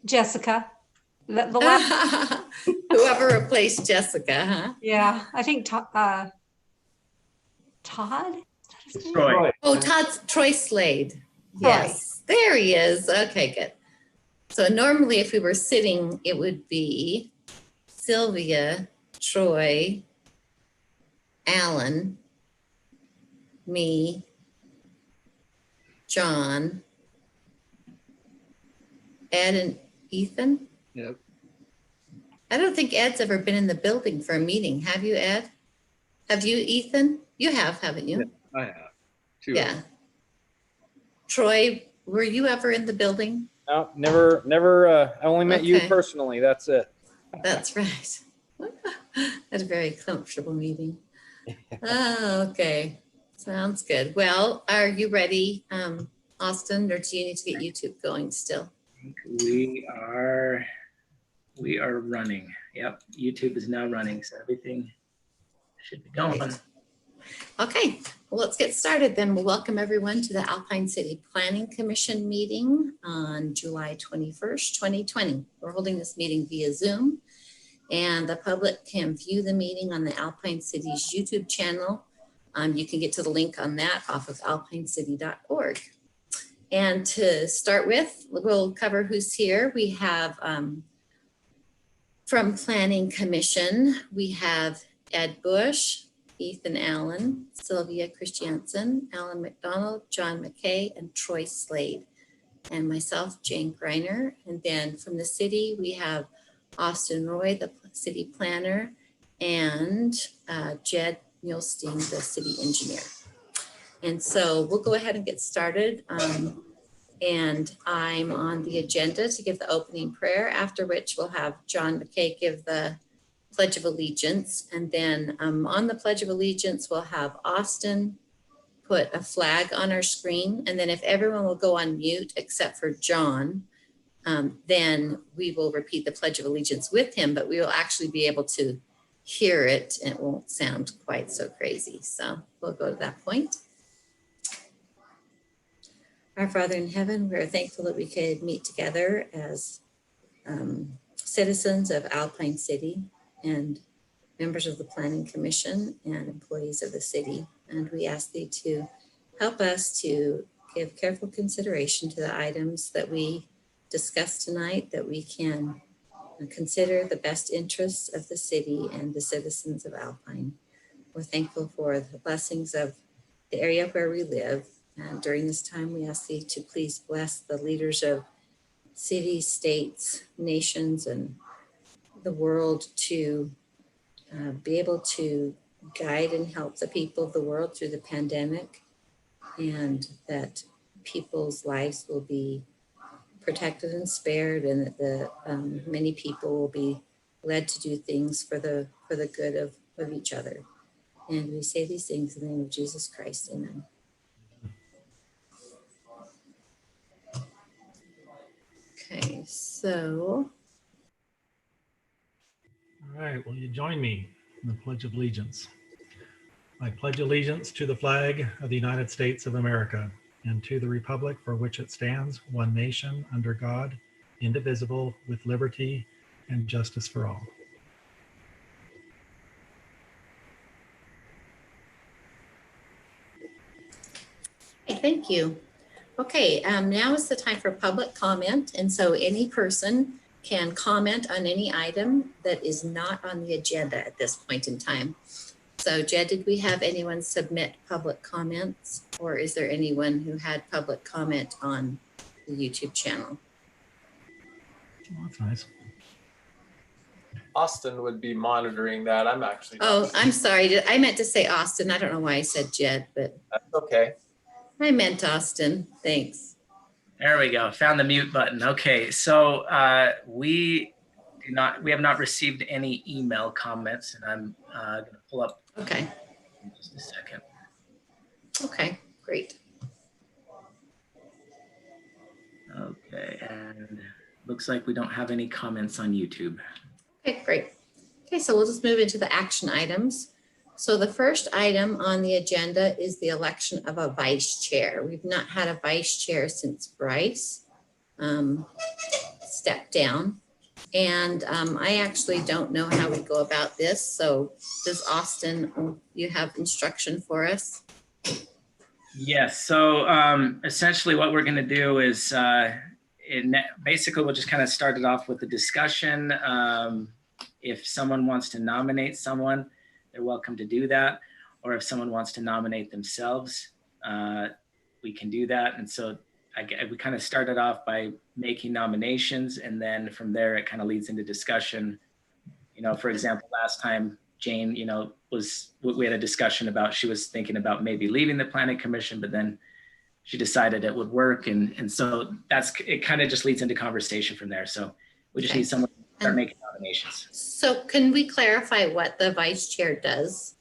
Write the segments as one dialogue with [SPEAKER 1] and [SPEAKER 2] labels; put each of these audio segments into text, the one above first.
[SPEAKER 1] Jessica. The last,
[SPEAKER 2] Whoever replaced Jessica, huh?
[SPEAKER 1] yeah, I think Todd? Is that his name?
[SPEAKER 3] Troy.
[SPEAKER 2] Oh, Troy Slade.
[SPEAKER 1] Troy.
[SPEAKER 2] Yes, there he is. Okay, good. So normally if we were sitting, it would be Sylvia, Troy, Alan, me, John, Ed and Ethan.
[SPEAKER 3] Yep.
[SPEAKER 2] I don't think Ed's ever been in the building for a meeting. Have you, Ed? Have you, Ethan? You have, haven't you?
[SPEAKER 3] Yeah, I have. Two.
[SPEAKER 2] Yeah. Troy, were you ever in the building?
[SPEAKER 4] No, never. I only met you
[SPEAKER 2] Okay.
[SPEAKER 4] personally. That's it.
[SPEAKER 2] That's right. That's a very comfortable meeting. Oh, okay. Sounds good. Well, are you ready, Austin, or do you need to get YouTube going still?
[SPEAKER 3] We are running. Yep. YouTube is now running, so everything should be going.
[SPEAKER 2] Great. Okay, well, let's get started then. We'll welcome everyone to the Alpine City Planning Commission meeting on July 21st, 2020. We're holding this meeting via Zoom, and the public can view the meeting on the Alpine City's YouTube channel. You can get to the link on that off of alpinecity.org. And to start with, we'll cover who's here. We have from Planning Commission, we have Ed Bush, Ethan Allen, Sylvia Christiansen, Alan McDonald, John McKay, and Troy Slade, and myself, Jane Greiner. And then from the city, we have Austin Roy, the city planner, and Jed Muhlstein, the city engineer. And so we'll go ahead and get started. And I'm on the agenda to give the opening prayer, after which we'll have John McKay give the Pledge of Allegiance. And then on the Pledge of Allegiance, we'll have Austin put a flag on our screen. And then if everyone will go on mute except for John, then we will repeat the Pledge of Allegiance with him, but we will actually be able to hear it and it won't sound quite so crazy. So we'll go to that point. Our Father in heaven, we're thankful that we could meet together as citizens of Alpine City and members of the Planning Commission and employees of the city. And we ask thee to help us to give careful consideration to the items that we discuss tonight, that we can consider the best interests of the city and the citizens of Alpine. We're thankful for the blessings of the area where we live. And during this time, we ask thee to please bless the leaders of cities, states, nations, and the world to be able to guide and help the people of the world through the pandemic, and that people's lives will be protected and spared, and that the many people will be led to do things for the good of each other. And we say these things in the name of Jesus Christ. Amen. Okay, so.
[SPEAKER 5] All right, will you join me in the Pledge of Allegiance? I pledge allegiance to the flag of the United States of America and to the republic for which it stands, one nation, under God, indivisible, with liberty and justice for all.
[SPEAKER 2] Okay, thank you. Okay, now is the time for public comment. And so any person can comment on any item that is not on the agenda at this point in time. So Jed, did we have anyone submit public comments, or is there anyone who had public comment on the YouTube channel?
[SPEAKER 5] Oh, that's nice.
[SPEAKER 6] Austin would be monitoring that. I'm actually.
[SPEAKER 2] Oh, I'm sorry. I meant to say Austin. I don't know why I said Jed, but
[SPEAKER 6] That's okay.
[SPEAKER 2] I meant Austin. Thanks.
[SPEAKER 3] There we go. Found the mute button. Okay, so we have not received any email comments, and I'm going to pull up.
[SPEAKER 2] Okay.
[SPEAKER 3] In just a second.
[SPEAKER 2] Okay, great.
[SPEAKER 3] Okay, and looks like we don't have any comments on YouTube.
[SPEAKER 2] Okay, great. Okay, so we'll just move into the action items. So the first item on the agenda is the election of a vice chair. We've not had a vice chair since Bryce step down. And I actually don't know how we go about this. So does Austin, you have instruction for us?
[SPEAKER 3] Yes. So essentially what we're going to do is basically we'll just kind of start it off with a discussion. If someone wants to nominate someone, they're welcome to do that. Or if someone wants to nominate themselves, we can do that. And so we kind of started off by making nominations, and then from there it kind of leads into discussion. You know, for example, last time Jane, you know, we had a discussion about, she was thinking about maybe leaving the planning commission, but then she decided it would work. And so it kind of just leads into conversation from there. So we just need someone to start making nominations.
[SPEAKER 2] So can we clarify what the vice chair does?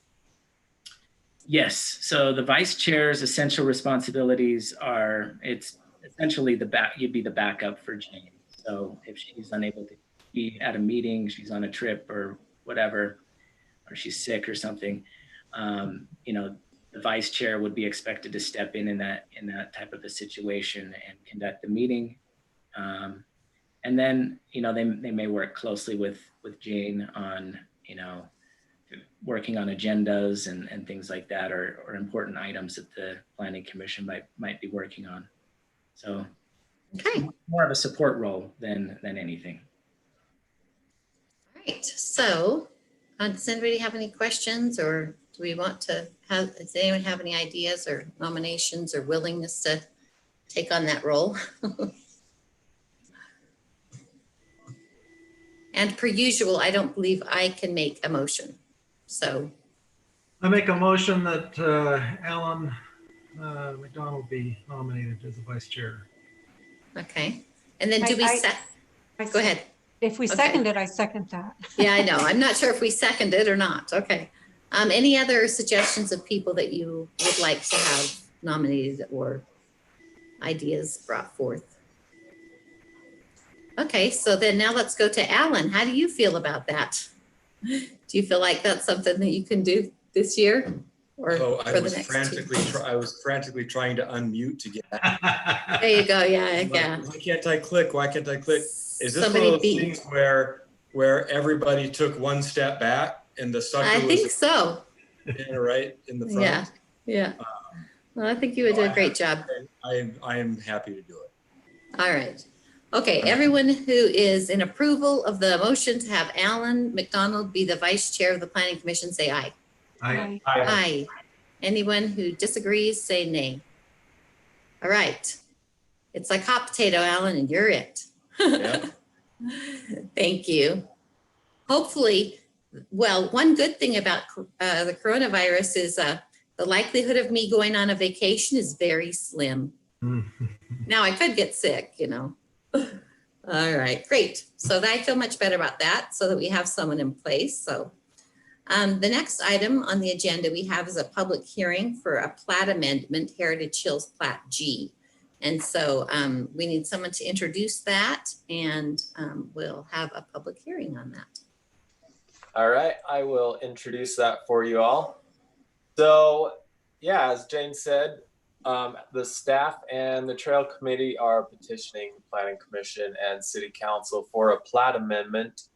[SPEAKER 3] Yes. So the vice chair's essential responsibilities are, it's essentially you'd be the backup for Jane. So if she's unable to be at a meeting, she's on a trip or whatever, or she's sick or something, you know, the vice chair would be expected to step in that type of a situation and conduct the meeting. And then, you know, they may work closely with Jane on, you know, working on agendas and things like that, or important items that the planning commission might be working on. So
[SPEAKER 2] Okay.
[SPEAKER 3] more of a support role than anything.
[SPEAKER 2] All right. So does anybody have any questions, or do we want to does anyone have any ideas or nominations or willingness to take on that role? And per usual, I don't believe I can make a motion. So
[SPEAKER 5] I make a motion that Alan McDonald be nominated as the vice chair.
[SPEAKER 2] okay. And then do we set? Go ahead.
[SPEAKER 1] If we second it, I second that.
[SPEAKER 2] Yeah, I know. I'm not sure if we second it or not. Okay. Any other suggestions of people that you would like to have nominated or ideas brought forth? Okay, so then now let's go to Alan. How do you feel about that? Do you feel like that's something that you can do this year? Or
[SPEAKER 7] I was frantically trying to unmute to get that.
[SPEAKER 2] There you go. Yeah,
[SPEAKER 7] Like,
[SPEAKER 2] yeah.
[SPEAKER 7] why can't I click? Why can't I click? Is this
[SPEAKER 2] Somebody
[SPEAKER 7] one of those
[SPEAKER 2] beat
[SPEAKER 7] things where everybody took one step back and the sucker
[SPEAKER 2] I think
[SPEAKER 7] was
[SPEAKER 2] so.
[SPEAKER 7] right in the front?
[SPEAKER 2] Yeah, yeah. Well, I think you would do a great job.
[SPEAKER 7] I am happy to do it.
[SPEAKER 2] All right. Okay, everyone who is in approval of the motion to have Alan McDonald be the vice chair of the planning commission, say aye.
[SPEAKER 5] I
[SPEAKER 2] Aye. Anyone who disagrees, say nay. All right. It's like hot potato, Alan, and you're it.
[SPEAKER 7] Yeah.
[SPEAKER 2] Thank you. Hopefully, well, one good thing about the coronavirus is the likelihood of me going on a vacation is very slim. Now I could get sick, you know. All right, great. So I feel much better about that, so that we have someone in place. So the next item on the agenda we have is a public hearing for a plat amendment, Heritage Hills Plat G. And so we need someone to introduce that, and we'll have a public hearing on that.
[SPEAKER 6] All right, I will introduce that for you all. So yeah, as Jane said, the staff and the trail committee are petitioning the planning commission and city council for a plat amendment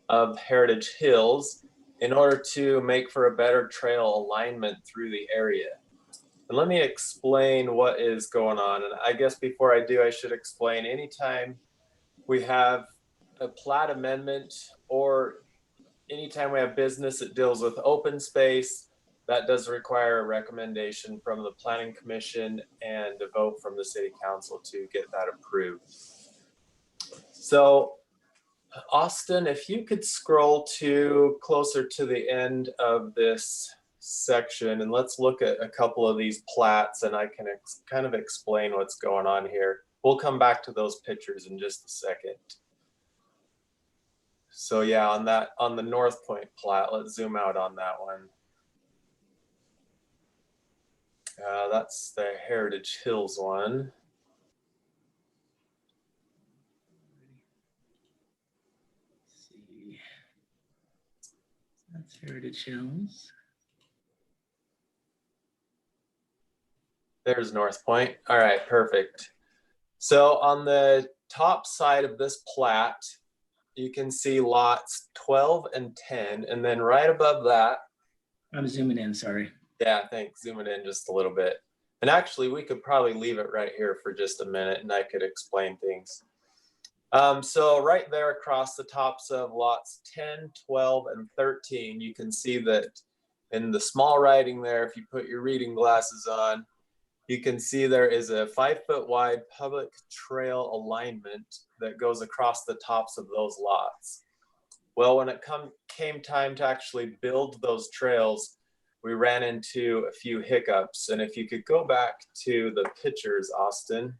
[SPEAKER 6] of Heritage Hills in order to make for a better trail alignment through the area. And let me explain what is going on. And I guess before I do, I should explain anytime we have a plat amendment or anytime we have business that deals with open space, that does require a recommendation from the planning commission and a vote from the city council to get that approved. So Austin, if you could scroll to closer to the end of this section, and let's look at a couple of these plats, and I can kind of explain what's going on here. We'll come back to those pictures in just a second. So yeah, on the North Point plat, let's zoom out on that one. That's the Heritage Hills one.
[SPEAKER 3] Let's see. That's Heritage Hills.
[SPEAKER 6] There's North Point. All right, perfect. So on the top side of this plat, you can see lots 12 and 10. And then right above that,
[SPEAKER 3] I'm zooming in, sorry.
[SPEAKER 6] yeah, thanks, zoom it in just a little bit. And actually, we could probably leave it right here for just a minute and I could explain things. So right there across the tops of lots 10, 12, and 13, you can see that in the small writing there, if you put your reading glasses on, you can see there is a 5-foot wide public trail alignment that goes across the tops of those lots. Well, when it came time to actually build those trails, we ran into a few hiccups. And if you could go back to the pictures, Austin.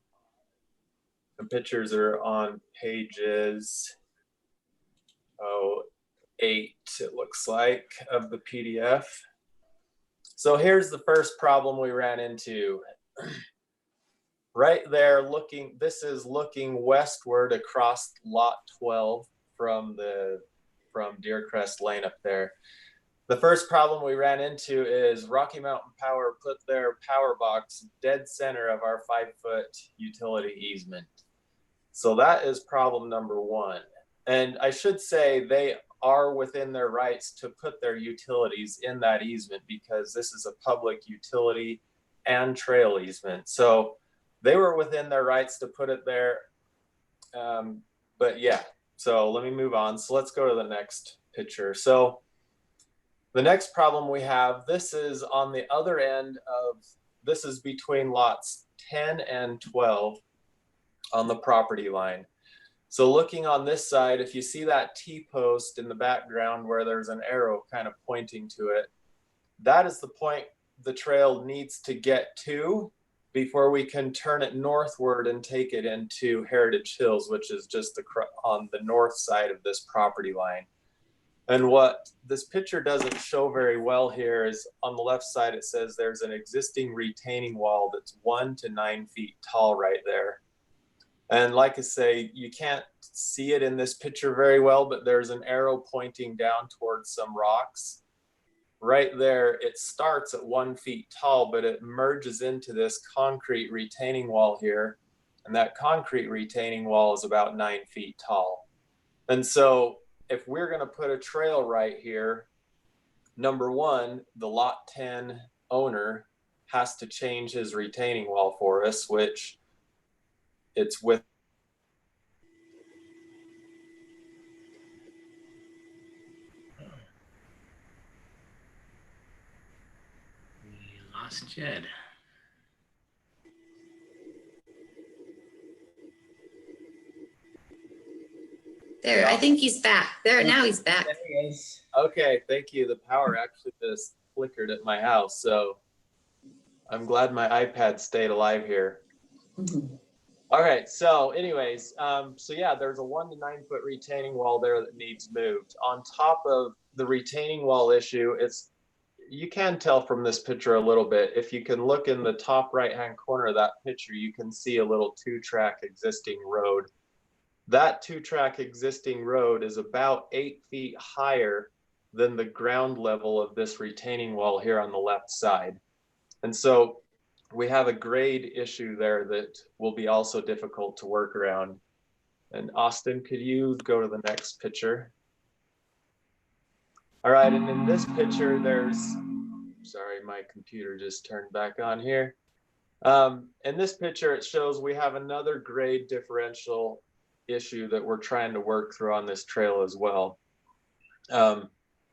[SPEAKER 6] The pictures are on pages 8, it looks like, of the PDF. So here's the first problem we ran into. Right there, this is looking westward across lot 12 from Deercrest Lane up there. The first problem we ran into is Rocky Mountain Power put their power box dead center of our 5-foot utility easement. So that is problem number 1. And I should say they are within their rights to put their utilities in that easement because this is a public utility and trail easement. So they were within their rights to put it there. But yeah, so let me move on. So let's go to the next picture. So the next problem we have, this is on the other end of, this is between lots 10 and 12 on the property line. So looking on this side, if you see that T-post in the background where there's an arrow kind of pointing to it, that is the point the trail needs to get to before we can turn it northward and take it into Heritage Hills, which is just on the north side of this property line. And what this picture doesn't show very well here is on the left side, it says there's an existing retaining wall that's 1 to 9 feet tall right there. And like I say, you can't see it in this picture very well, but there's an arrow pointing down towards some rocks. Right there, it starts at 1 feet tall, but it merges into this concrete retaining wall here. And that concrete retaining wall is about 9 feet tall. And so if we're going to put a trail right here, number 1, the lot 10 owner has to change his retaining wall for us, which it's with.
[SPEAKER 3] We lost Jed.
[SPEAKER 2] There, I think he's back. There, now he's back.
[SPEAKER 3] There he is.
[SPEAKER 6] Okay, thank you. The power actually just flickered at my house, so I'm glad my iPad stayed alive here.
[SPEAKER 2] Mhm.
[SPEAKER 6] All right, so anyways, so yeah, there's a 1 to 9 foot retaining wall there that needs moved. On top of the retaining wall issue, you can tell from this picture a little bit. If you can look in the top right-hand corner of that picture, you can see a little 2-track existing road. That 2-track existing road is about 8 feet higher than the ground level of this retaining wall here on the left side. And so we have a grade issue there that will be also difficult to work around. And Austin, could you go to the next picture? All right, and in this picture, sorry, my computer just turned back on here. In this picture, it shows we have another grade differential issue that we're trying to work through on this trail as well.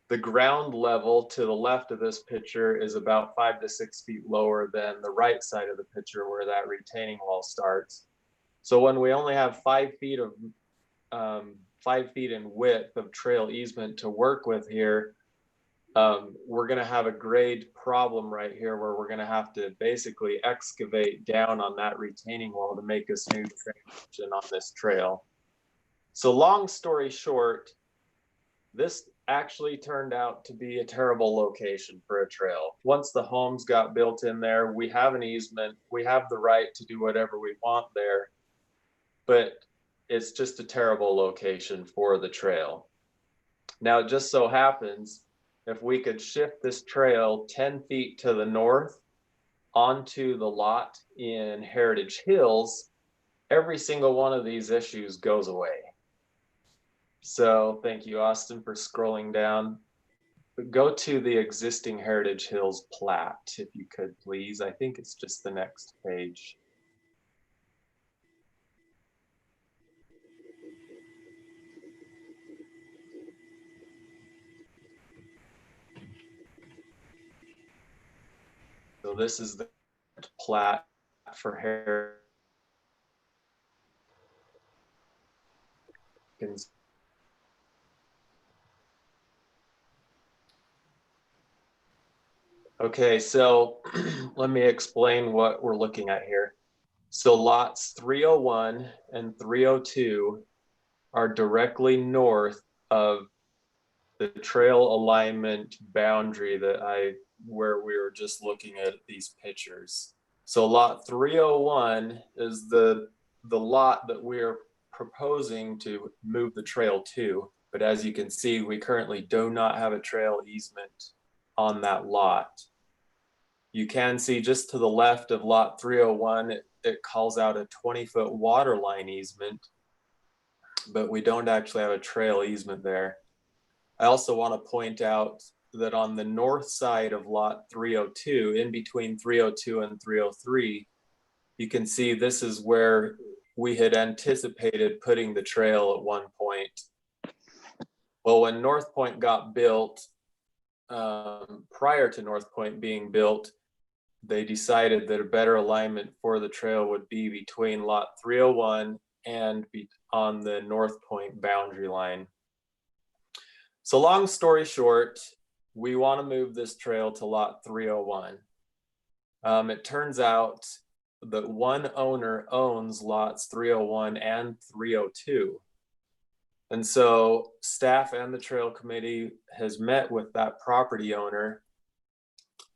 [SPEAKER 6] The ground level to the left of this picture is about 5 to 6 feet lower than the right side of the picture where that retaining wall starts. So when we only have 5 feet of 5 feet in width of trail easement to work with here, we're going to have a grade problem right here where we're going to have to basically excavate down on that retaining wall to make a smooth transition on this trail. So long story short, this actually turned out to be a terrible location for a trail. Once the homes got built in there, we have an easement, we have the right to do whatever we want there, but it's just a terrible location for the trail. Now, it just so happens, if we could shift this trail 10 feet to the north onto the lot in Heritage Hills, every single one of these issues goes away. So thank you, Austin, for scrolling down. But go to the existing Heritage Hills plat, if you could, please. I think it's just the next page. So this is the plat for Heritage. Okay, so let me explain what we're looking at here. So lots 301 and 302 are directly north of the trail alignment boundary where we were just looking at these pictures. So lot 301 is the lot that we're proposing to move the trail to. But as you can see, we currently do not have a trail easement on that lot. You can see just to the left of lot 301, it calls out a 20-foot water line easement, but we don't actually have a trail easement there. I also want to point out that on the north side of lot 302, in between 302 and 303, you can see this is where we had anticipated putting the trail at one point. Well, when North Point got built, prior to North Point being built, they decided that a better alignment for the trail would be between lot 301 and on the North Point boundary line. So long story short, we want to move this trail to lot 301. It turns out that one owner owns lots 301 and 302. And so staff and the trail committee has met with that property owner.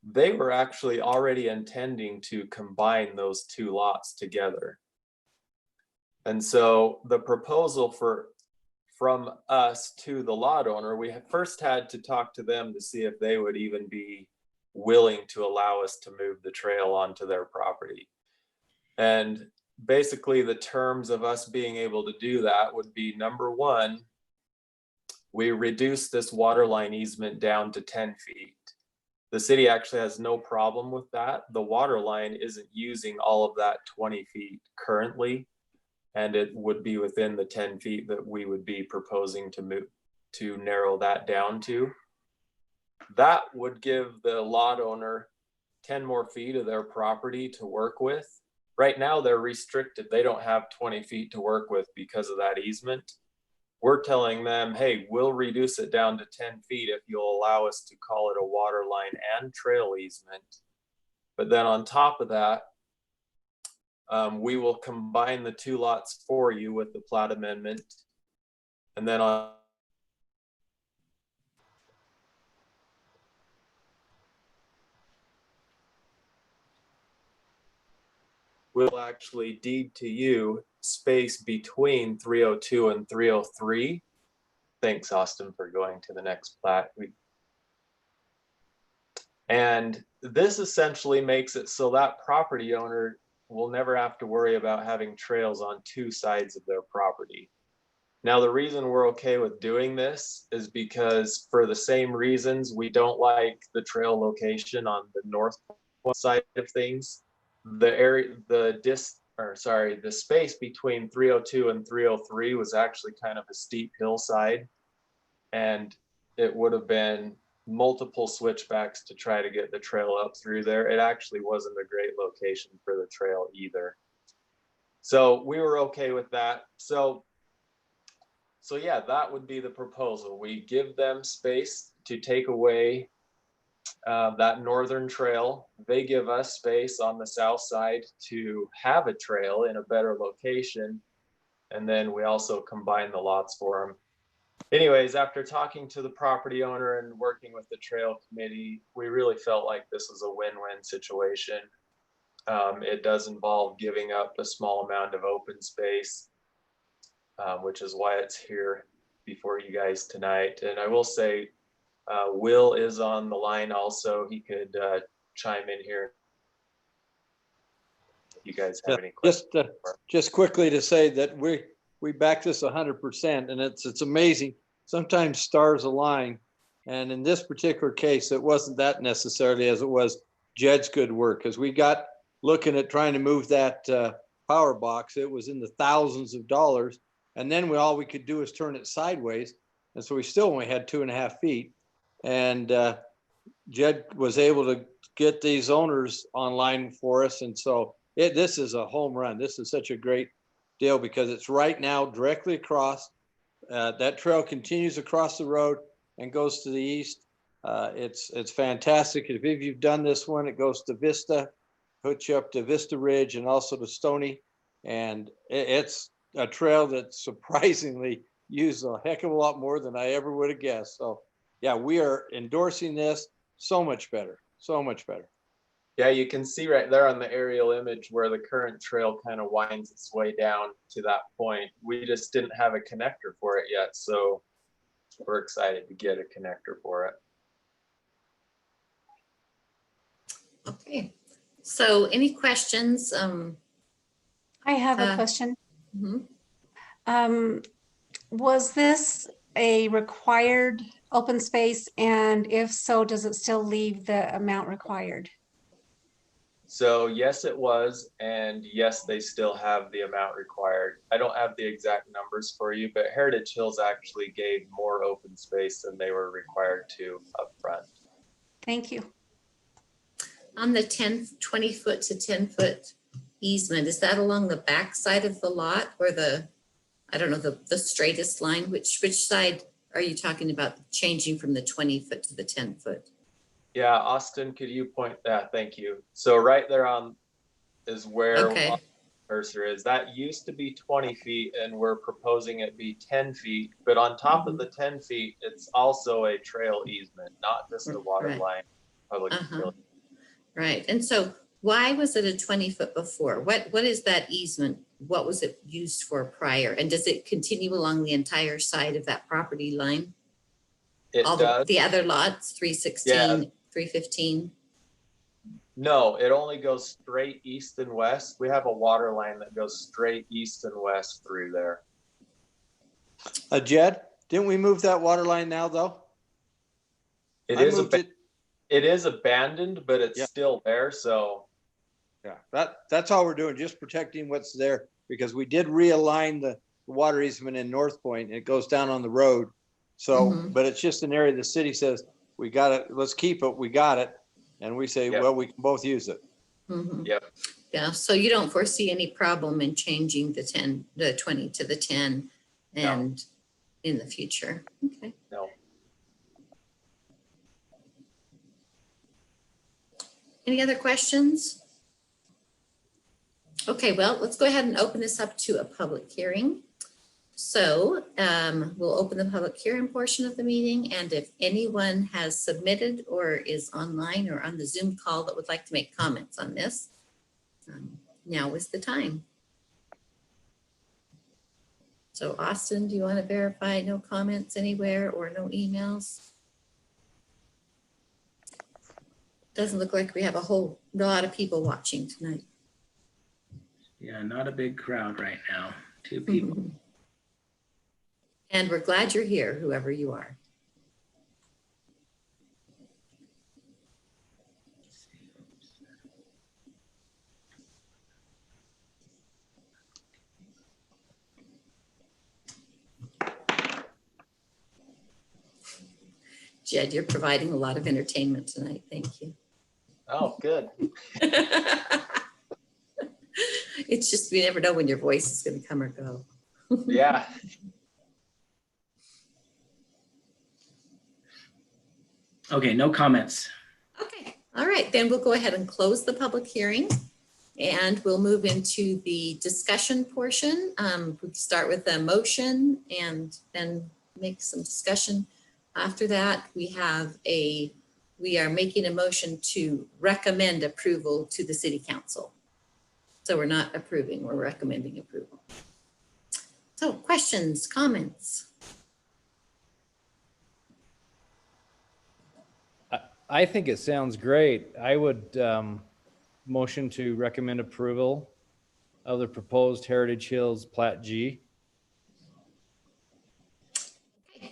[SPEAKER 6] They were actually already intending to combine those two lots together. And so the proposal from us to the lot owner, we first had to talk to them to see if they would even be willing to allow us to move the trail onto their property. And basically the terms of us being able to do that would be, number one, we reduce this water line easement down to 10 feet. The city actually has no problem with that. The water line isn't using all of that 20 feet currently, and it would be within the 10 feet that we would be proposing to move to narrow that down to. That would give the lot owner 10 more feet of their property to work with. Right now they're restricted. They don't have 20 feet to work with because of that easement. We're telling them, hey, we'll reduce it down to 10 feet if you'll allow us to call it a water line and trail easement. But then on top of that, we will combine the two lots for you with the plat amendment. And then we'll actually deed to you space between 302 and 303. Thanks, Austin, for going to the next plat. And this essentially makes it so that property owner will never have to worry about having trails on two sides of their property. Now, the reason we're okay with doing this is because for the same reasons, we don't like the trail location on the north side of things. The space between 302 and 303 was actually kind of a steep hillside, and it would have been multiple switchbacks to try to get the trail up through there. It actually wasn't a great location for the trail either. So we were okay with that. So yeah, that would be the proposal. We give them space to take away that northern trail. They give us space on the south side to have a trail in a better location. And then we also combine the lots for them. Anyways, after talking to the property owner and working with the trail committee, we really felt like this was a win-win situation. It does involve giving up a small amount of open space, which is why it's here before you guys tonight. And I will say, Will is on the line also. He could chime in here. you guys have any questions.
[SPEAKER 8] Just quickly to say that we back this 100%, and it's amazing. Sometimes stars align, and in this particular case, it wasn't that necessarily as it was Jed's good work, because we got looking at trying to move that power box. It was in the thousands of dollars, and then all we could do is turn it sideways, and so we still only had 2.5 feet. And Jed was able to get these owners online for us, and so this is a home run. This is such a great deal because it's right now directly across. That trail continues across the road and goes to the east. It's fantastic. If you've done this one, it goes to Vista, hooks you up to Vista Ridge and also to Stony. And it's a trail that surprisingly used a heck of a lot more than I ever would have guessed. So yeah, we are endorsing this. So much better, so much better.
[SPEAKER 6] Yeah, you can see right there on the aerial image where the current trail kind of winds its way down to that point. We just didn't have a connector for it yet, so we're excited to get a connector for it.
[SPEAKER 2] Okay, so any questions?
[SPEAKER 1] I have a
[SPEAKER 2] Uh,
[SPEAKER 1] question.
[SPEAKER 2] Mhm.
[SPEAKER 1] Was this a required open space? And if so, does it still leave the amount required?
[SPEAKER 6] So yes, it was, and yes, they still have the amount required. I don't have the exact numbers for you, but Heritage Hills actually gave more open space than they were required to up front.
[SPEAKER 1] Thank you.
[SPEAKER 2] On the 20 foot to 10 foot easement, is that along the back side of the lot or I don't know, the straightest line? Which side are you talking about changing from the 20 foot to the 10 foot?
[SPEAKER 6] Yeah, Austin, could you point that? Thank you. So right there on is where
[SPEAKER 2] Okay.
[SPEAKER 6] the cursor is. That used to be 20 feet and we're proposing it be 10 feet. But on top of the 10 feet, it's also a trail easement, not just a water
[SPEAKER 2] Right.
[SPEAKER 6] line. Public utility.
[SPEAKER 2] Right. And so why was it a 20 foot before? What is that easement? What was it used for prior? And does it continue along the entire side of that property line?
[SPEAKER 6] It does.
[SPEAKER 2] The other lots, 316,
[SPEAKER 6] Yeah.
[SPEAKER 2] 315?
[SPEAKER 6] No, it only goes straight east and west. We have a water line that goes straight east and west through there.
[SPEAKER 8] Jed, didn't we move that water line now though?
[SPEAKER 6] It is abandoned, but it's still there. So
[SPEAKER 8] yeah, that's all we're doing, just protecting what's there, because we did realign the water easement in North Point. It goes down on the road. So, but it's just an area the city says, we got it, let's keep it, we got it. And we say, well, we can both use it.
[SPEAKER 6] Yep.
[SPEAKER 2] Yeah, so you don't foresee any problem in changing the 20 to the 10 and in the future? Okay.
[SPEAKER 6] No.
[SPEAKER 2] Any other questions? Okay, well, let's go ahead and open this up to a public hearing. So we'll open the public hearing portion of the meeting, and if anyone has submitted or is online or on the Zoom call that would like to make comments on this, now is the time. So Austin, do you want to verify no comments anywhere or no emails? Doesn't look like we have a whole lot of people watching tonight.
[SPEAKER 3] Yeah, not a big crowd right now. 2 people.
[SPEAKER 2] And we're glad you're here, whoever you are. Jed, you're providing a lot of entertainment tonight. Thank you.
[SPEAKER 6] Oh, good.
[SPEAKER 2] It's just, we never know when your voice is going to come or go.
[SPEAKER 6] Yeah.
[SPEAKER 3] Okay, no comments.
[SPEAKER 2] Okay, all right, then we'll go ahead and close the public hearing and we'll move into the discussion portion. We start with a motion and then make some discussion. After that, we are making a motion to recommend approval to the city council. So we're not approving, we're recommending approval. So questions, comments?
[SPEAKER 4] I think it sounds great. I would motion to recommend approval of the proposed Heritage Hills Plat G.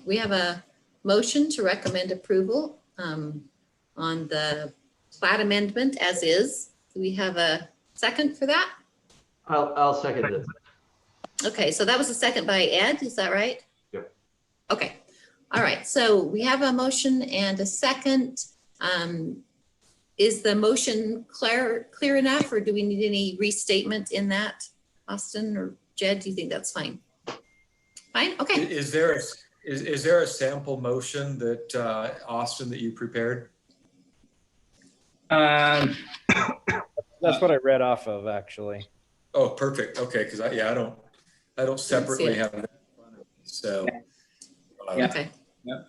[SPEAKER 2] We have a motion to recommend approval on the plat amendment as is. Do we have a second for that?
[SPEAKER 9] I'll second it.
[SPEAKER 2] Okay, so that was a second by Ed, is that right?
[SPEAKER 9] Yep.
[SPEAKER 2] Okay, all right, so we have a motion and a second. Is the motion clear enough, or do we need any restatement in that? Austin or Jed, do you think that's fine? Fine, okay.
[SPEAKER 7] Is there a sample motion that Austin that you prepared?
[SPEAKER 4] That's what I read off of, actually.
[SPEAKER 7] Oh, perfect. Okay, because I don't separately have that in front of me. So
[SPEAKER 3] Yeah.
[SPEAKER 2] Okay.
[SPEAKER 3] Yep.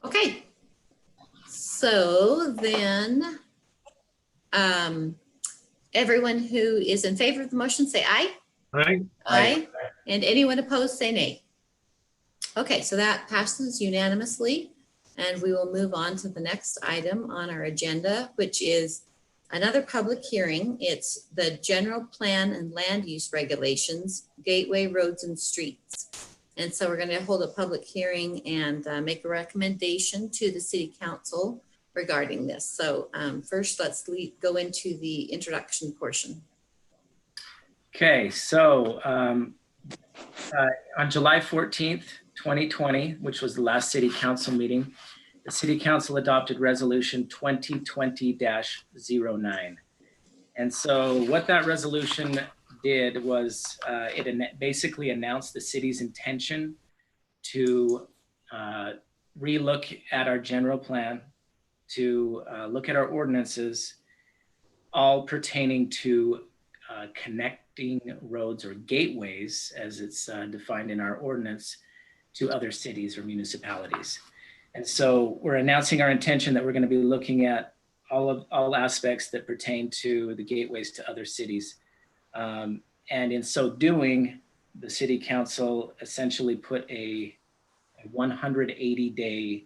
[SPEAKER 2] Okay. So then, everyone who is in favor of the motion, say aye.
[SPEAKER 5] Right?
[SPEAKER 2] Aye. And anyone opposed, say nay. Okay, so that passes unanimously. And we will move on to the next item on our agenda, which is another public hearing. It's the general plan and land use regulations, gateway roads and streets. And so we're going to hold a public hearing and make a recommendation to the city council regarding this. So first, let's go into the introduction portion.
[SPEAKER 3] Okay, so on July 14th, 2020, which was the last city council meeting, the city council adopted resolution 2020-09. And so what that resolution did was it basically announced the city's intention to relook at our general plan, to look at our ordinances, all pertaining to connecting roads or gateways, as it's defined in our ordinance, to other cities or municipalities. And so we're announcing our intention that we're going to be looking at all aspects that pertain to the gateways to other cities. And in so doing, the city council essentially put a 180-day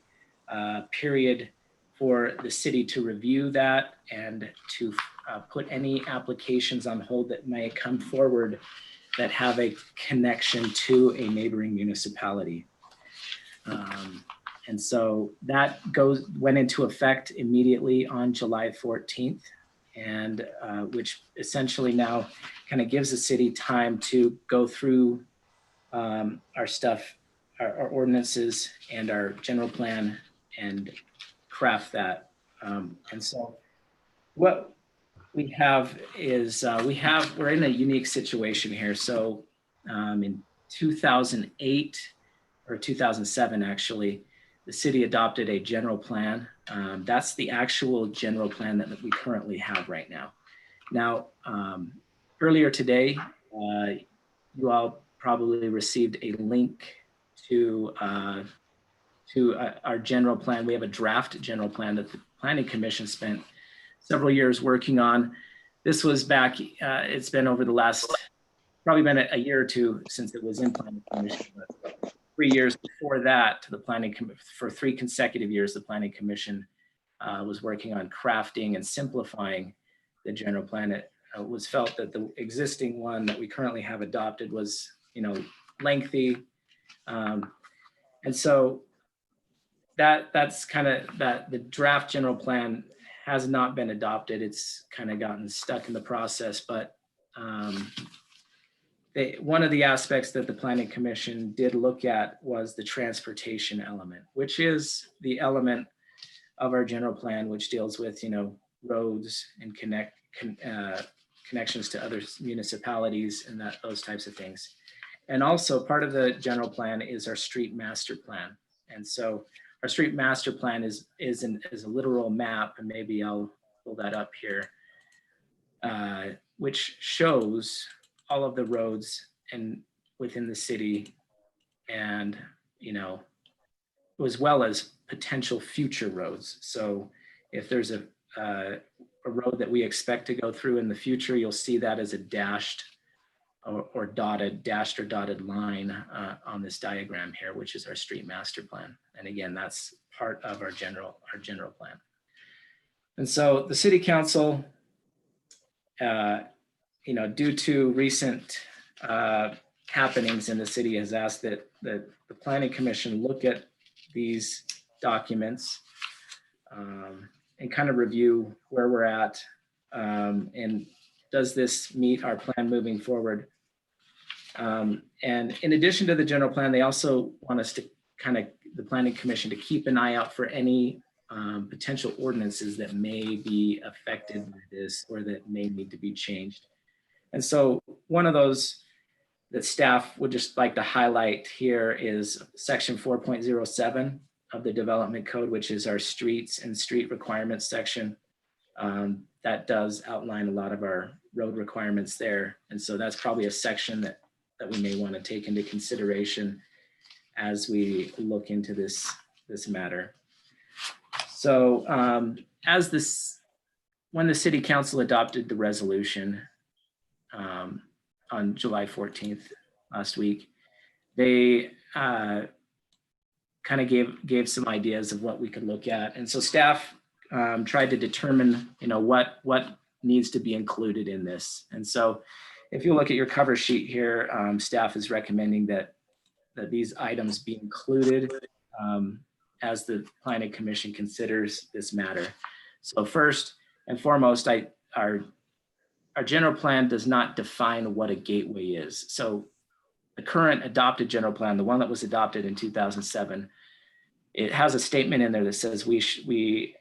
[SPEAKER 3] period for the city to review that and to put any applications on hold that may come forward that have a connection to a neighboring municipality. And so that went into effect immediately on July 14th, and which essentially now kind of gives the city time to go through our stuff, our ordinances and our general plan and craft that. And so what we have is we're in a unique situation here. So in 2008 or 2007, actually, the city adopted a general plan. That's the actual general plan that we currently have right now. Now, earlier today, you all probably received a link to our general plan. We have a draft general plan that the Planning Commission spent several years working on. This was back, it's been over the last, probably been a year or two since it was in Planning Commission. But 3 years before that, to the Planning Commission, for 3 consecutive years, the Planning Commission was working on crafting and simplifying the general plan. It was felt that the existing one that we currently have adopted was, lengthy. And so that's kind of that the draft general plan has not been adopted. It's kind of gotten stuck in the process, but one of the aspects that the Planning Commission did look at was the transportation element, which is the element of our general plan, which deals with, roads and connections to other municipalities and those types of things. And also part of the general plan is our street master plan. And so our street master plan is a literal map, and maybe I'll pull that up here, which shows all of the roads and within the city, and as well as potential future roads. So if there's a road that we expect to go through in the future, you'll see that as a dashed or dotted line on this diagram here, which is our street master plan. And again, that's part of our general plan. And so the city council due to recent happenings in the city, has asked that the Planning Commission look at these documents and kind of review where we're at, and does this meet our plan moving forward. And in addition to the general plan, they also want us to the Planning Commission to keep an eye out for any potential ordinances that may be affected by this or that may need to be changed. And so one of those that staff would just like to highlight here is section 4.07 of the development code, which is our streets and street requirements section. That does outline a lot of our road requirements there. And so that's probably a section that we may want to take into consideration as we look into this matter. So when the city council adopted the resolution on July 14th last week, they kind of gave some ideas of what we could look at. And so staff tried to determine, what needs to be included in this. And so if you look at your cover sheet here, staff is recommending that these items be included as the Planning Commission considers this matter. So first and foremost, our general plan does not define what a gateway is. So the current adopted general plan, the one that was adopted in 2007, it has a statement in there that says we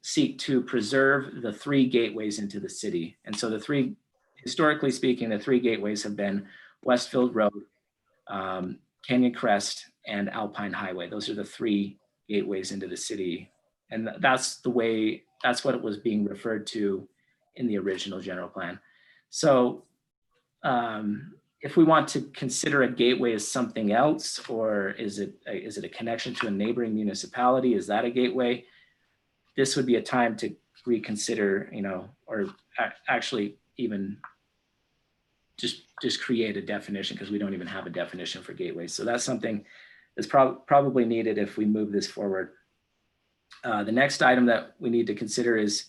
[SPEAKER 3] seek to preserve the 3 gateways into the city. And so historically speaking, the 3 gateways have been Westfield Road, Canyon Crest, and Alpine Highway. Those are the 3 gateways into the city. And that's what it was being referred to in the original general plan. So if we want to consider a gateway as something else, or is it a connection to a neighboring municipality? Is that a gateway? This would be a time to reconsider, or actually even just create a definition, because we don't even have a definition for gateways. So that's something that's probably needed if we move this forward. The next item that we need to consider is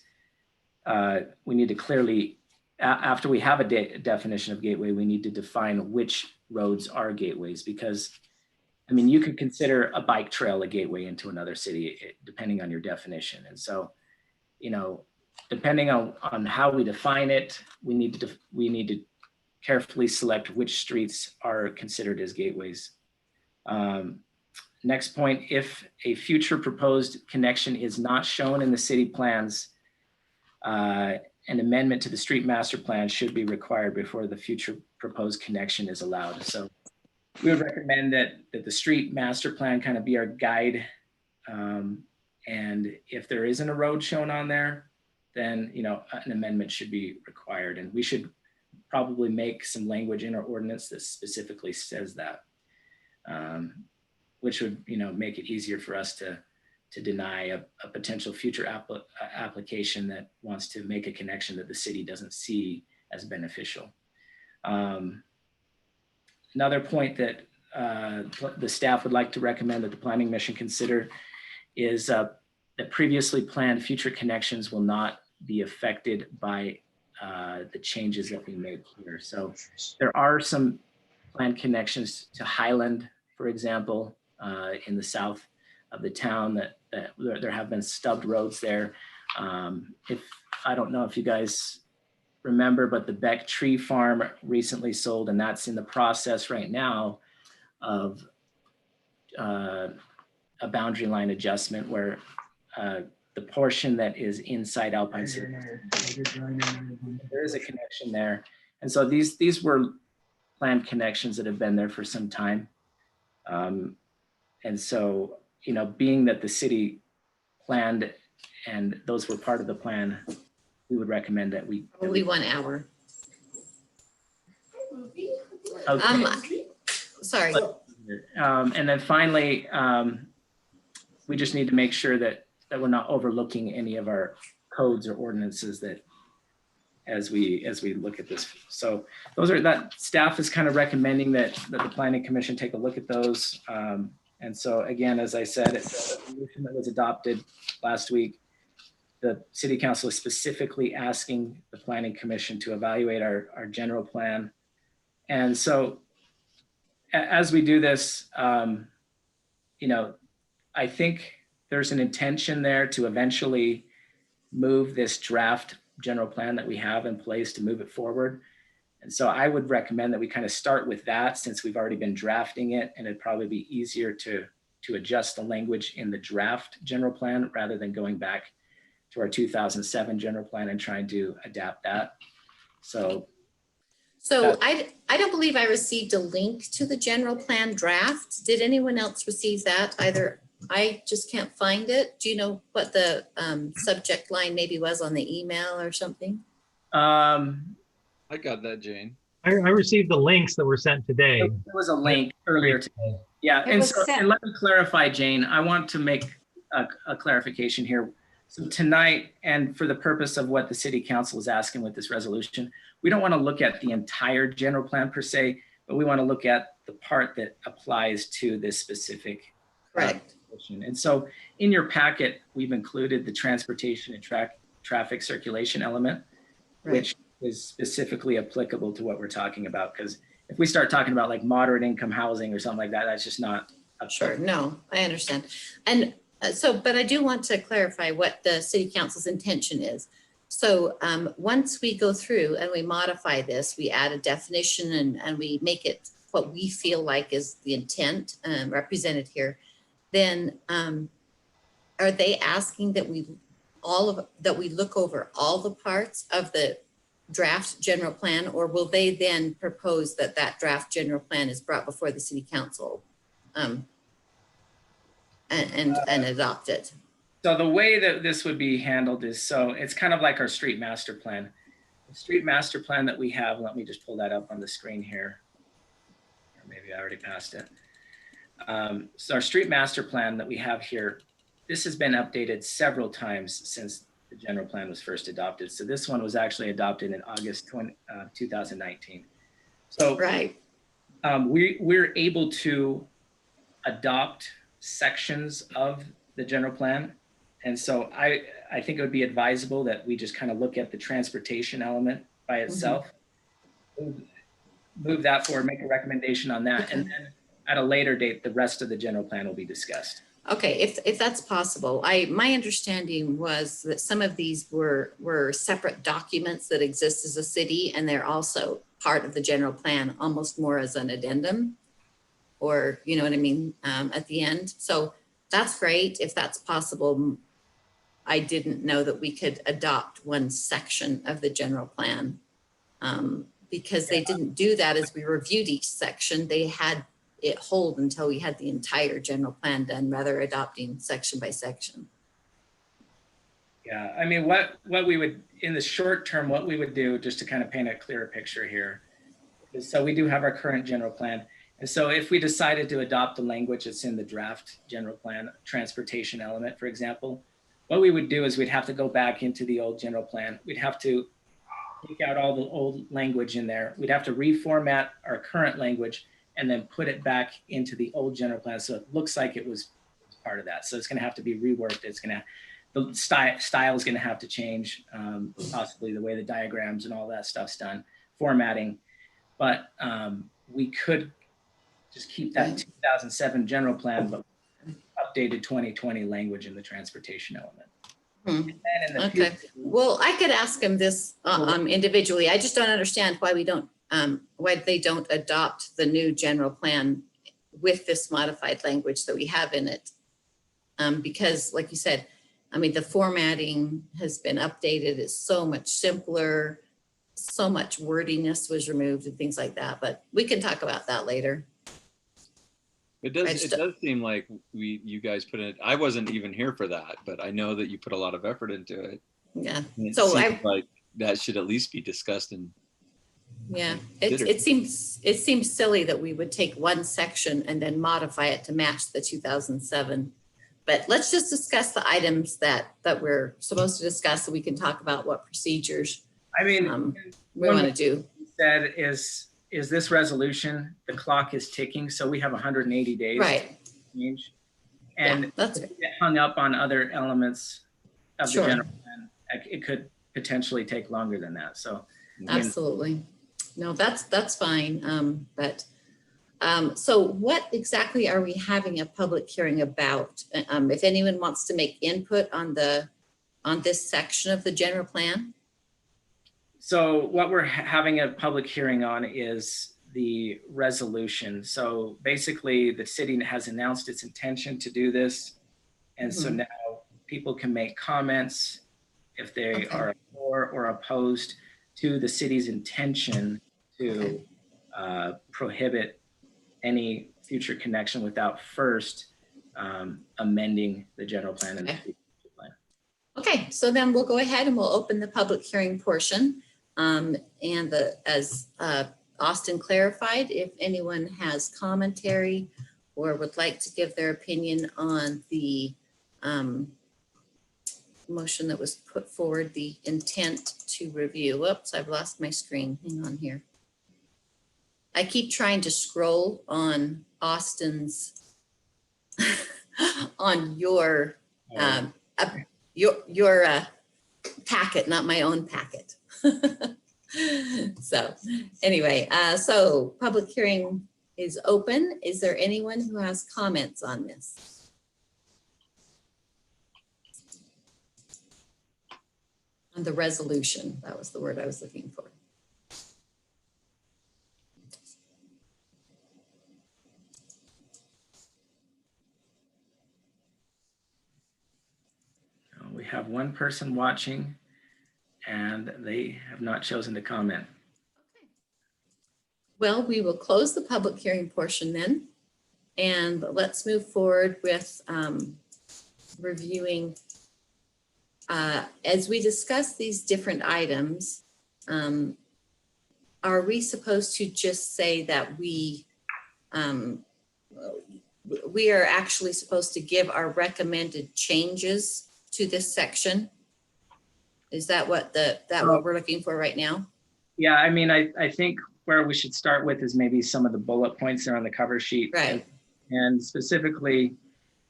[SPEAKER 3] we need to clearly, after we have a definition of gateway, we need to define which roads are gateways, because you could consider a bike trail a gateway into another city, depending on your definition. And so, depending on how we define it, we need to carefully select which streets are considered as gateways. Next point, if a future proposed connection is not shown in the city plans, an amendment to the street master plan should be required before the future proposed connection is allowed. So we would recommend that the street master plan kind of be our guide. And if there isn't a road shown on there, then an amendment should be required. And we should probably make some language in our ordinance that specifically says that, which would make it easier for us to deny a potential future application that wants to make a connection that the city doesn't see as beneficial. Another point that the staff would like to recommend that the Planning Commission consider is that previously planned future connections will not be affected by the changes that we make here. So there are some planned connections to Highland, for example, in the south of the town that there have been stubbed roads there. I don't know if you guys remember, but the Beck Tree Farm recently sold, and that's in the process right now of a boundary line adjustment where the portion that is inside Alpine City, there is a connection there. And so these were planned connections that have been there for some time. And so, being that the city planned and those were part of the plan, we would recommend that we.
[SPEAKER 2] Only 1 hour.
[SPEAKER 3] Okay.
[SPEAKER 2] Sorry.
[SPEAKER 3] And then finally, we just need to make sure that we're not overlooking any of our codes or ordinances that as we look at this. So that staff is kind of recommending that the Planning Commission take a look at those. And so again, as I said, it's a resolution that was adopted last week. the city council is specifically asking the planning commission to evaluate our general plan. And so as we do this, you know, I think there's an intention there to eventually move this draft general plan that we have in place to move it forward. And so I would recommend that we kind of start with that, since we've already been drafting it, and it'd probably be easier to adjust the language in the draft general plan rather than going back to our 2007 general plan and trying to adapt that. So
[SPEAKER 2] I don't believe I received a link to the general plan draft. Did anyone else receive that? Either I just can't find it. Do you know what the subject line maybe was on the email or something?
[SPEAKER 8] I got that, Jane.
[SPEAKER 5] I received the links that were sent today.
[SPEAKER 3] there was a link earlier today. Yeah,
[SPEAKER 1] It
[SPEAKER 3] and
[SPEAKER 1] was
[SPEAKER 3] so
[SPEAKER 1] sent.
[SPEAKER 3] and let me clarify, Jane. I want to make a clarification here. So tonight, and for the purpose of what the city council is asking with this resolution, we don't want to look at the entire general plan per se, but we want to look at the part that applies to this specific.
[SPEAKER 2] Correct.
[SPEAKER 3] And so in your packet, we've included the transportation and traffic circulation element,
[SPEAKER 2] Right.
[SPEAKER 3] which is specifically applicable to what we're talking about. Because if we start talking about like moderate income housing or something like that, that's just not
[SPEAKER 2] Sure, no, I understand. And but I do want to clarify what the city council's intention is. So once we go through and we modify this, we add a definition and we make it what we feel like is the intent represented here, then are they asking that we look over all the parts of the draft general plan, or will they then propose that draft general plan is brought before the city council and adopted?
[SPEAKER 3] So the way that this would be handled is, so it's kind of like our street master plan. The street master plan that we have, let me just pull that up on the screen here. Or maybe I already passed it. So our street master plan that we have here, this has been updated several times since the general plan was first adopted. So this one was actually adopted in August 2019. So
[SPEAKER 2] Right.
[SPEAKER 3] We're able to adopt sections of the general plan. And so I think it would be advisable that we just kind of look at the transportation element by itself, move that forward, make a recommendation on that. Okay. And then at a later date, the rest of the general plan will be discussed.
[SPEAKER 2] Okay, if that's possible. My understanding was that some of these were separate documents that exist as a city, and they're also part of the general plan, almost more as an addendum, or you know what I mean, at the end. So that's great if that's possible. I didn't know that we could adopt one section of the general plan because they didn't do that as we reviewed each section. They had it hold until we had the entire general plan done, rather adopting section by section.
[SPEAKER 3] Yeah, I mean, what we would, in the short term, what we would do, just to kind of paint a clearer picture here, is so we do have our current general plan. And so if we decided to adopt the language that's in the draft general plan, transportation element, for example, what we would do is we'd have to go back into the old general plan. We'd have to take out all the old language in there. We'd have to reformat our current language and then put it back into the old general plan. So it looks like it was part of that. So it's going to have to be reworked. It's going to, the style is going to have to change, possibly the way the diagrams and all that stuff's done, formatting. But we could just keep that 2007 general plan, but updated 2020 language in the transportation element.
[SPEAKER 2] Okay. Well, I could ask them this individually. I just don't understand why why they don't adopt the new general plan with this modified language that we have in it. Because like you said, I mean, the formatting has been updated. It's so much simpler. So much wordiness was removed and things like that, but we can talk about that later.
[SPEAKER 10] It does seem like you guys put it, I wasn't even here for that, but I know that you put a lot of effort into it.
[SPEAKER 2] Yeah.
[SPEAKER 10] So like that should at least be discussed and
[SPEAKER 2] yeah, it seems silly that we would take one section and then modify it to match the 2007. But let's just discuss the items that we're supposed to discuss so we can talk about what procedures we want to do.
[SPEAKER 3] Said is this resolution, the clock is ticking, so we have 180 days
[SPEAKER 2] right.
[SPEAKER 3] to change. And
[SPEAKER 2] that's
[SPEAKER 3] get hung up on other elements of the general plan. it could potentially take longer than that. So
[SPEAKER 2] Absolutely. No, that's fine. So what exactly are we having a public hearing about? If anyone wants to make input on this section of the general plan?
[SPEAKER 3] So what we're having a public hearing on is the resolution. So basically the city has announced its intention to do this. And so now people can make comments if they are for or opposed to the city's intention to prohibit any future connection without first amending the general plan and the future plan.
[SPEAKER 2] Okay, so then we'll go ahead and we'll open the public hearing portion. As Austin clarified, if anyone has commentary or would like to give their opinion on the motion that was put forward, the intent to review. Whoops, I've lost my screen. Hang on here. I keep trying to scroll on Austin's, on your packet, not my own packet. So anyway, so public hearing is open. Is there anyone who has comments on this? On the resolution, that was the word I was looking for.
[SPEAKER 3] We have one person watching and they have not chosen to comment.
[SPEAKER 2] Okay. Well, we will close the public hearing portion then, and let's move forward with reviewing. As we discuss these different items, are we supposed to just say that we are actually supposed to give our recommended changes to this section? Is that what what we're looking for right now?
[SPEAKER 3] Yeah, I mean, I think where we should start with is maybe some of the bullet points there on the cover sheet.
[SPEAKER 2] Right.
[SPEAKER 3] And specifically,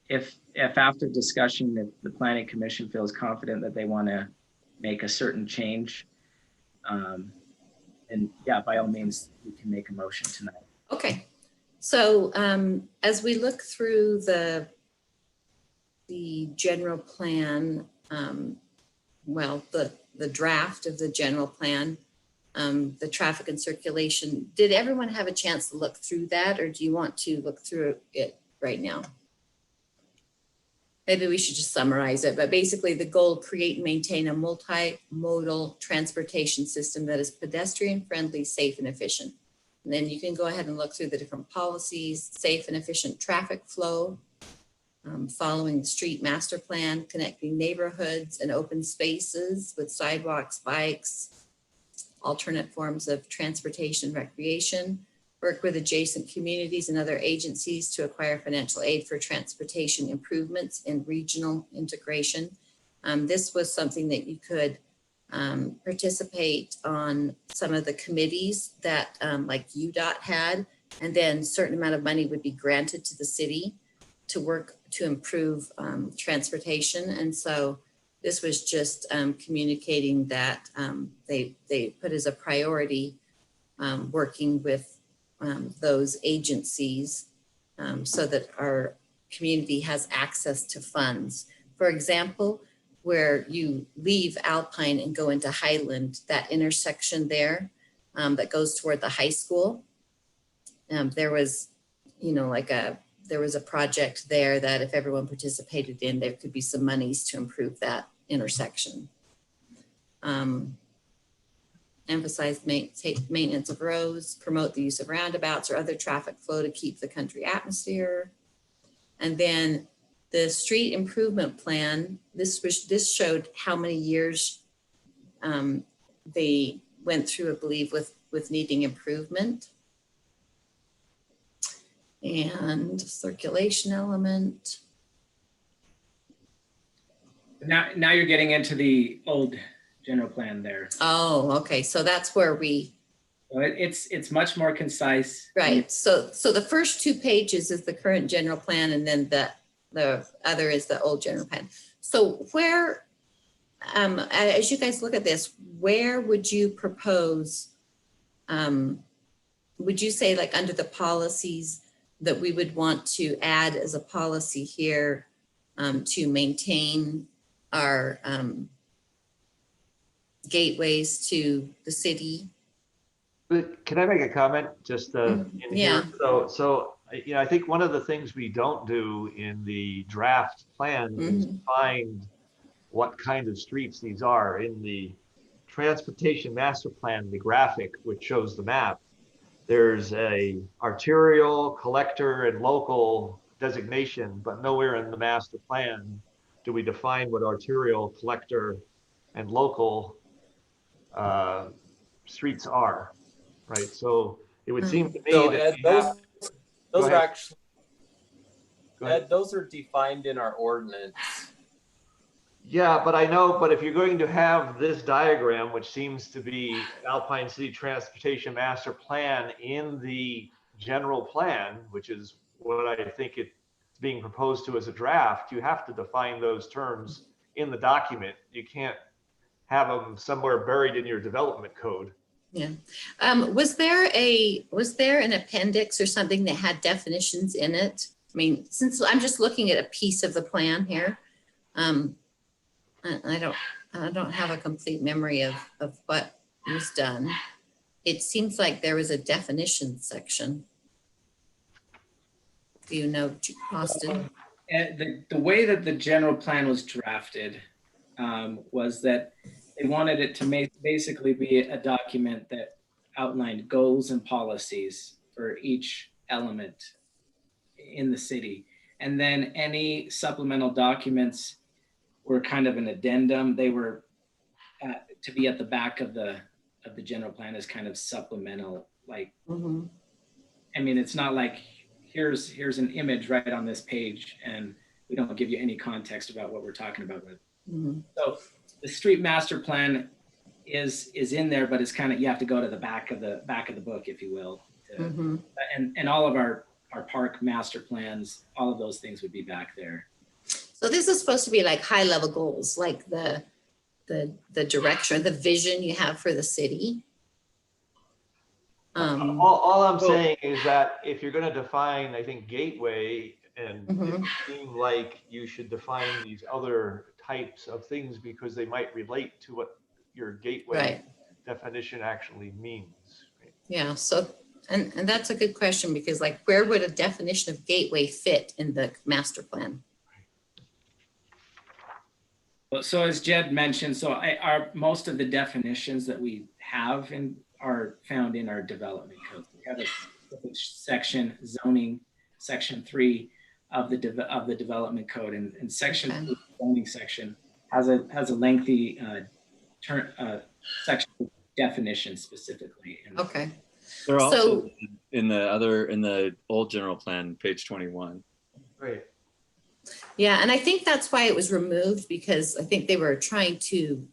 [SPEAKER 3] if after discussion, if the planning commission feels confident that they want to make a certain change, and yeah, by all means, we can make a motion tonight.
[SPEAKER 2] Okay. So as we look through the general plan, well, the draft of the general plan, the traffic and circulation, did everyone have a chance to look through that, or do you want to look through it right now? Maybe we should just summarize it, but basically the goal, create and maintain a multimodal transportation system that is pedestrian friendly, safe and efficient. And then you can go ahead and look through the different policies, safe and efficient traffic flow, following the street master plan, connecting neighborhoods and open spaces with sidewalks, bikes, alternate forms of transportation, recreation, work with adjacent communities and other agencies to acquire financial aid for transportation improvements and regional integration. This was something that you could participate on some of the committees that like UDOT had, and then a certain amount of money would be granted to the city to work to improve transportation. And so this was just communicating that they put as a priority working with those agencies so that our community has access to funds. For example, where you leave Alpine and go into Highland, that intersection there that goes toward the high school, there was, there was a project there that if everyone participated in, there could be some monies to improve that intersection. Emphasize maintenance of roads, promote the use of roundabouts or other traffic flow to keep the country atmosphere. And then the street improvement plan, this showed how many years they went through, I believe, with needing improvement. And circulation element.
[SPEAKER 3] Now you're getting into the old general plan there.
[SPEAKER 2] Oh, okay. So that's where
[SPEAKER 3] it's much more concise.
[SPEAKER 2] Right. So the first 2 pages is the current general plan, and then the other is the old general plan. So where as you guys look at this, where would you propose, would you say like under the policies that we would want to add as a policy here to maintain our gateways to the city?
[SPEAKER 9] But can I make a comment just in
[SPEAKER 2] Yeah.
[SPEAKER 9] here? So I think one of the things we don't do in the draft plan is find what kind of streets these are. In the transportation master plan, the graphic which shows the map, there's a arterial, collector, and local designation, but nowhere in the master plan do we define what arterial, collector, and local streets are, right? So it would seem to me
[SPEAKER 6] So
[SPEAKER 9] that
[SPEAKER 6] Ed,
[SPEAKER 9] we have,
[SPEAKER 6] those
[SPEAKER 9] Go
[SPEAKER 6] are
[SPEAKER 9] ahead.
[SPEAKER 6] actually,
[SPEAKER 9] Go ahead.
[SPEAKER 6] Ed, those are defined in our ordinance.
[SPEAKER 9] Yeah, but I know, but if you're going to have this diagram, which seems to be Alpine City Transportation Master Plan in the general plan, which is what I think it's being proposed to as a draft, you have to define those terms in the document. You can't have them somewhere buried in your development code.
[SPEAKER 2] Yeah. Was there an appendix or something that had definitions in it? I mean, since I'm just looking at a piece of the plan here, I don't have a complete memory of what was done. It seems like there was a definition section. Do you know, Austin?
[SPEAKER 3] The way that the general plan was drafted was that they wanted it to basically be a document that outlined goals and policies for each element in the city. And then any supplemental documents were kind of an addendum. They were to be at the back of the general plan as kind of supplemental. Like, I mean, it's not like here's an image right on this page, and we don't give you any context about what we're talking about with. So the street master plan is in there, but it's kind of, you have to go to the back of the book, if you will. And all of our park master plans, all of those things would be back there.
[SPEAKER 2] So this is supposed to be like high level goals, like the direction, the vision you have for the city.
[SPEAKER 9] All I'm saying is that if you're going to define, I think, gateway, and it would seem like you should define these other types of things because they might relate to what your gateway definition actually means. Right?
[SPEAKER 2] Yeah. So, and that's a good question, because like, where would a definition of gateway fit in the master plan?
[SPEAKER 3] Well, so as Jed mentioned, so most of the definitions that we have are found in our development code. We have a specific section, zoning, section 3 of the development code, and section 3, zoning section has a lengthy section definition specifically.
[SPEAKER 2] Okay.
[SPEAKER 10] They're also in the old general plan, page 21.
[SPEAKER 9] Right.
[SPEAKER 2] Yeah, and I think that's why it was removed, because I think they were trying to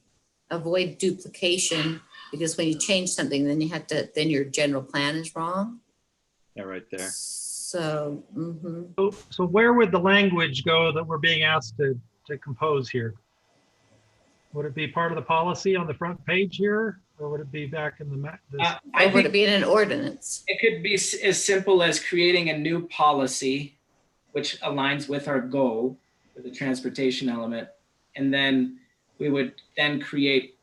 [SPEAKER 2] avoid duplication, because when you change something, then your general plan is wrong.
[SPEAKER 10] Yeah, right there.
[SPEAKER 2] So,
[SPEAKER 5] So where would the language go that we're being asked to compose here? Would it be part of the policy on the front page here, or would it be back in the
[SPEAKER 2] or would it be in an ordinance?
[SPEAKER 3] It could be as simple as creating a new policy which aligns with our goal for the transportation element. And then we would then create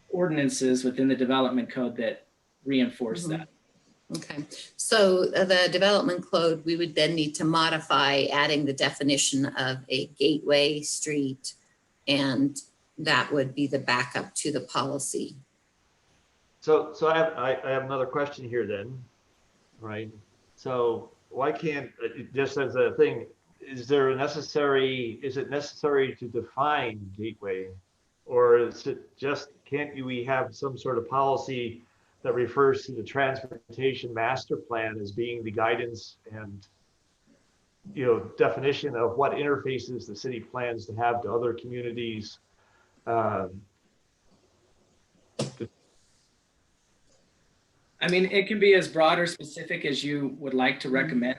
[SPEAKER 3] ordinances within the development code that reinforce that.
[SPEAKER 2] Okay, so the development code, we would then need to modify, adding the definition of a gateway street, and that would be the backup to the policy.
[SPEAKER 9] So I have another question here then, right? So why can't, just as a thing, is it necessary to define gateway, or is it just, we have some sort of policy that refers to the transportation master plan as being the guidance and, definition of what interfaces the city plans to have to other communities?
[SPEAKER 3] I mean, it can be as broad or specific as you would like to recommend,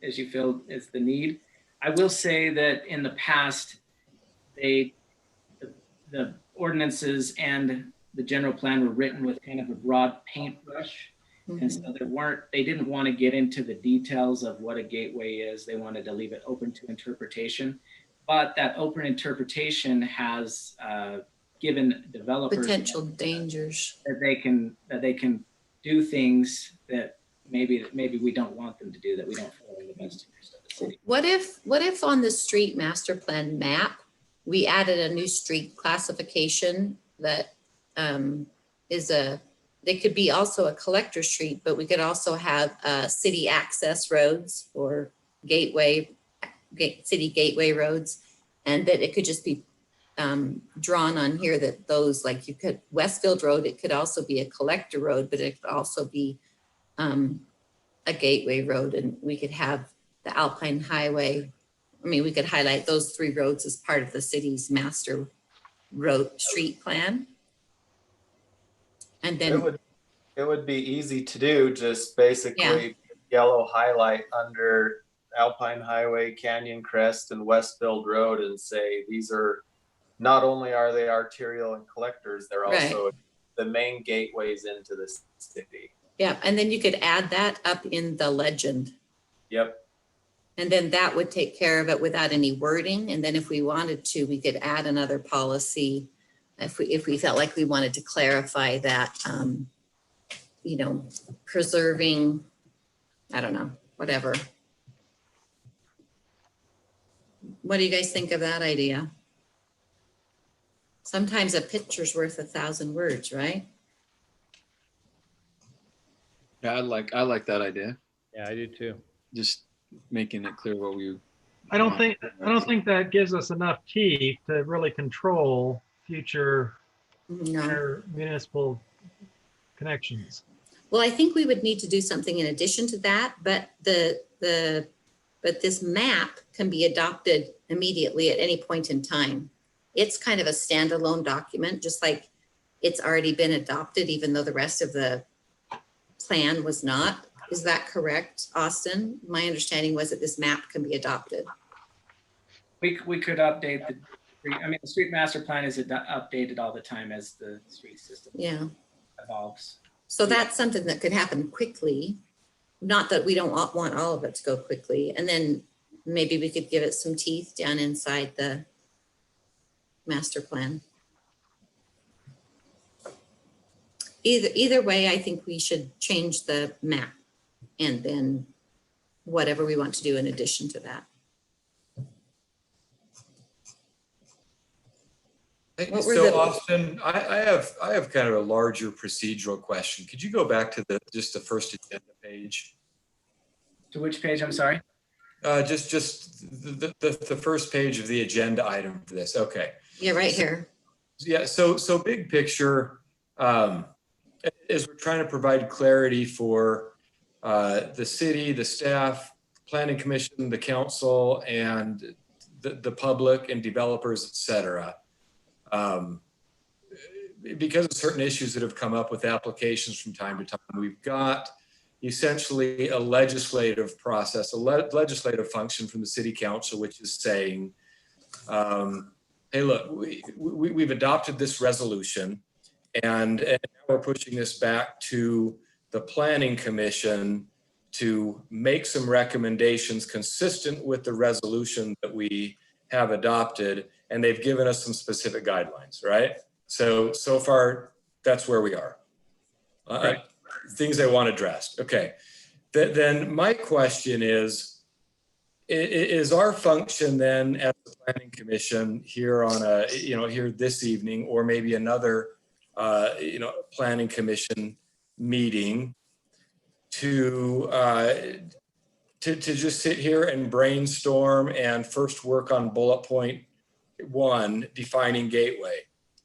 [SPEAKER 3] as you feel is the need. I will say that in the past, the the ordinances and the general plan were written with kind of a broad paintbrush. And so they didn't want to get into the details of what a gateway is. They wanted to leave it open to interpretation. But that open interpretation has given developers
[SPEAKER 2] potential dangers
[SPEAKER 3] that they can do things that maybe we don't want them to do, that we don't follow in the best interest of the city.
[SPEAKER 2] What if on the street master plan map, we added a new street classification that they could be also a collector street, but we could also have city access roads or city gateway roads, and that it could just be drawn on here that those, like you could, Westfield Road, it could also be a collector road, but it could also be a gateway road, and we could have the Alpine Highway. I mean, we could highlight those 3 roads as part of the city's master road street plan. And then
[SPEAKER 6] it would be easy to do, just basically yellow highlight under Alpine Highway, Canyon Crest, and Westfield Road, and say these are, not only are they arterial and collectors, they're also the main gateways into the city.
[SPEAKER 2] Yeah, and then you could add that up in the legend.
[SPEAKER 6] Yep.
[SPEAKER 2] And then that would take care of it without any wording. And then if we wanted to, we could add another policy if we felt like we wanted to clarify that, you know, preserving, I don't know, whatever. What do you guys think of that idea? Sometimes a picture's worth 1,000 words, right?
[SPEAKER 10] Yeah, I like that idea.
[SPEAKER 4] Yeah, I do too.
[SPEAKER 10] Just making it clear what we.
[SPEAKER 5] I don't think that gives us enough teeth to really control future municipal connections.
[SPEAKER 2] Well, I think we would need to do something in addition to that, but but this map can be adopted immediately at any point in time. It's kind of a standalone document, just like it's already been adopted, even though the rest of the plan was not. Is that correct, Austin? My understanding was that this map can be adopted.
[SPEAKER 3] We could update the street master plan is updated all the time as the street system evolves.
[SPEAKER 2] So that's something that could happen quickly. Not that we don't want all of it to go quickly. And then maybe we could give it some teeth down inside the master plan. Either way, I think we should change the map and then whatever we want to do in addition to that.
[SPEAKER 7] So Austin, I have kind of a larger procedural question. Could you go back to just the first agenda page?
[SPEAKER 3] To which page? I'm sorry.
[SPEAKER 7] Just the first page of the agenda item for this. Okay.
[SPEAKER 2] Yeah, right here.
[SPEAKER 7] Yeah. So big picture, is we're trying to provide clarity for the city, the staff, planning commission, the council, and the public and developers, et cetera. Because of certain issues that have come up with applications from time to time, we've got essentially a legislative process, a legislative function from the city council, which is saying, hey, look, we've adopted this resolution and now we're pushing this back to the planning commission to make some recommendations consistent with the resolution that we have adopted, and they've given us some specific guidelines, right? So far, that's where we are.
[SPEAKER 3] Right.
[SPEAKER 7] Things they want addressed. Okay. Then my question is our function then as the planning commission here on here this evening, or maybe another, planning commission meeting to just sit here and brainstorm and first work on bullet point 1, defining gateway,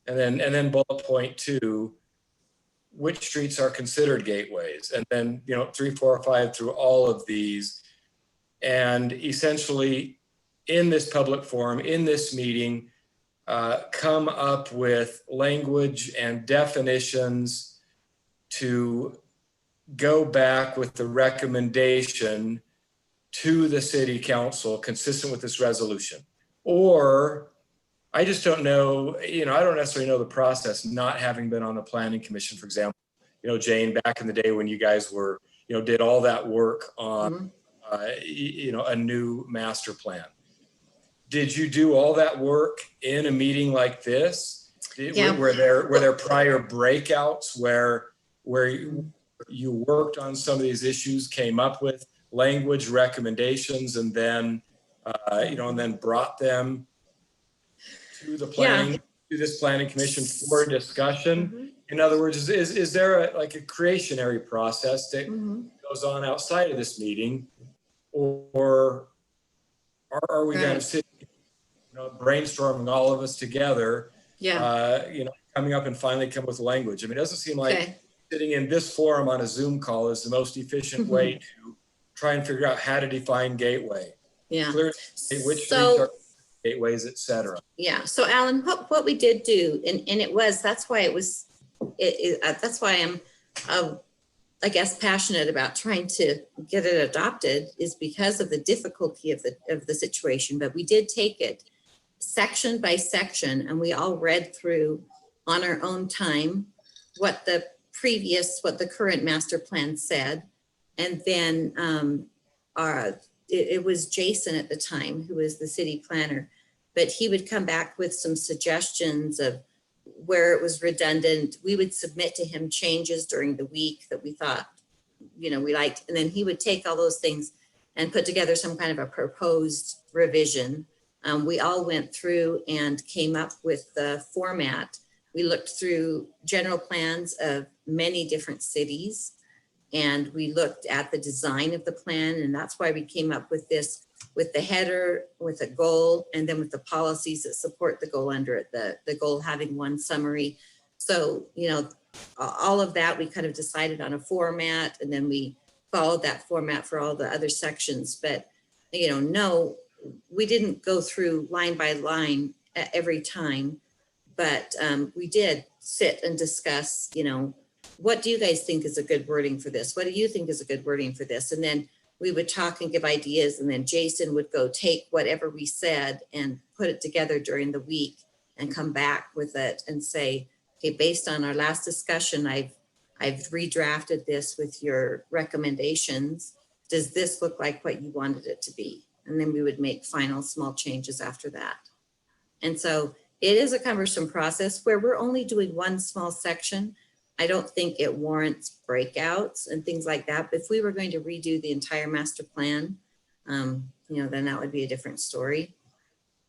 [SPEAKER 7] and then bullet point 2, which streets are considered gateways, and then 3, 4, 5 through all of these, and essentially in this public forum, in this meeting, come up with language and definitions to go back with the recommendation to the city council consistent with this resolution. Or I just don't know, I don't necessarily know the process, not having been on the planning commission, for example. Jane, back in the day when you guys were, did all that work on, a new master plan. Did you do all that work in a meeting like this? Were there prior breakouts where you worked on some of these issues, came up with language recommendations, and then and then brought them to the to this planning commission for discussion? In other words, is there a creationary process that goes on outside of this meeting, or are we kind of sitting, brainstorming all of us together, coming up and finally come with language? I mean, it doesn't seem like sitting in this forum on a Zoom call is the most efficient way to try and figure out how to define gateway.
[SPEAKER 2] Yeah.
[SPEAKER 7] Clearly, which streets are gateways, et cetera.
[SPEAKER 2] Yeah. So Alan, what we did do, and that's why I'm, I guess, passionate about trying to get it adopted, is because of the difficulty of the situation. But we did take it section by section, and we all read through on our own time what the current master plan said. And then it was Jason at the time who was the city planner, but he would come back with some suggestions of where it was redundant. We would submit to him changes during the week that we thought, we liked. And then he would take all those things and put together some kind of a proposed revision. We all went through and came up with the format. We looked through general plans of many different cities, and we looked at the design of the plan. And that's why we came up with this, with the header, with a goal, and then with the policies that support the goal under it, the goal having one summary. So, all of that, we kind of decided on a format, and then we followed that format for all the other sections. But, no, we didn't go through line by line every time, but we did sit and discuss, what do you guys think is a good wording for this? What do you think is a good wording for this? And then we would talk and give ideas, and then Jason would go take whatever we said and put it together during the week and come back with it and say, okay, based on our last discussion, I've redrafted this with your recommendations. Does this look like what you wanted it to be? And then we would make final small changes after that. And so it is a cumbersome process where we're only doing one small section. I don't think it warrants breakouts and things like that. But if we were going to redo the entire master plan, then that would be a different story.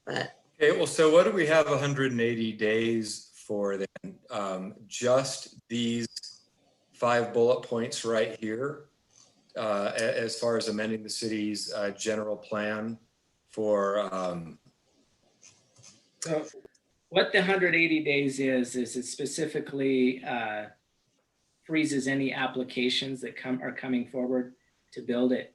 [SPEAKER 2] But
[SPEAKER 7] okay, well, so what do we have 180 days for then? Just these 5 bullet points right here, as far as amending the city's general plan for.
[SPEAKER 3] So what the 180 days is it specifically freezes any applications that are coming forward to build it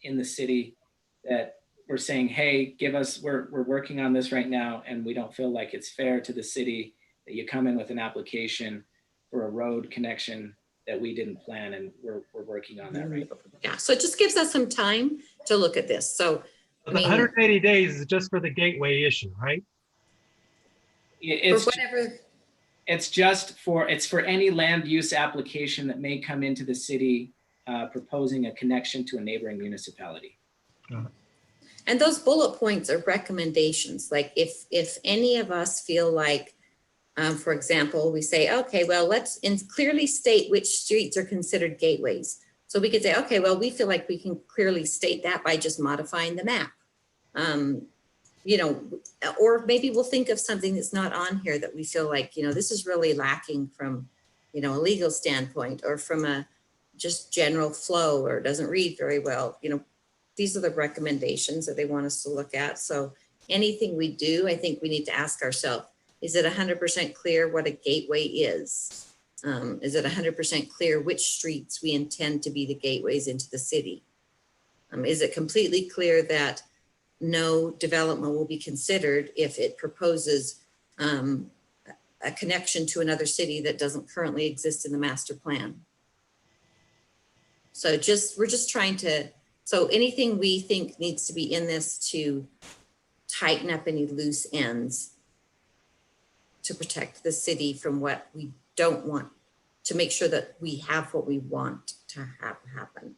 [SPEAKER 3] in the city, that we're saying, hey, we're working on this right now, and we don't feel like it's fair to the city that you come in with an application for a road connection that we didn't plan, and we're working on that right now.
[SPEAKER 2] yeah, so it just gives us some time to look at this. So
[SPEAKER 5] The 180 days is just for the gateway issue, right?
[SPEAKER 3] It's
[SPEAKER 2] for whatever.
[SPEAKER 3] It's for any land use application that may come into the city proposing a connection to a neighboring municipality.
[SPEAKER 2] And those bullet points are recommendations. Like if any of us feel like, for example, we say, okay, well, let's clearly state which streets are considered gateways. So we could say, okay, well, we feel like we can clearly state that by just modifying the map. Or maybe we'll think of something that's not on here that we feel like, this is really lacking from, a legal standpoint, or from a just general flow, or doesn't read very well. These are the recommendations that they want us to look at. So anything we do, I think we need to ask ourselves, is it 100% clear what a gateway is? Is it 100% clear which streets we intend to be the gateways into the city? Is it completely clear that no development will be considered if it proposes a connection to another city that doesn't currently exist in the master plan? So we're just trying to, so anything we think needs to be in this to tighten up any loose ends, to protect the city from what we don't want, to make sure that we have what we want to have happen.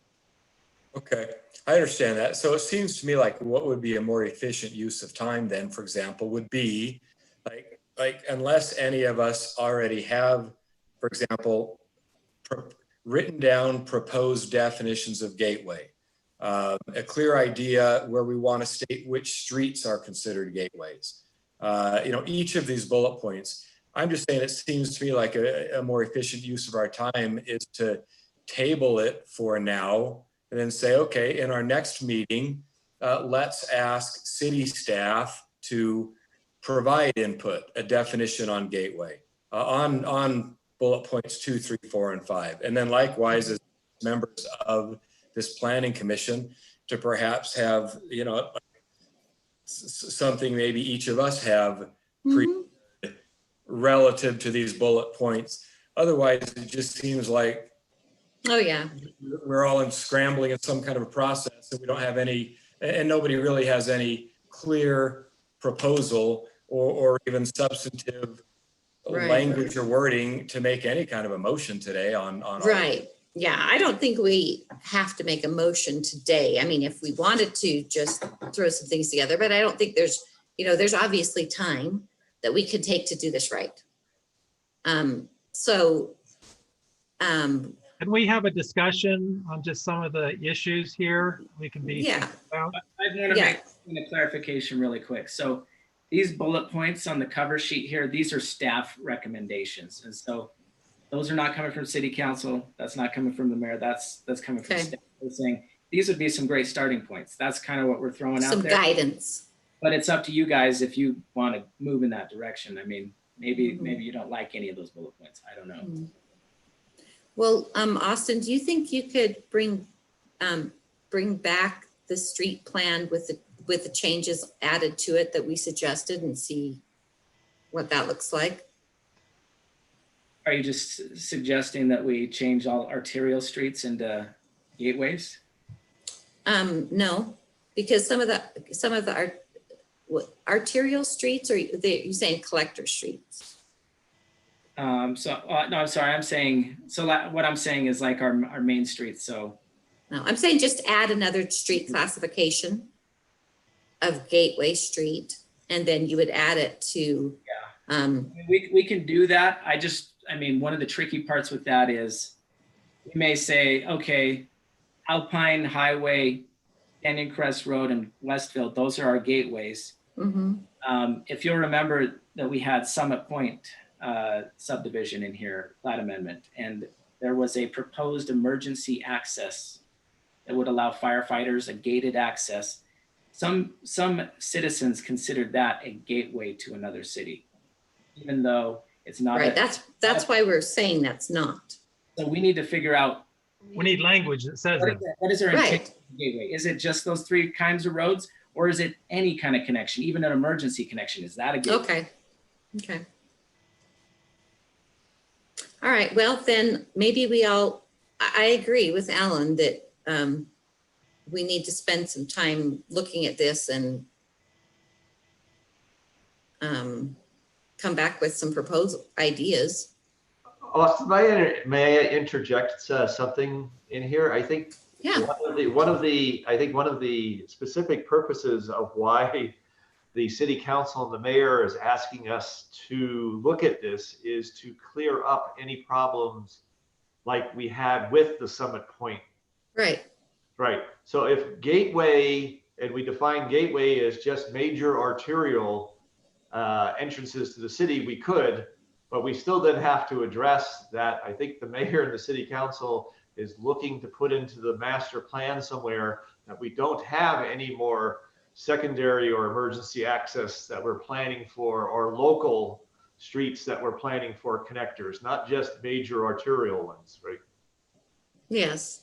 [SPEAKER 7] Okay, I understand that. So it seems to me like what would be a more efficient use of time then, for example, would be like unless any of us already have, for example, written down proposed definitions of gateway, a clear idea where we want to state which streets are considered gateways. Each of these bullet points, I'm just saying it seems to me like a more efficient use of our time is to table it for now and then say, okay, in our next meeting, let's ask city staff to provide input, a definition on gateway, on bullet points 2, 3, 4, and 5. And then likewise, as members of this planning commission, to perhaps have, something maybe each of us have relative to these bullet points. Otherwise, it just seems like we're all scrambling in some kind of a process and we don't have any, and nobody really has any clear proposal or even substantive language or wording to make any kind of a motion today on
[SPEAKER 2] Right. Yeah, I don't think we have to make a motion today. I mean, if we wanted to just throw some things together, but I don't think there's obviously time that we could take to do this right.
[SPEAKER 5] Can we have a discussion on just some of the issues here we can be
[SPEAKER 2] Yeah.
[SPEAKER 5] about?
[SPEAKER 3] I want to make a clarification really quick. So these bullet points on the cover sheet here, these are staff recommendations. And so those are not coming from city council. That's not coming from the mayor. That's coming from staff. We're saying these would be some great starting points. That's kind of what we're throwing out there.
[SPEAKER 2] Some guidance.
[SPEAKER 3] But it's up to you guys if you want to move in that direction. I mean, maybe you don't like any of those bullet points. I don't know.
[SPEAKER 2] Well, Austin, do you think you could bring back the street plan with the changes added to it that we suggested and see what that looks like?
[SPEAKER 3] Are you just suggesting that we change all arterial streets into gateways?
[SPEAKER 2] No, because some of the arterial streets, or you saying collector streets?
[SPEAKER 3] No, I'm sorry. What I'm saying is like our main streets. So
[SPEAKER 2] No, I'm saying just add another street classification of Gateway Street, and then you would add it to.
[SPEAKER 3] We can do that. One of the tricky parts with that is we may say, okay, Alpine Highway, Canyon Crest Road, and Westfield, those are our gateways. If you'll remember that we had Summit Point subdivision in here, plat amendment, and there was a proposed emergency access that would allow firefighters a gated access. Some citizens considered that a gateway to another city, even though it's not.
[SPEAKER 2] Right, that's why we're saying that's not.
[SPEAKER 3] So we need to figure out.
[SPEAKER 5] We need language that says that.
[SPEAKER 3] What is our intent gateway? Is it just those three kinds of roads, or is it any kind of connection, even an emergency connection? Is that a gateway?
[SPEAKER 2] Okay. All right, well, then maybe I agree with Alan that we need to spend some time looking at this and come back with some proposal ideas.
[SPEAKER 9] Austin, may I interject something in here? I think one of the specific purposes of why the city council and the mayor is asking us to look at this is to clear up any problems like we had with the Summit Point.
[SPEAKER 2] Right.
[SPEAKER 9] So if gateway, and we define gateway as just major arterial entrances to the city, we could, but we still then have to address that. I think the mayor and the city council is looking to put into the master plan somewhere that we don't have any more secondary or emergency access that we're planning for, or local streets that we're planning for connectors, not just major arterial ones, right?
[SPEAKER 2] Yes.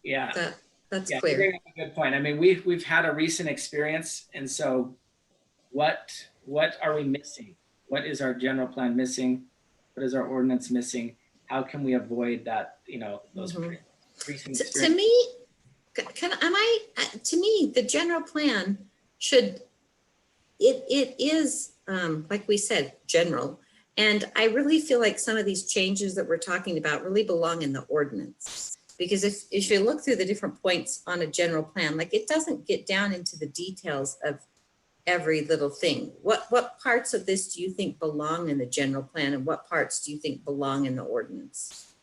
[SPEAKER 3] Yeah.
[SPEAKER 2] That's
[SPEAKER 3] yeah,
[SPEAKER 2] clear.
[SPEAKER 3] Very good point. I mean, we've had a recent experience, and so what are we missing? What is our general plan missing? What is our ordinance missing? How can we avoid that? Those recent experiences?
[SPEAKER 2] To me, to me, the general plan should, it is, like we said, general, And I really feel like some of these changes that we're talking about really belong in the ordinance. Because if you look through the different points on a general plan, like it doesn't get down into the details of every little thing. What parts of this do you think belong in the general plan, and what parts do you think belong in the ordinance?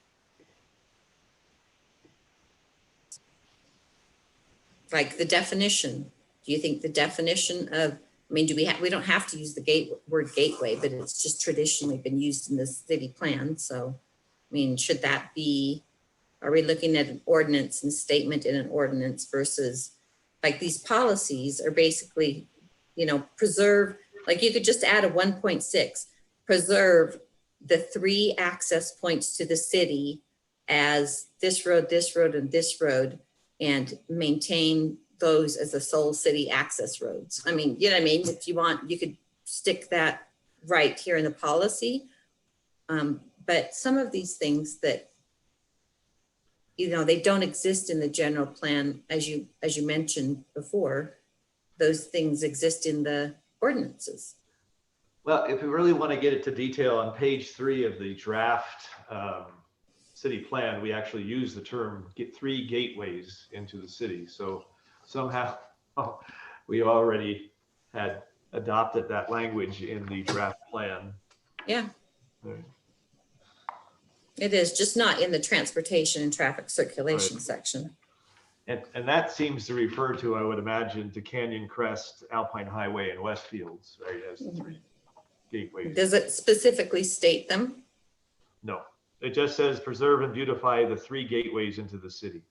[SPEAKER 2] Like the definition. Do you think the definition of, I mean, we don't have to use the word gateway, but it's just traditionally been used in the city plan. So, I mean, should that be, are we looking at an ordinance and statement in an ordinance versus like these policies are basically, you know, preserve, like you could just add a 1.6, preserve the 3 access points to the city as this road, and this road, and maintain those as the sole city access roads. I mean, you know what I mean? If you want, you could stick that right here in the policy. But some of these things that, you know, they don't exist in the general plan, as you mentioned before, those things exist in the ordinances.
[SPEAKER 9] Well, if we really want to get into detail, on page 3 of the draft city plan, we actually use the term get 3 gateways into the city. So somehow we already had adopted that language in the draft plan.
[SPEAKER 2] Yeah.
[SPEAKER 9] Right.
[SPEAKER 2] It is just not in the transportation and traffic circulation
[SPEAKER 9] Right.
[SPEAKER 2] section.
[SPEAKER 9] And that seems to refer to, I would imagine, to Canyon Crest, Alpine Highway, and Westfields, right, as the 3 gateways.
[SPEAKER 2] Does it specifically state them?
[SPEAKER 9] No, it just says preserve and beautify the 3 gateways into the city.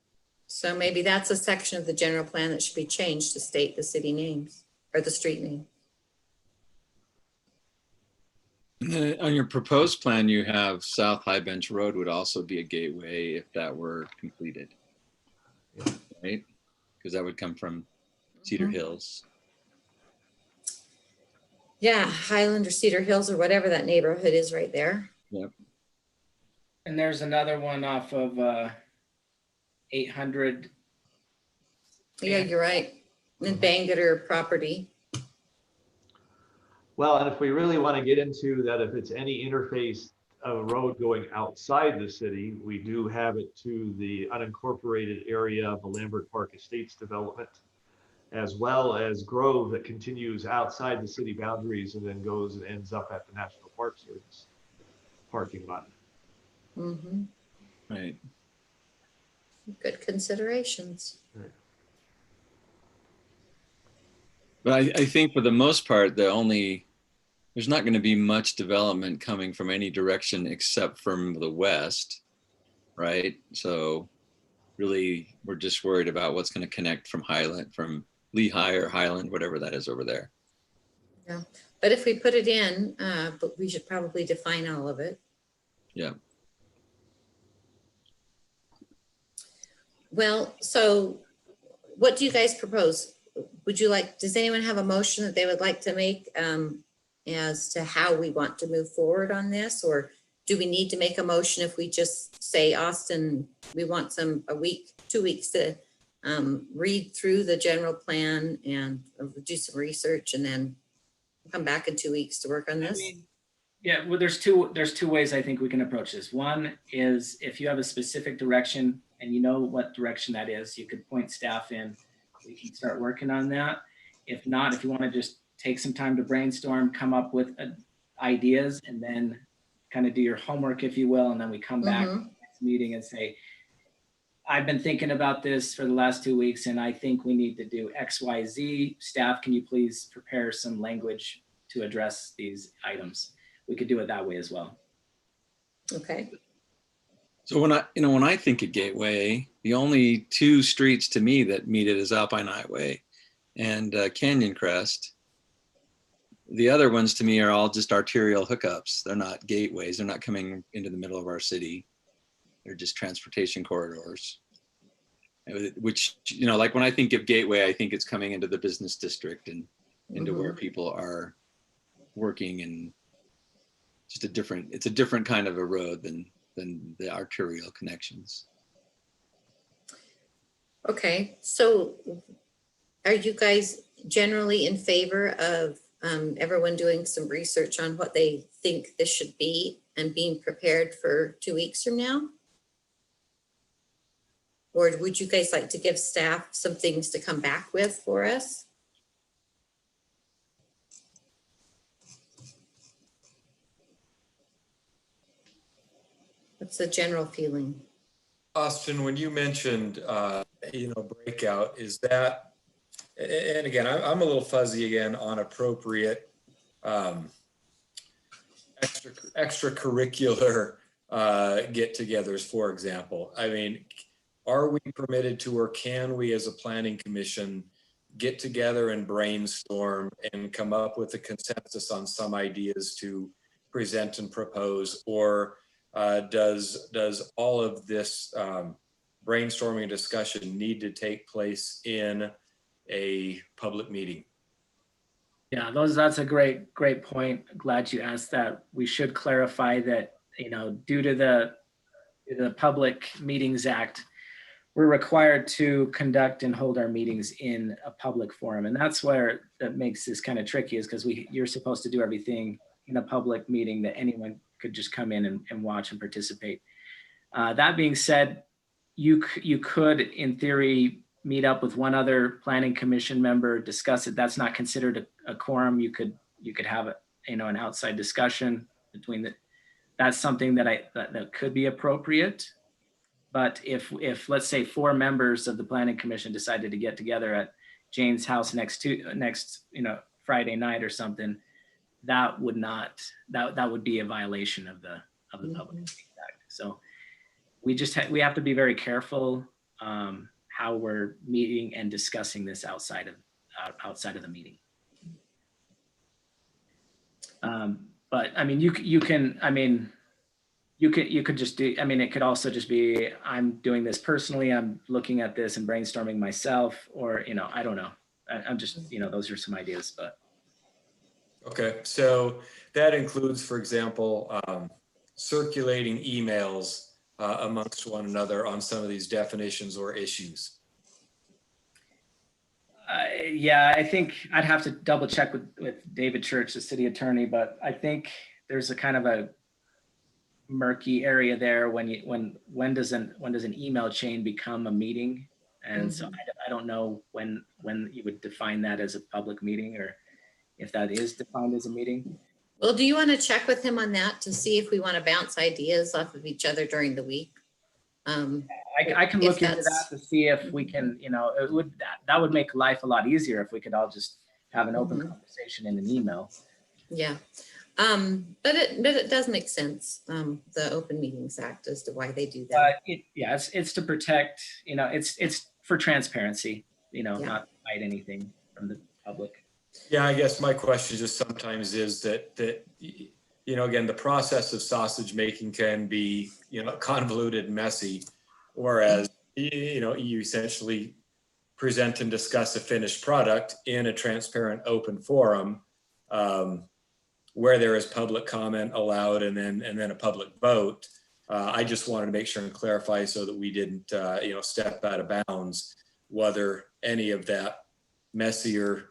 [SPEAKER 2] So maybe that's a section of the general plan that should be changed to state the city names or the street name.
[SPEAKER 10] On your proposed plan, you have South High Bench Road would also be a gateway if that were completed.
[SPEAKER 9] Yeah.
[SPEAKER 10] Right? Because that would come from Cedar Hills.
[SPEAKER 2] Yeah, Highland or Cedar Hills or whatever that neighborhood is right there.
[SPEAKER 10] Yep.
[SPEAKER 3] And there's another one off of 800.
[SPEAKER 2] Yeah, you're right. And Bangerter property.
[SPEAKER 9] Well, and if we really want to get into that, if it's any interface of a road going outside the city, we do have it to the unincorporated area of the Lambert Park Estates development, as well as Grove that continues outside the city boundaries and then goes and ends up at the National Park Service parking lot.
[SPEAKER 2] Mm-hmm.
[SPEAKER 10] Right.
[SPEAKER 2] Good considerations.
[SPEAKER 9] Right.
[SPEAKER 10] But I think for the most part, there's not going to be much development coming from any direction except from the west, right? So really, we're just worried about what's going to connect from Highland, from Lehigh or Highland, whatever that is over there.
[SPEAKER 2] Yeah, but if we put it in, but we should probably define all of it.
[SPEAKER 10] Yeah.
[SPEAKER 2] Well, so what do you guys propose? Would you like, does anyone have a motion that they would like to make as to how we want to move forward on this? Or do we need to make a motion if we just say, Austin, we want a week, 2 weeks to read through the general plan and do some research and then come back in 2 weeks to work on this?
[SPEAKER 3] Yeah, well, there's two ways I think we can approach this. One is if you have a specific direction and you know what direction that is, you could point staff in. We can start working on that. If not, if you want to just take some time to brainstorm, come up with ideas, and then kind of do your homework, if you will, and then we come back to the next meeting and say, I've been thinking about this for the last 2 weeks, and I think we need to do X, Y, Z. Staff, can you please prepare some language to address these items? We could do it that way as well.
[SPEAKER 2] Okay.
[SPEAKER 10] So when I think of Gateway, the only 2 streets to me that meet it is Alpine Highway and Canyon Crest. The other ones to me are all just arterial hookups. They're not gateways. They're not coming into the middle of our city. They're just transportation corridors. Which, like when I think of Gateway, I think it's coming into the business district and into where people are working, and just it's a different kind of a road than the arterial connections.
[SPEAKER 2] Okay, so are you guys generally in favor of everyone doing some research on what they think this should be and being prepared for 2 weeks from now? Or would you guys like to give staff some things to come back with for us? What's the general feeling?
[SPEAKER 7] Austin, when you mentioned, breakout, is that, and again, I'm a little fuzzy again on appropriate extracurricular get-togethers, for example. I mean, are we permitted to, or can we as a planning commission get together and brainstorm and come up with a consensus on some ideas to present and propose? Or does all of this brainstorming and discussion need to take place in a public meeting?
[SPEAKER 3] Yeah, that's a great point. Glad you asked that. We should clarify that, due to the Public Meetings Act, we're required to conduct and hold our meetings in a public forum. And that's where that makes this kind of tricky, is because you're supposed to do everything in a public meeting that anyone could just come in and watch and participate. That being said, you could, in theory, meet up with one other planning commission member, discuss it. That's not considered a quorum. You could have an outside discussion between that's something that could be appropriate. But if let's say 4 members of the planning commission decided to get together at Jane's house next Friday night or something, that would be a violation of the Public Meetings Act. So we have to be very careful how we're meeting and discussing this outside of the meeting. But I mean, you could just do, it could also just be, I'm doing this personally, I'm looking at this and brainstorming myself, or, I don't know. I'm just, those are some ideas, but.
[SPEAKER 7] Okay, so that includes, for example, circulating emails amongst one another on some of these definitions or issues.
[SPEAKER 3] Yeah, I think I'd have to double check with David Church, the city attorney, but I think there's a kind of a murky area there when does an email chain become a meeting? And so I don't know when you would define that as a public meeting, or if that is defined as a meeting.
[SPEAKER 2] Well, do you want to check with him on that to see if we want to bounce ideas off of each other during the week?
[SPEAKER 3] I can look into that to see if we can, that would make life a lot easier if we could all just have an open conversation in an email.
[SPEAKER 2] Yeah. But it does make sense, the Open Meetings Act, as to why they do that.
[SPEAKER 3] It's to protect, it's for transparency, not to hide anything from the public.
[SPEAKER 7] Yeah, I guess my question just sometimes is that again, the process of sausage making can be, convoluted and messy, whereas, you essentially present and discuss a finished product in a transparent, open forum, where there is public comment allowed and then a public vote. I just wanted to make sure and clarify so that we didn't, step out of bounds, whether any of that messier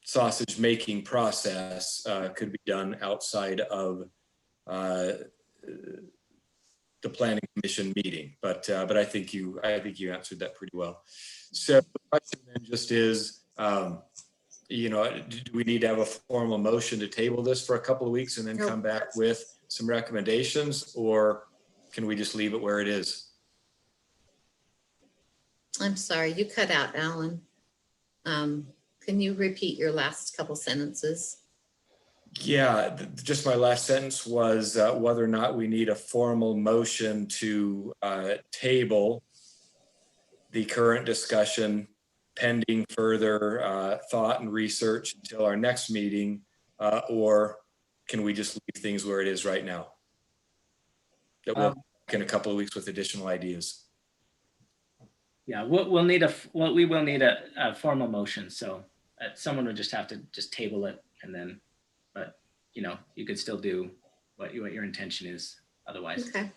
[SPEAKER 7] sausage making process could be done outside of the planning commission meeting. But I think you answered that pretty well. So the question then just is, do we need to have a formal motion to table this for a couple of weeks and then come back with some recommendations, or can we just leave it where it is?
[SPEAKER 2] I'm sorry, you cut out, Alan. Can you repeat your last couple sentences?
[SPEAKER 7] Yeah, just my last sentence was whether or not we need a formal motion to table the current discussion pending further thought and research until our next meeting, or can we just leave things where it is right now? That we'll in a couple of weeks with additional ideas.
[SPEAKER 3] Yeah, we will need a formal motion. So someone would just have to just table it, and then, but you could still do what your intention is otherwise.
[SPEAKER 2] Okay.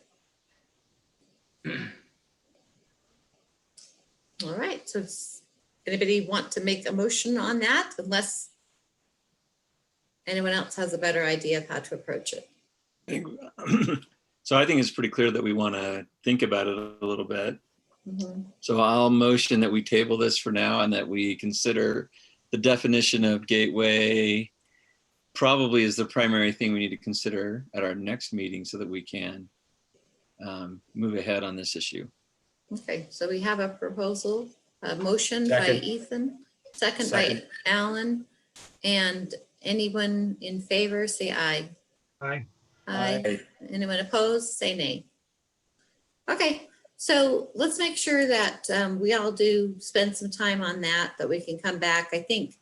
[SPEAKER 2] All right. So does anybody want to make a motion on that? Unless Anyone else has a better idea of how to approach it?
[SPEAKER 10] So I think it's pretty clear that we want to think about it a little bit.
[SPEAKER 2] Mhm.
[SPEAKER 10] So I'll motion that we table this for now and that we consider the definition of gateway probably is the primary thing we need to consider at our next meeting so that we can move ahead on this issue.
[SPEAKER 2] Okay, so we have a proposal, a motion by
[SPEAKER 6] Second.
[SPEAKER 2] Ethan, second by Alan. And anyone in favor, say aye.
[SPEAKER 5] Aye.
[SPEAKER 2] Aye. Anyone opposed, say nay. Okay, so let's make sure that we all do spend some time on that we can come back. I think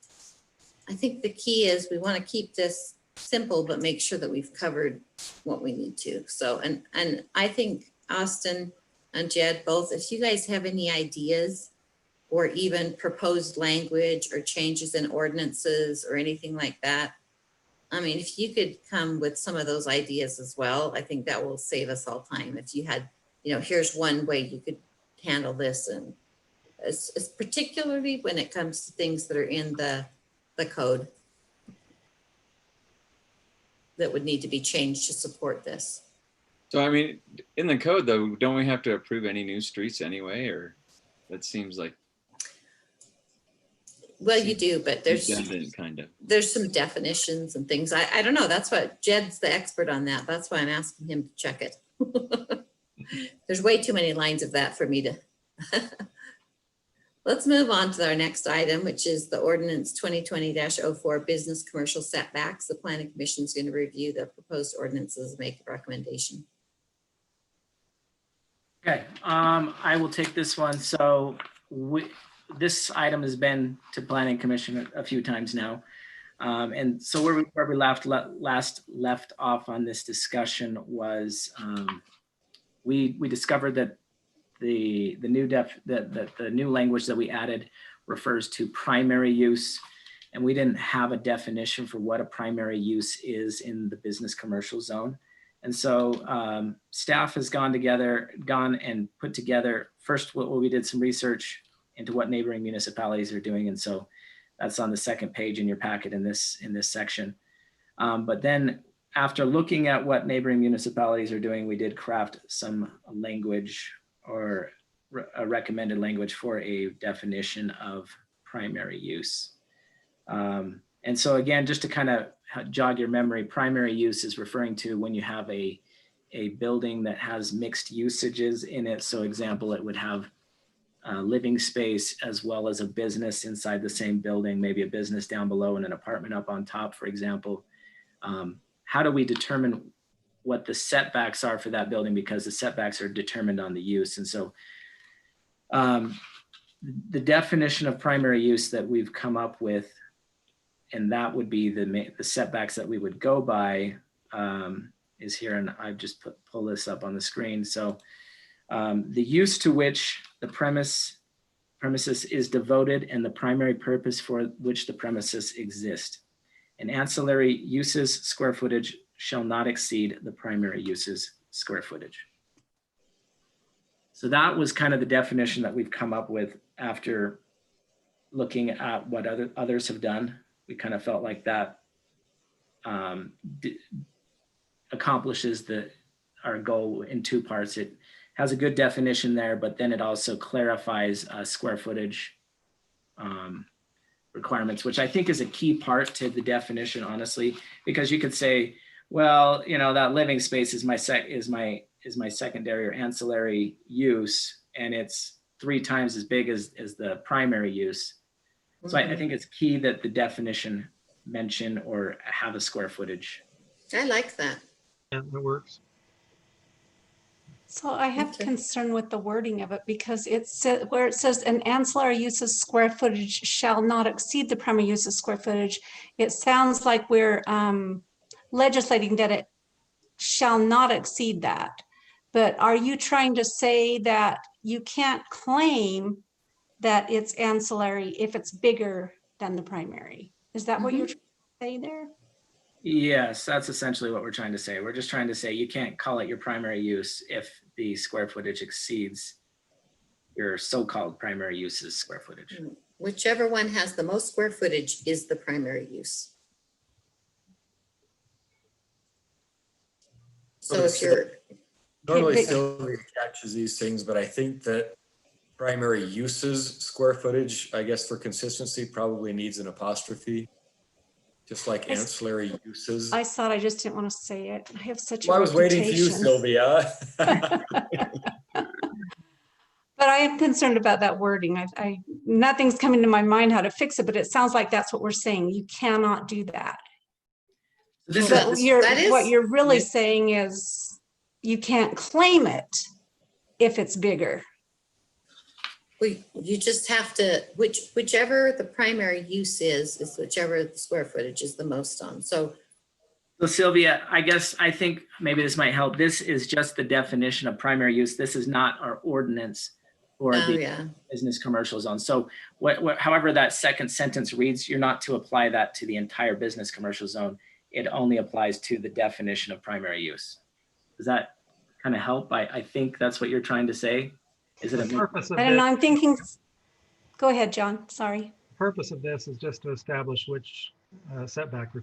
[SPEAKER 2] the key is we want to keep this simple, but make sure that we've covered what we need to. So, and I think Austin and Jed both, if you guys have any ideas or even proposed language or changes in ordinances or anything like that, I mean, if you could come with some of those ideas as well, I think that will save us all time. If you had, here's one way you could handle this, and it's particularly when it comes to things that are in the code that would need to be changed to support this.
[SPEAKER 10] So, I mean, in the code though, don't we have to approve any new streets anyway? Or that seems like.
[SPEAKER 2] Well, you do, but there's
[SPEAKER 10] Redundant, kind of.
[SPEAKER 2] there's some definitions and things. I don't know. That's what Jed's the expert on that. That's why I'm asking him to check it. There's way too many lines of that for me to. Let's move on to our next item, which is the ordinance 2020-04 business commercial setbacks. The planning commission is going to review the proposed ordinances and make a recommendation.
[SPEAKER 3] Okay, I will take this one. So this item has been to planning commission a few times now. And so where we last left off on this discussion was we discovered that the new language that we added refers to primary use, and we didn't have a definition for what a primary use is in the business commercial zone. And so staff has gone and put together first what we did some research into what neighboring municipalities are doing, and so that's on the second page in your packet in this section. But then after looking at what neighboring municipalities are doing, we did craft some language or a recommended language for a definition of primary use. And so again, just to kind of jog your memory, primary use is referring to when you have a building that has mixed usages in it. So example, it would have living space as well as a business inside the same building, maybe a business down below and an apartment up on top, for example. How do we determine what the setbacks are for that building? Because the setbacks are determined on the use. And so the definition of primary use that we've come up with, and that would be the setbacks that we would go by, is here. And I've just pull this up on the screen. So the use to which the premises is devoted and the primary purpose for which the premises exist. And ancillary uses square footage shall not exceed the primary uses square footage. So that was kind of the definition that we've come up with after looking at what others have done. We kind of felt like that accomplishes our goal in two parts. It has a good definition there, but then it also clarifies square footage requirements, which I think is a key part to the definition, honestly, because you could say, well, that living space is my secondary or ancillary use, and it's 3 times as big as the primary use. So I think it's key that the definition mention or have a square footage.
[SPEAKER 2] I like that.
[SPEAKER 5] Yeah, that works.
[SPEAKER 1] So I have concern with the wording of it because where it says an ancillary uses square footage shall not exceed the primary uses square footage, it sounds like we're legislating that it shall not exceed that. But are you trying to say that you can't claim that it's ancillary if it's bigger than the primary? Is that what you're trying to say there?
[SPEAKER 3] Yes, that's essentially what we're trying to say. We're just trying to say you can't call it your primary use if the square footage exceeds your so-called primary uses square footage.
[SPEAKER 2] Whichever one has the most square footage is the primary use. So if you're,
[SPEAKER 7] Normally
[SPEAKER 1] big-
[SPEAKER 7] Sylvia catches these things, but I think that primary uses square footage, I guess for consistency, probably needs an apostrophe. Just like
[SPEAKER 1] I s-
[SPEAKER 7] ancillary uses.
[SPEAKER 1] I thought I just didn't want to say it. I have such a
[SPEAKER 7] Well, I was waiting for you,
[SPEAKER 1] reputation.
[SPEAKER 7] Sylvia.
[SPEAKER 1] But I am concerned about that wording. Nothing's coming to my mind how to fix it, but it sounds like that's what we're saying. You cannot do that.
[SPEAKER 3] This
[SPEAKER 2] Well,
[SPEAKER 3] is,
[SPEAKER 1] But what you're really
[SPEAKER 3] Yeah.
[SPEAKER 1] saying is you can't claim it if it's bigger.
[SPEAKER 2] you just have to, whichever the primary use is whichever the square footage is the most on. So
[SPEAKER 3] so Sylvia, I think maybe this might help. This is just the definition of primary use. This is not our ordinance for
[SPEAKER 2] oh
[SPEAKER 3] the
[SPEAKER 2] yeah,
[SPEAKER 3] business commercial zone. So however that second sentence reads, you're not to apply that to the entire business commercial zone. It only applies to the definition of primary use. Does that kind of help? I think that's what you're trying to say. Is it
[SPEAKER 5] The
[SPEAKER 3] a
[SPEAKER 5] purpose of
[SPEAKER 1] I don't know,
[SPEAKER 5] this,
[SPEAKER 1] I'm thinking, go ahead, John, sorry.
[SPEAKER 5] purpose of this is just to establish which setback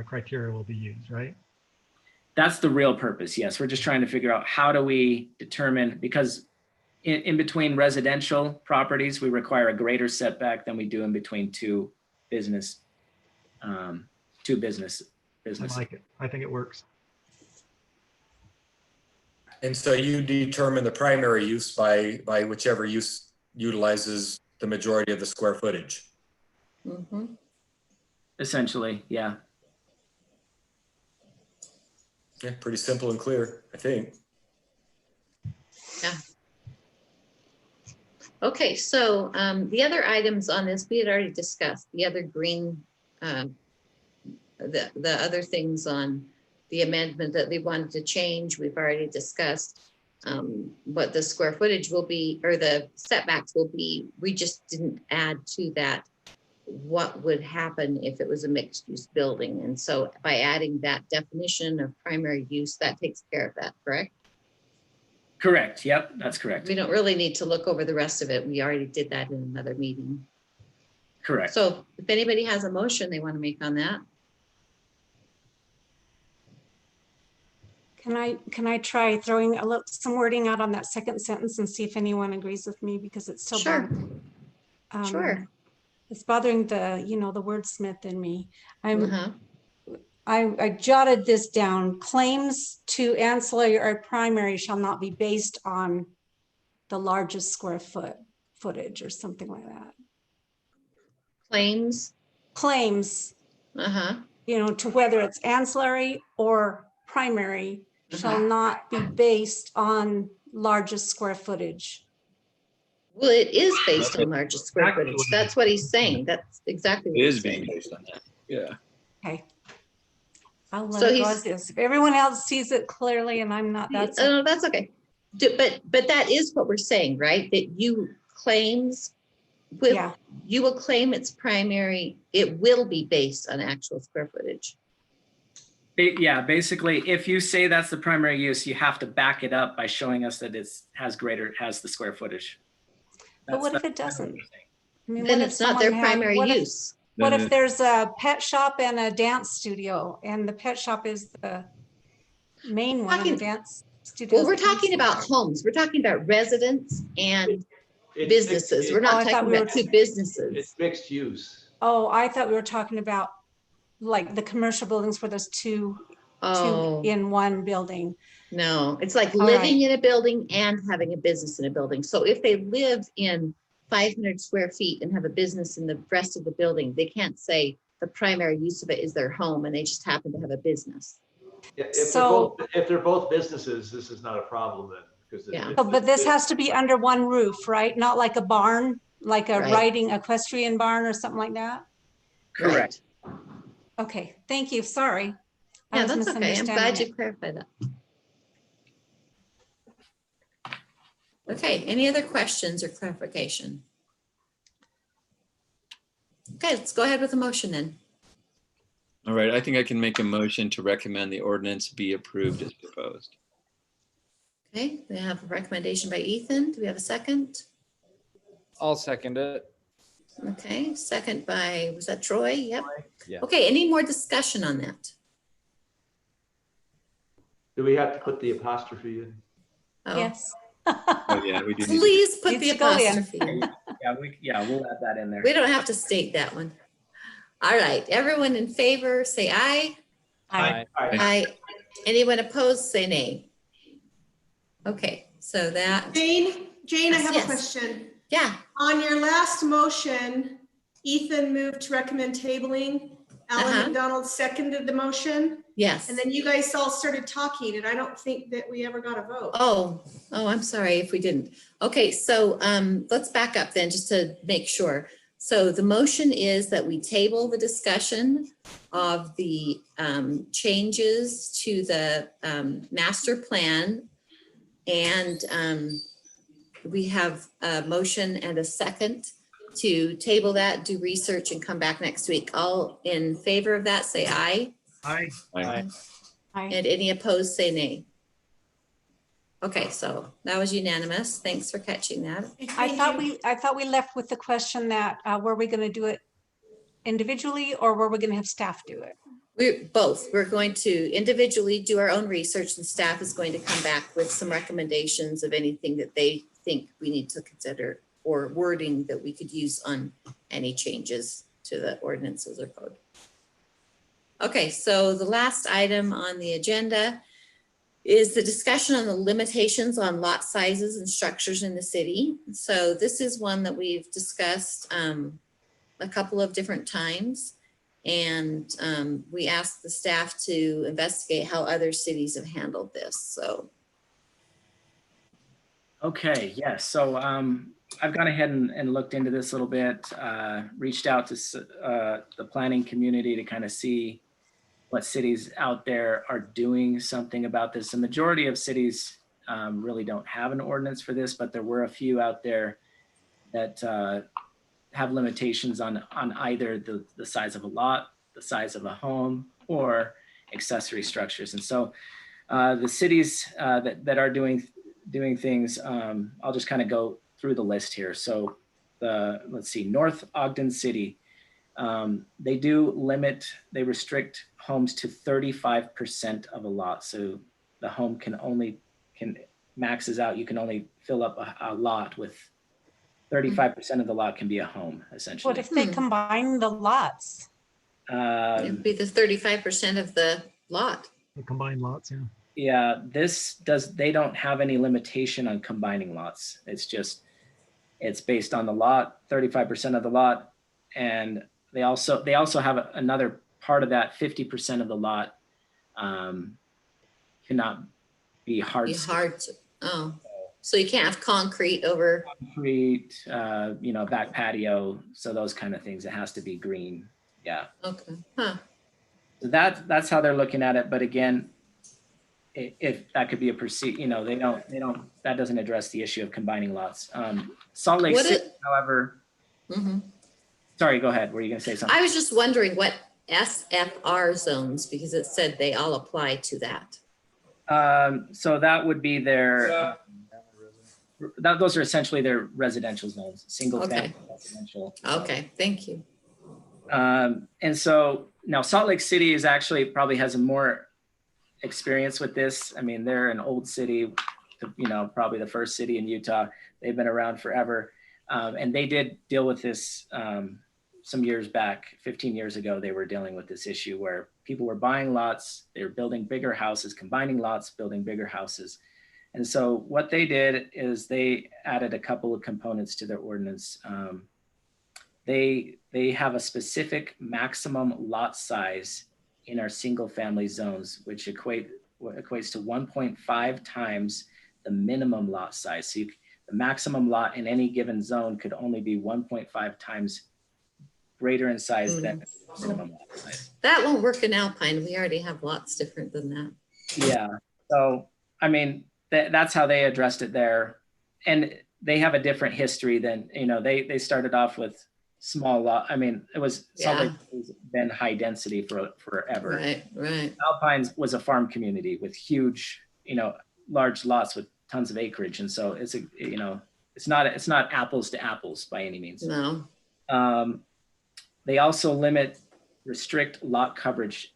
[SPEAKER 5] criteria will be used, right?
[SPEAKER 3] That's the real purpose. Yes, we're just trying to figure out how do we determine, because in between residential properties, we require a greater setback than we do in between two business.
[SPEAKER 5] I like it. I think it works.
[SPEAKER 7] And so you determine the primary use by whichever use utilizes the majority of the square footage.
[SPEAKER 2] mhm.
[SPEAKER 3] Essentially, yeah.
[SPEAKER 7] Yeah, pretty simple and clear, I think.
[SPEAKER 2] Okay, so the other items on this, we had already discussed, the other green, the other things on the amendment that they wanted to change, we've already discussed. What the square footage will be, or the setbacks will be, we just didn't add to that what would happen if it was a mixed use building. And so by adding that definition of primary use, that takes care of that, correct?
[SPEAKER 3] Correct. Yep, that's correct.
[SPEAKER 2] We don't really need to look over the rest of it. We already did that in another meeting.
[SPEAKER 3] Correct.
[SPEAKER 2] So if anybody has a motion they want to make on that,
[SPEAKER 1] Can I try throwing some wording out on that second sentence and see if anyone agrees with me, because it's still
[SPEAKER 2] sure, sure.
[SPEAKER 1] It's bothering the wordsmith in me.
[SPEAKER 2] Uh-huh.
[SPEAKER 1] I jotted this down. Claims to ancillary or primary shall not be based on the largest square footage or something like that.
[SPEAKER 2] Claims.
[SPEAKER 1] Claims,
[SPEAKER 2] Uh-huh.
[SPEAKER 1] to whether it's ancillary or primary shall not be based on largest square footage.
[SPEAKER 2] Well, it is based on largest square
[SPEAKER 5] Exactly
[SPEAKER 2] footage.
[SPEAKER 5] what it
[SPEAKER 2] That's what he's saying. That's exactly what
[SPEAKER 10] It
[SPEAKER 2] he's
[SPEAKER 10] is being
[SPEAKER 2] saying.
[SPEAKER 10] based on that. Yeah.
[SPEAKER 1] Okay. I'll let
[SPEAKER 2] So
[SPEAKER 1] it go
[SPEAKER 2] he's-
[SPEAKER 1] as is. If everyone else sees it clearly and I'm not, that's
[SPEAKER 2] Oh, that's okay. But that is what we're saying, right? That you claims with,
[SPEAKER 1] yeah.
[SPEAKER 2] you will claim it's primary, it will be based on actual square footage.
[SPEAKER 3] Yeah, basically, if you say that's the primary use, you have to back it up by showing us that it has the square footage.
[SPEAKER 1] But what if
[SPEAKER 3] That's
[SPEAKER 1] it doesn't?
[SPEAKER 3] what I'm saying.
[SPEAKER 1] I mean,
[SPEAKER 2] Then
[SPEAKER 1] what if
[SPEAKER 2] it's not their
[SPEAKER 1] someone had-
[SPEAKER 2] primary
[SPEAKER 1] what if-
[SPEAKER 2] use.
[SPEAKER 1] What
[SPEAKER 10] Then
[SPEAKER 1] if there's a pet shop and a dance studio, and the pet shop is the main one and the
[SPEAKER 2] Talking-
[SPEAKER 1] dance studio?
[SPEAKER 2] Well,
[SPEAKER 1] is
[SPEAKER 2] we're
[SPEAKER 1] the
[SPEAKER 2] talking about
[SPEAKER 1] inside?
[SPEAKER 2] homes. We're talking about residents and
[SPEAKER 9] It's
[SPEAKER 2] businesses. We're
[SPEAKER 1] Oh, I
[SPEAKER 2] not
[SPEAKER 1] thought
[SPEAKER 2] talking
[SPEAKER 1] we were-
[SPEAKER 2] about two businesses.
[SPEAKER 9] It's mixed use.
[SPEAKER 1] Oh, I thought we were talking about like the commercial buildings where there's two
[SPEAKER 2] Oh,
[SPEAKER 1] in one building.
[SPEAKER 2] no, it's like
[SPEAKER 1] All
[SPEAKER 2] living in a building and having a business in a building. So if they live in 500 square feet and have a business in the rest of the building, they can't say the primary use of it is their home and they just happen to have a business.
[SPEAKER 9] If they're both businesses, this is not a problem then, because
[SPEAKER 2] Yeah.
[SPEAKER 1] Oh, but this has to be under one roof, right? Not like a barn, like a
[SPEAKER 2] Right.
[SPEAKER 1] riding equestrian barn or something like that?
[SPEAKER 3] Correct.
[SPEAKER 1] Okay, thank you, sorry. I
[SPEAKER 2] Yeah,
[SPEAKER 1] was
[SPEAKER 2] that's okay. I'm glad
[SPEAKER 1] misunderstanding
[SPEAKER 2] you clarified that. Okay, any other questions or clarification? Okay, let's go ahead with the motion then.
[SPEAKER 10] All right. I think I can make a motion to recommend the ordinance be approved as proposed.
[SPEAKER 2] Okay, we have a recommendation by Ethan. Do we have a second?
[SPEAKER 4] I'll second it.
[SPEAKER 2] Okay, second by, was that Troy? Yep.
[SPEAKER 4] Yeah.
[SPEAKER 2] Okay, any more discussion on that?
[SPEAKER 9] Do we have to put the apostrophe in?
[SPEAKER 2] Oh,
[SPEAKER 1] Yes.
[SPEAKER 10] Oh, yeah, we do. Need to-
[SPEAKER 2] please put the
[SPEAKER 1] Needs to go in.
[SPEAKER 2] apostrophe in.
[SPEAKER 3] Yeah, we'll add that in there.
[SPEAKER 2] We don't have to state that one. All right, everyone in favor, say aye.
[SPEAKER 1] Aye.
[SPEAKER 2] Aye. Anyone opposed, say nay. Okay, so that,
[SPEAKER 11] Jane, I have a
[SPEAKER 2] Yes.
[SPEAKER 11] question.
[SPEAKER 2] yeah,
[SPEAKER 11] On your last motion, Ethan moved to recommend tabling. Alan
[SPEAKER 2] Uh-huh.
[SPEAKER 11] McDonald seconded the motion,
[SPEAKER 2] yes.
[SPEAKER 11] and then you guys all started talking, and I don't think that we ever got a vote.
[SPEAKER 2] Oh, I'm sorry if we didn't. Okay, so let's back up then, just to make sure. So the motion is that we table the discussion of the changes to the master plan. And we have a motion and a second to table that, do research, and come back next week. All in favor of that, say aye.
[SPEAKER 5] Aye.
[SPEAKER 1] Aye.
[SPEAKER 2] And any opposed, say nay. Okay, so that was unanimous. Thanks for catching that.
[SPEAKER 1] I thought we left with the question that, were we going to do it individually or were we going to have staff do it?
[SPEAKER 2] We're going to individually do our own research, and staff is going to come back with some recommendations of anything that they think we need to consider or wording that we could use on any changes to the ordinances or code. Okay, so the last item on the agenda is the discussion on the limitations on lot sizes and structures in the city. So this is one that we've discussed a couple of different times. And we asked the staff to investigate how other cities have handled this, so.
[SPEAKER 3] Okay, yes. So I've gone ahead and looked into this a little bit, reached out to the planning community to kind of see what cities out there are doing something about this. The majority of cities really don't have an ordinance for this, but there were a few out there that have limitations on either the size of a lot, the size of a home, or accessory structures. And so the cities that are doing things, I'll just kind of go through the list here. So let's see, North Ogden City, they restrict homes to 35% of a lot. So the home maxes out, you can only fill up a lot with 35% of the lot can be a home, essentially.
[SPEAKER 1] What if they combine the lots?
[SPEAKER 2] It'd be the 35% of the lot.
[SPEAKER 5] The combined lots, yeah.
[SPEAKER 3] Yeah, they don't have any limitation on combining lots. It's based on the lot, 35% of the lot. And they also have another part of that, 50% of the lot cannot be hard.
[SPEAKER 2] So you can't have concrete over.
[SPEAKER 3] Concrete, back patio. So those kind of things, it has to be green. Yeah.
[SPEAKER 2] Okay. Huh.
[SPEAKER 3] So that's how they're looking at it. But again, if that could be that doesn't address the issue of combining lots. Salt Lake City, however.
[SPEAKER 2] Mm-hmm.
[SPEAKER 3] Sorry, go ahead. Were you going to say something?
[SPEAKER 2] I was just wondering what SFR zones, because it said they all apply to that.
[SPEAKER 3] So that would be those are essentially their residential zones, single family residential.
[SPEAKER 2] Okay, thank you.
[SPEAKER 3] And so now Salt Lake City is actually probably has a more experience with this. I mean, they're an old city, probably the first city in Utah. They've been around forever. And they did deal with this some years back, 15 years ago, they were dealing with this issue where people were buying lots, they were building bigger houses, combining lots, building bigger houses. And so what they did is they added a couple of components to their ordinance. They have a specific maximum lot size in our single family zones, which equates to 1.5 times the minimum lot size. So the maximum lot in any given zone could only be 1.5 times greater in size than minimum lot size.
[SPEAKER 2] That won't work in Alpine. We already have lots different than that.
[SPEAKER 3] Yeah. So, I mean, that's how they addressed it there. And they have a different history than, they started off with small lot. I mean, Salt Lake's been high density for forever.
[SPEAKER 2] Right.
[SPEAKER 3] Alpine was a farm community with huge, large lots with tons of acreage. And so it's not apples to apples by any means.
[SPEAKER 2] No.
[SPEAKER 3] They also restrict lot coverage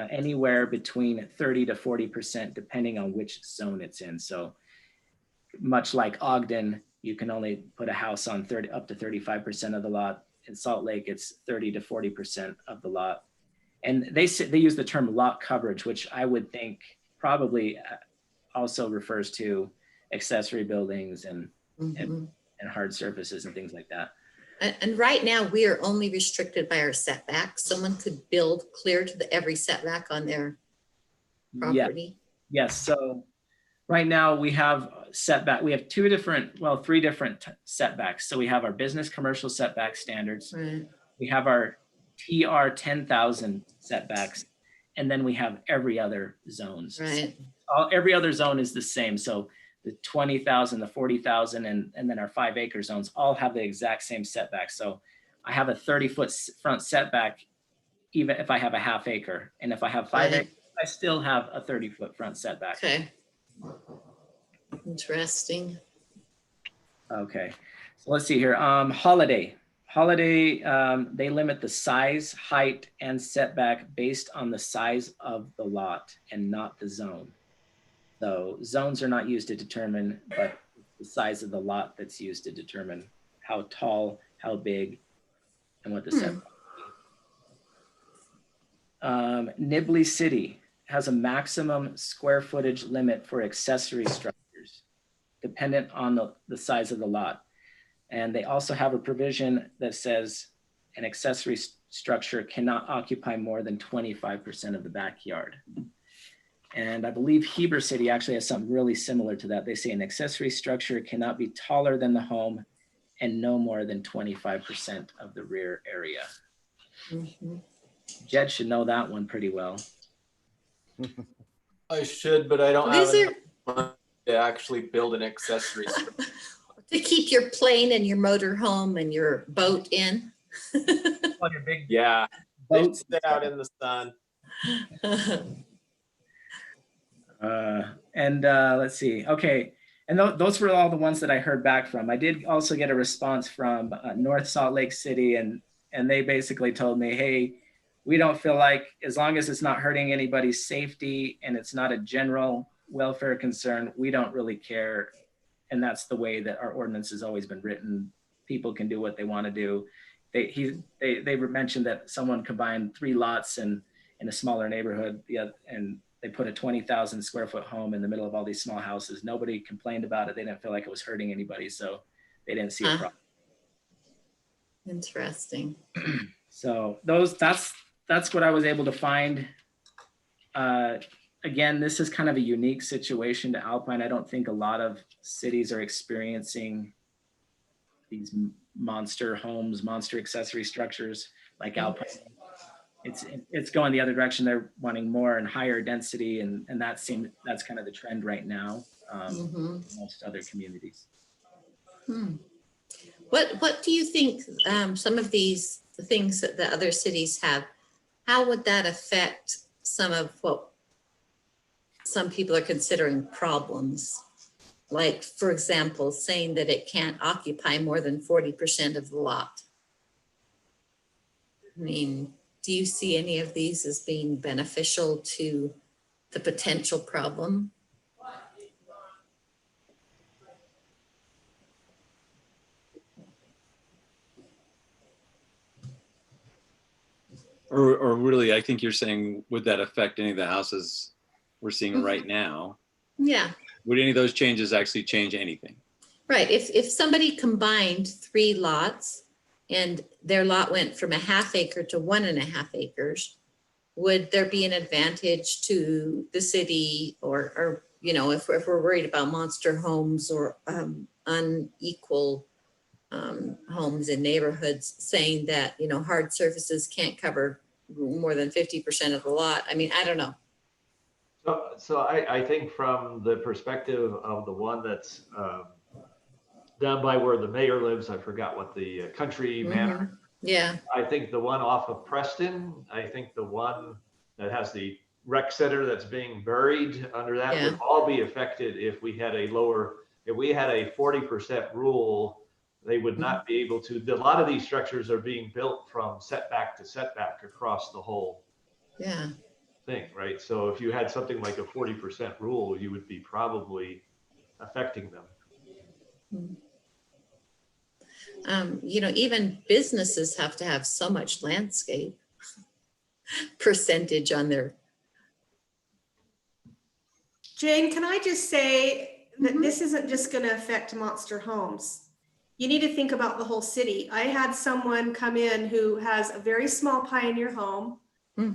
[SPEAKER 3] anywhere between 30 to 40%, depending on which zone it's in. So much like Ogden, you can only put a house on up to 35% of the lot. In Salt Lake, it's 30 to 40% of the lot. And they use the term lot coverage, which I would think probably also refers to accessory buildings and hard surfaces and things like that.
[SPEAKER 2] And right now, we are only restricted by our setbacks. Someone could build clear to every setback on their property.
[SPEAKER 3] Yes. So right now we have setback. We have three different setbacks. So we have our business commercial setback standards.
[SPEAKER 2] Right.
[SPEAKER 3] We have our TR 10,000 setbacks, and then we have every other zones.
[SPEAKER 2] Right.
[SPEAKER 3] Every other zone is the same. So the 20,000, the 40,000, and then our 5 acre zones all have the exact same setback. So I have a 30-foot front setback, even if I have a half acre. And if I have 5 acres, I still have a 30-foot front setback.
[SPEAKER 2] Okay. Interesting.
[SPEAKER 3] Okay. So let's see here. Holiday, they limit the size, height, and setback based on the size of the lot and not the zone. So zones are not used to determine, but the size of the lot that's used to determine how tall, how big, and what the setback will be. Nibley City has a maximum square footage limit for accessory structures, dependent on the size of the lot. And they also have a provision that says an accessory structure cannot occupy more than 25% of the backyard. And I believe Heber City actually has something really similar to that. They say an accessory structure cannot be taller than the home and no more than 25% of the rear area. Jed should know that one pretty well.
[SPEAKER 6] I should, but I don't have enough money to actually build an accessory structure.
[SPEAKER 2] To keep your plane and your motor home and your boat in.
[SPEAKER 6] Yeah, they sit out in the sun.
[SPEAKER 3] Let's see. Okay. And those were all the ones that I heard back from. I did also get a response from North Salt Lake City, and they basically told me, hey, we don't feel like, as long as it's not hurting anybody's safety and it's not a general welfare concern, we don't really care. And that's the way that our ordinance has always been written. People can do what they want to do. They mentioned that someone combined 3 lots in a smaller neighborhood, and they put a 20,000 square foot home in the middle of all these small houses. Nobody complained about it. They didn't feel like it was hurting anybody, so they didn't see a problem.
[SPEAKER 2] Interesting.
[SPEAKER 3] So that's what I was able to find. Again, this is kind of a unique situation to Alpine. I don't think a lot of cities are experiencing these monster homes, monster accessory structures like Alpine. It's going the other direction. They're wanting more and higher density, and that's kind of the trend right now in most other communities.
[SPEAKER 2] What do you think some of the things that the other cities have, how would that affect some of what some people are considering problems? Like, for example, saying that it can't occupy more than 40% of the lot. I mean, do you see any of these as being beneficial to the potential problem?
[SPEAKER 10] Or really, I think you're saying, would that affect any of the houses we're seeing right now?
[SPEAKER 2] Yeah.
[SPEAKER 10] Would any of those changes actually change anything?
[SPEAKER 2] Right. If somebody combined 3 lots and their lot went from a half acre to 1.5 acres, would there be an advantage to the city, or you know, if we're worried about monster homes or unequal homes in neighborhoods, saying that, you know, hard surfaces can't cover more than 50% of the lot? I mean, I don't know.
[SPEAKER 9] So I think from the perspective of the one that's down by where the mayor lives, I forgot what the country manor.
[SPEAKER 2] Yeah.
[SPEAKER 9] I think the one off of Preston, I think the one that has the rec center that's being buried under that would all be affected if we had a 40% rule. They would not be able to. A lot of these structures are being built from setback to setback across the whole.
[SPEAKER 2] Yeah.
[SPEAKER 9] thing, right? So if you had something like a 40% rule, you would be probably affecting them.
[SPEAKER 2] You know, even businesses have to have so much landscape percentage on their.
[SPEAKER 11] Jane, can I just say that
[SPEAKER 2] Mhm.
[SPEAKER 11] this isn't just going to affect Monster Homes? You need to think about the whole city. I had someone come in who has a very small Pioneer home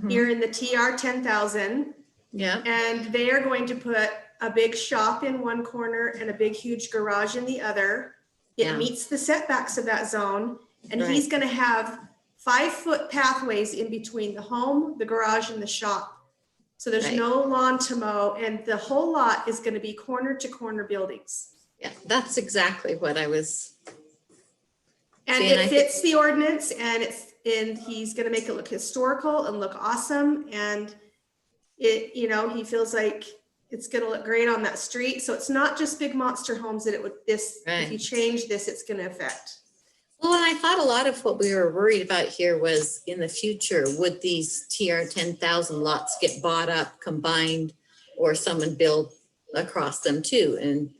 [SPEAKER 11] here in the TR 10,000,
[SPEAKER 2] Yeah,
[SPEAKER 11] and they are going to put a big shop in one corner and a big, huge garage in the other. It
[SPEAKER 2] Yeah.
[SPEAKER 11] meets the setbacks of that zone, and
[SPEAKER 2] Right.
[SPEAKER 11] he's going to have 5-foot pathways in between the home, the garage, and the shop. So there's
[SPEAKER 2] Right.
[SPEAKER 11] no lawn to mow, and the whole lot is going to be corner to corner buildings.
[SPEAKER 2] yeah, that's exactly what I was.
[SPEAKER 11] And
[SPEAKER 2] See, and I
[SPEAKER 11] it
[SPEAKER 2] thi-
[SPEAKER 11] fits the ordinance, and he's going to make it look historical and look awesome. And it, you know, he feels like it's going to look great on that street. So it's not just big monster homes that if you
[SPEAKER 2] Right.
[SPEAKER 11] change this, it's going to affect.
[SPEAKER 2] Well, and I thought a lot of what we were worried about here was in the future, would these TR 10,000 lots get bought up, combined, or someone build across them too? And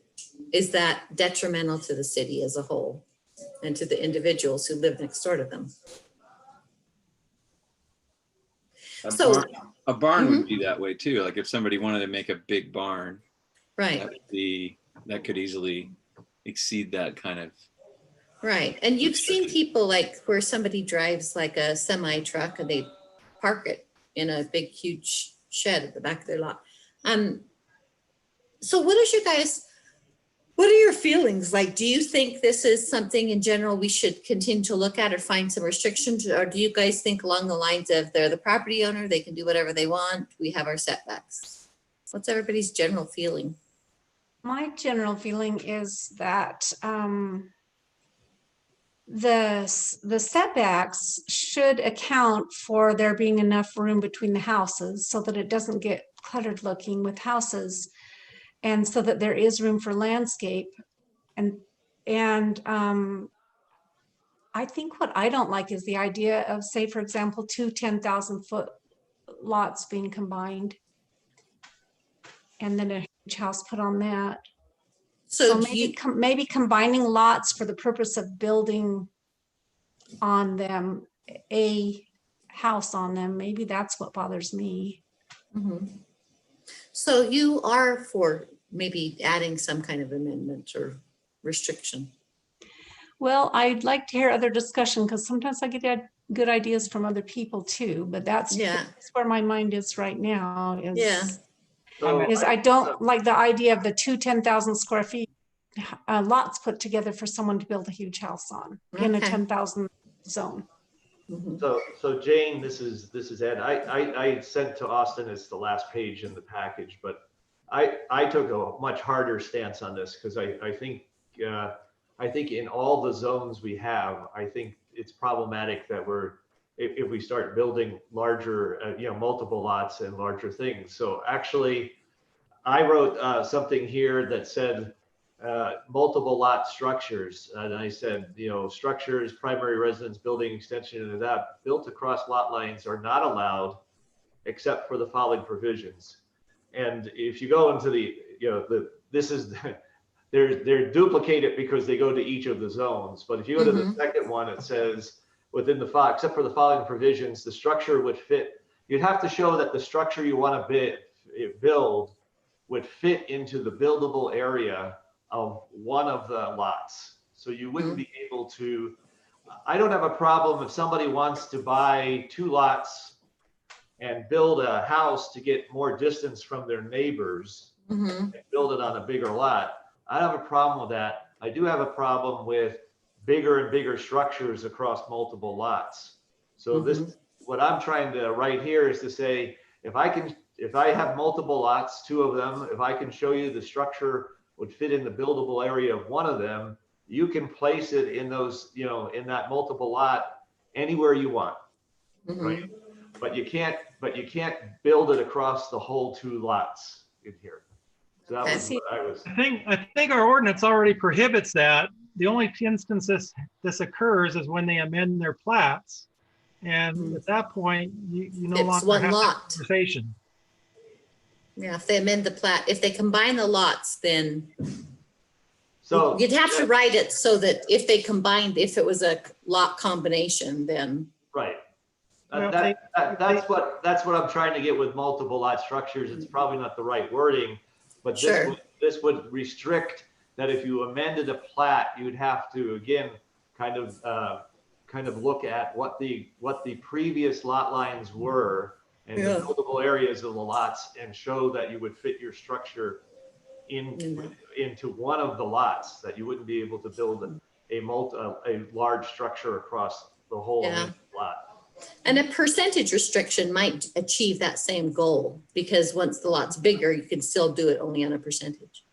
[SPEAKER 2] is that detrimental to the city as a whole and to the individuals who live next door to them? So-
[SPEAKER 10] A barn
[SPEAKER 2] Mhm.
[SPEAKER 10] would be that way too. Like if somebody wanted to make a big barn,
[SPEAKER 2] Right,
[SPEAKER 10] that could easily exceed that kind of.
[SPEAKER 2] right. And you've seen people like where somebody drives like a semi truck and they park it in a big, huge shed at the back of their lot. So what are your feelings? Like, do you think this is something in general we should continue to look at or find some restrictions? Or do you guys think along the lines of they're the property owner, they can do whatever they want, we have our setbacks? What's everybody's general feeling?
[SPEAKER 1] My general feeling is that the setbacks should account for there being enough room between the houses so that it doesn't get cluttered looking with houses, and so that there is room for landscape. And I think what I don't like is the idea of, say, for example, 10,000-foot lots being combined, and then a huge house put on that. So
[SPEAKER 2] So do you,
[SPEAKER 1] maybe combining lots for the purpose of building on them, a house on them, maybe that's what bothers me.
[SPEAKER 2] Mhm. So you are for maybe adding some kind of amendment or restriction?
[SPEAKER 1] Well, I'd like to hear other discussion because sometimes I get good ideas from other people too, but that's where my mind is right now
[SPEAKER 2] Yeah.
[SPEAKER 1] is I don't like the idea of the 10,000 square feet lots put together for someone to build a huge house on in a
[SPEAKER 2] Okay.
[SPEAKER 1] 10,000 zone.
[SPEAKER 2] Mhm.
[SPEAKER 9] So Jane, this is Ed. I sent to Austin, it's the last page in the package, but I took a much harder stance on this because I think in all the zones we have, I think it's problematic that if we start building larger, multiple lots and larger things. So actually, I wrote something here that said multiple lot structures. And I said, structures, primary residence, building extension, and that built across lot lines are not allowed except for the following provisions. And if you go into they're duplicated because they go to each of the zones. But if you go to the second one, it says except for the following provisions, the structure would fit. You'd have to show that the structure you want to build would fit into the buildable area of one of the lots. So you wouldn't be able to, I don't have a problem if somebody wants to buy 2 lots and build a house to get more distance from their neighbors and build it on a bigger lot. I don't have a problem with that. I do have a problem with bigger and bigger structures across multiple lots. So what I'm trying to write here is to say, if I have multiple lots, 2 of them, if I can show you the structure would fit in the buildable area of one of them, you can place it in those, in that multiple lot anywhere you want, right? But you can't build it across the whole 2 lots in here. So that was what I was.
[SPEAKER 5] I think our ordinance already prohibits that. The only instances this occurs is when they amend their plats. And at that point, you no
[SPEAKER 2] It's
[SPEAKER 5] longer
[SPEAKER 2] one
[SPEAKER 5] have
[SPEAKER 2] lot.
[SPEAKER 5] that conversation.
[SPEAKER 2] Yeah, if they amend the plat, if they combine the lots, then
[SPEAKER 9] So
[SPEAKER 2] you'd have to write it so that if they combined, if it was a lot combination, then.
[SPEAKER 9] right.
[SPEAKER 5] Well,
[SPEAKER 9] That's what I'm trying to get with multiple lot structures. It's probably not the right wording, but
[SPEAKER 2] Sure.
[SPEAKER 9] this would restrict that if you amended a plat, you would have to, again, kind of look at what the previous lot lines were and
[SPEAKER 2] Yeah.
[SPEAKER 9] the buildable areas of the lots, and show that you would fit your structure into one of the lots, that you wouldn't be able to build a large structure across the whole
[SPEAKER 2] Yeah.
[SPEAKER 9] lot.
[SPEAKER 2] And a percentage restriction might achieve that same goal, because once the lot's bigger, you can still do it only on a percentage.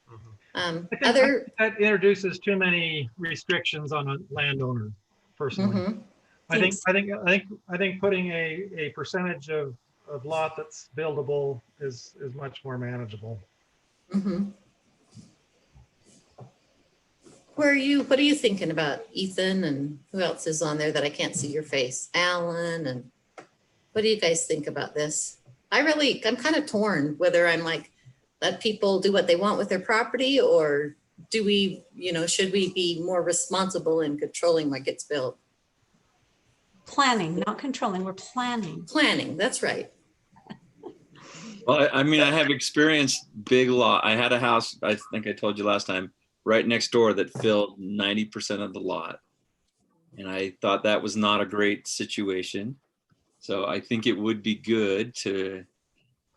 [SPEAKER 5] I think
[SPEAKER 2] Other,
[SPEAKER 5] that introduces too many restrictions on a landowner, personally.
[SPEAKER 2] Mhm.
[SPEAKER 5] I
[SPEAKER 2] Thanks.
[SPEAKER 5] think putting a percentage of lot that's buildable is much more manageable.
[SPEAKER 2] Mhm. What are you thinking about, Ethan, and who else is on there that I can't see your face? Alan, and what do you guys think about this? I'm kind of torn whether I'm like, let people do what they want with their property, or do we, should we be more responsible in controlling what gets built?
[SPEAKER 1] Planning, not controlling, we're planning.
[SPEAKER 2] Planning, that's right.
[SPEAKER 10] Well, I mean, I have experienced big lot. I had a house, I think I told you last time, right next door that filled 90% of the lot. And I thought that was not a great situation. So I think it would be good to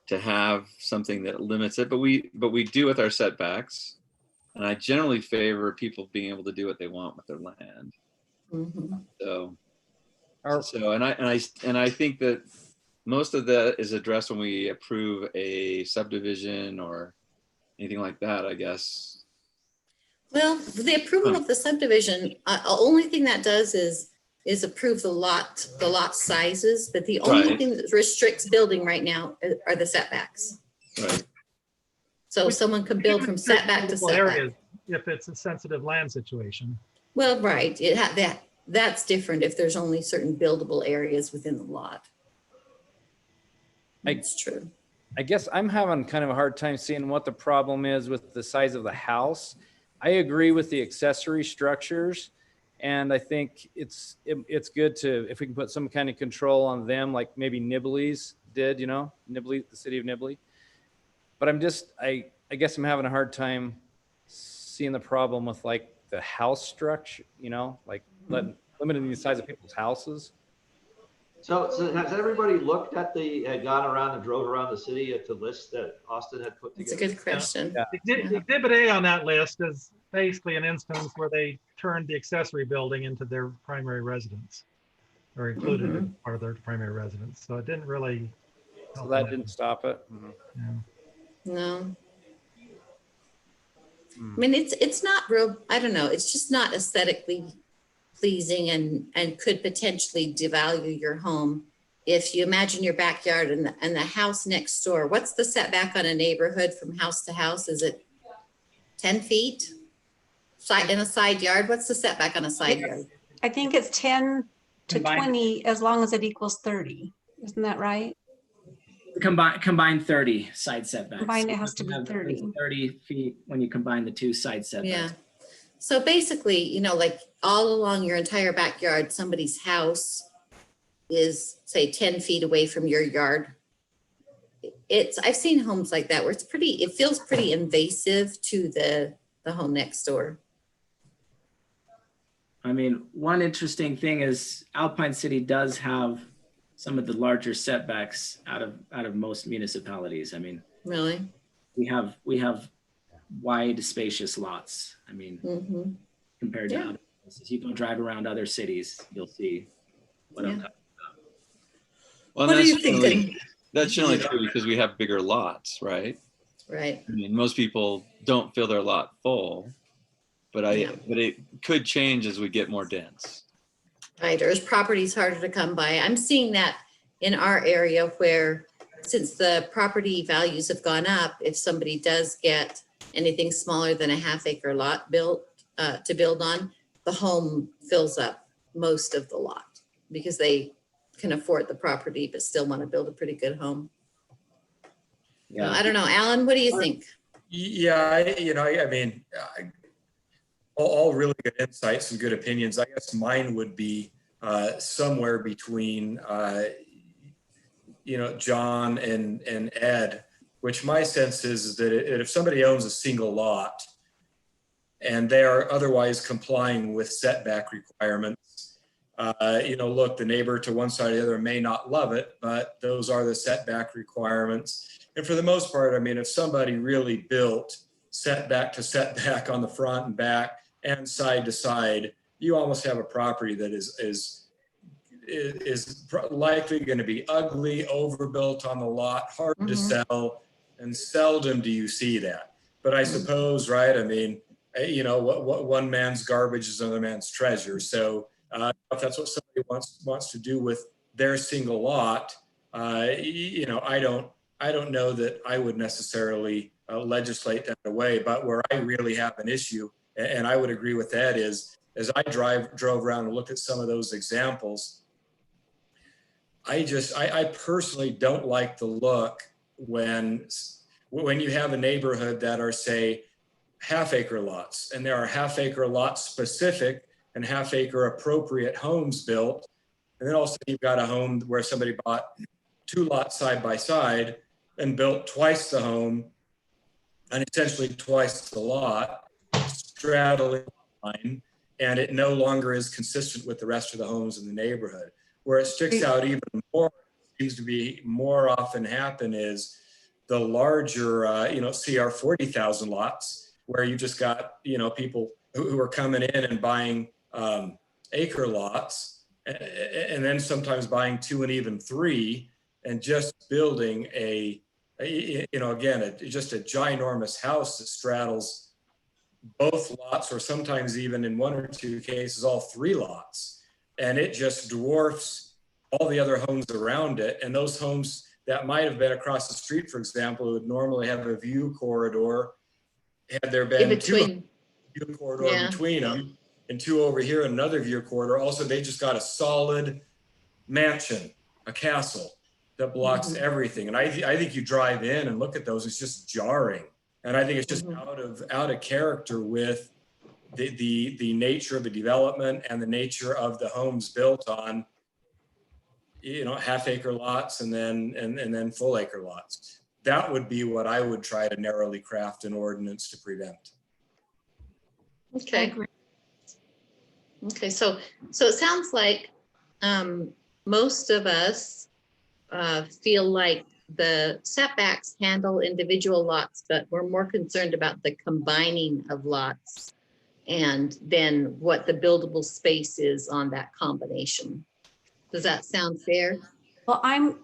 [SPEAKER 10] have something that limits it, but we do with our setbacks. And I generally favor people being able to do what they want with their land.
[SPEAKER 2] Mhm.
[SPEAKER 10] So and I think that most of that is addressed when we approve a subdivision or anything like that, I guess.
[SPEAKER 2] Well, the approval of the subdivision, only thing that does is approve the lot sizes, but the only
[SPEAKER 10] Right.
[SPEAKER 2] thing that restricts building right now are the setbacks.
[SPEAKER 10] Right.
[SPEAKER 2] So someone could build from setback to
[SPEAKER 5] Buildable
[SPEAKER 2] setback.
[SPEAKER 5] areas if it's a sensitive land situation.
[SPEAKER 2] Well, right, that's different if there's only certain buildable areas within the lot. That's true.
[SPEAKER 4] I guess I'm having kind of a hard time seeing what the problem is with the size of the house. I agree with the accessory structures, and I think it's good to, if we can put some kind of control on them, like maybe Nibley's did, Nibley, the city of Nibley. But I guess I'm having a hard time seeing the problem with like the house structure, like limiting the size of people's houses.
[SPEAKER 9] So has everybody looked at gone around and drove around the city at the list that Austin had put
[SPEAKER 2] It's a
[SPEAKER 9] together?
[SPEAKER 2] good question.
[SPEAKER 4] Yeah.
[SPEAKER 5] Exhibit A on that list is basically an instance where they turned the accessory building into their primary residence, or included it as part of their primary residence. So it didn't really.
[SPEAKER 4] So that didn't stop it.
[SPEAKER 5] Yeah.
[SPEAKER 2] No. I mean, it's not real, I don't know, it's just not aesthetically pleasing and could potentially devalue your home. If you imagine your backyard and the house next door, what's the setback on a neighborhood from house to house? Is it 10 feet? In a side yard, what's the setback on a side yard?
[SPEAKER 1] I think it's 10 to
[SPEAKER 3] Combined.
[SPEAKER 1] 20 as long as it equals 30. Isn't that right?
[SPEAKER 3] Combined 30 side setbacks.
[SPEAKER 1] Combined, it has to be
[SPEAKER 3] You have
[SPEAKER 1] 30.
[SPEAKER 3] 30 feet when you combine the two side setbacks.
[SPEAKER 2] Yeah. So basically, like all along your entire backyard, somebody's house is say 10 feet away from your yard. I've seen homes like that where it feels pretty invasive to the home next door.
[SPEAKER 3] I mean, one interesting thing is Alpine City does have some of the larger setbacks out of most municipalities. I mean,
[SPEAKER 2] Really?
[SPEAKER 3] we have wide, spacious lots. I mean, compared to other places. You go drive around other cities, you'll see what I'm talking about.
[SPEAKER 10] Well,
[SPEAKER 2] What are you thinking?
[SPEAKER 10] That's generally true because we have bigger lots, right?
[SPEAKER 2] Right.
[SPEAKER 10] I mean, most people don't fill their lot full, but it could change as we get more dense.
[SPEAKER 2] Right, or is properties harder to come by? I'm seeing that in our area where, since the property values have gone up, if somebody does get anything smaller than a half-acre lot built to build on, the home fills up most of the lot because they can afford the property but still want to build a pretty good home. So I don't know, Alan, what do you think?
[SPEAKER 7] Yeah, I mean, all really good insights and good opinions. I guess mine would be somewhere between, John and Ed, which my sense is that if somebody owns a single lot and they are otherwise complying with setback requirements, look, the neighbor to one side or the other may not love it, but those are the setback requirements. And for the most part, I mean, if somebody really built setback to setback on the front and back and side to side, you almost have a property that is likely going to be ugly, overbuilt on the lot, hard to sell, and seldom do you see that. But I suppose, right? I mean, what one man's garbage is another man's treasure. So if that's what somebody wants to do with their single lot, I don't know that I would necessarily legislate that away. But where I really have an issue, and I would agree with that, is as I drove around and looked at some of those examples, I personally don't like the look when you have a neighborhood that are, say, half-acre lots, and there are half-acre lots specific and half-acre appropriate homes built, and then also you've got a home where somebody bought 2 lots side by side and built twice the home and essentially twice the lot, straddling the line, and it no longer is consistent with the rest of the homes in the neighborhood. Where it sticks out even more, seems to be more often happen, is the larger, CR 40,000 lots, where you just got, people who are coming in and buying acre lots, and then sometimes buying 2 and even 3, and just building just a ginormous house that straddles both lots, or sometimes even in 1 or 2 cases, all 3 lots. And it just dwarfs all the other homes around it. And those homes that might have been across the street, for example, would normally have a view corridor, had there been 2 view corridor between them, and 2 over here, another view corridor. Also, they just got a solid mansion, a castle that blocks everything. And I think you drive in and look at those, it's just jarring. And I think it's just out of character with the nature of the development and the nature of the homes built on, half-acre lots and then full-acre lots. That would be what I would try to narrowly craft an ordinance to prevent.
[SPEAKER 2] Okay. Okay, so it sounds like most of us feel like the setbacks handle individual lots, but we're more concerned about the combining of lots and then what the buildable space is on that combination. Does that sound fair?
[SPEAKER 1] Well,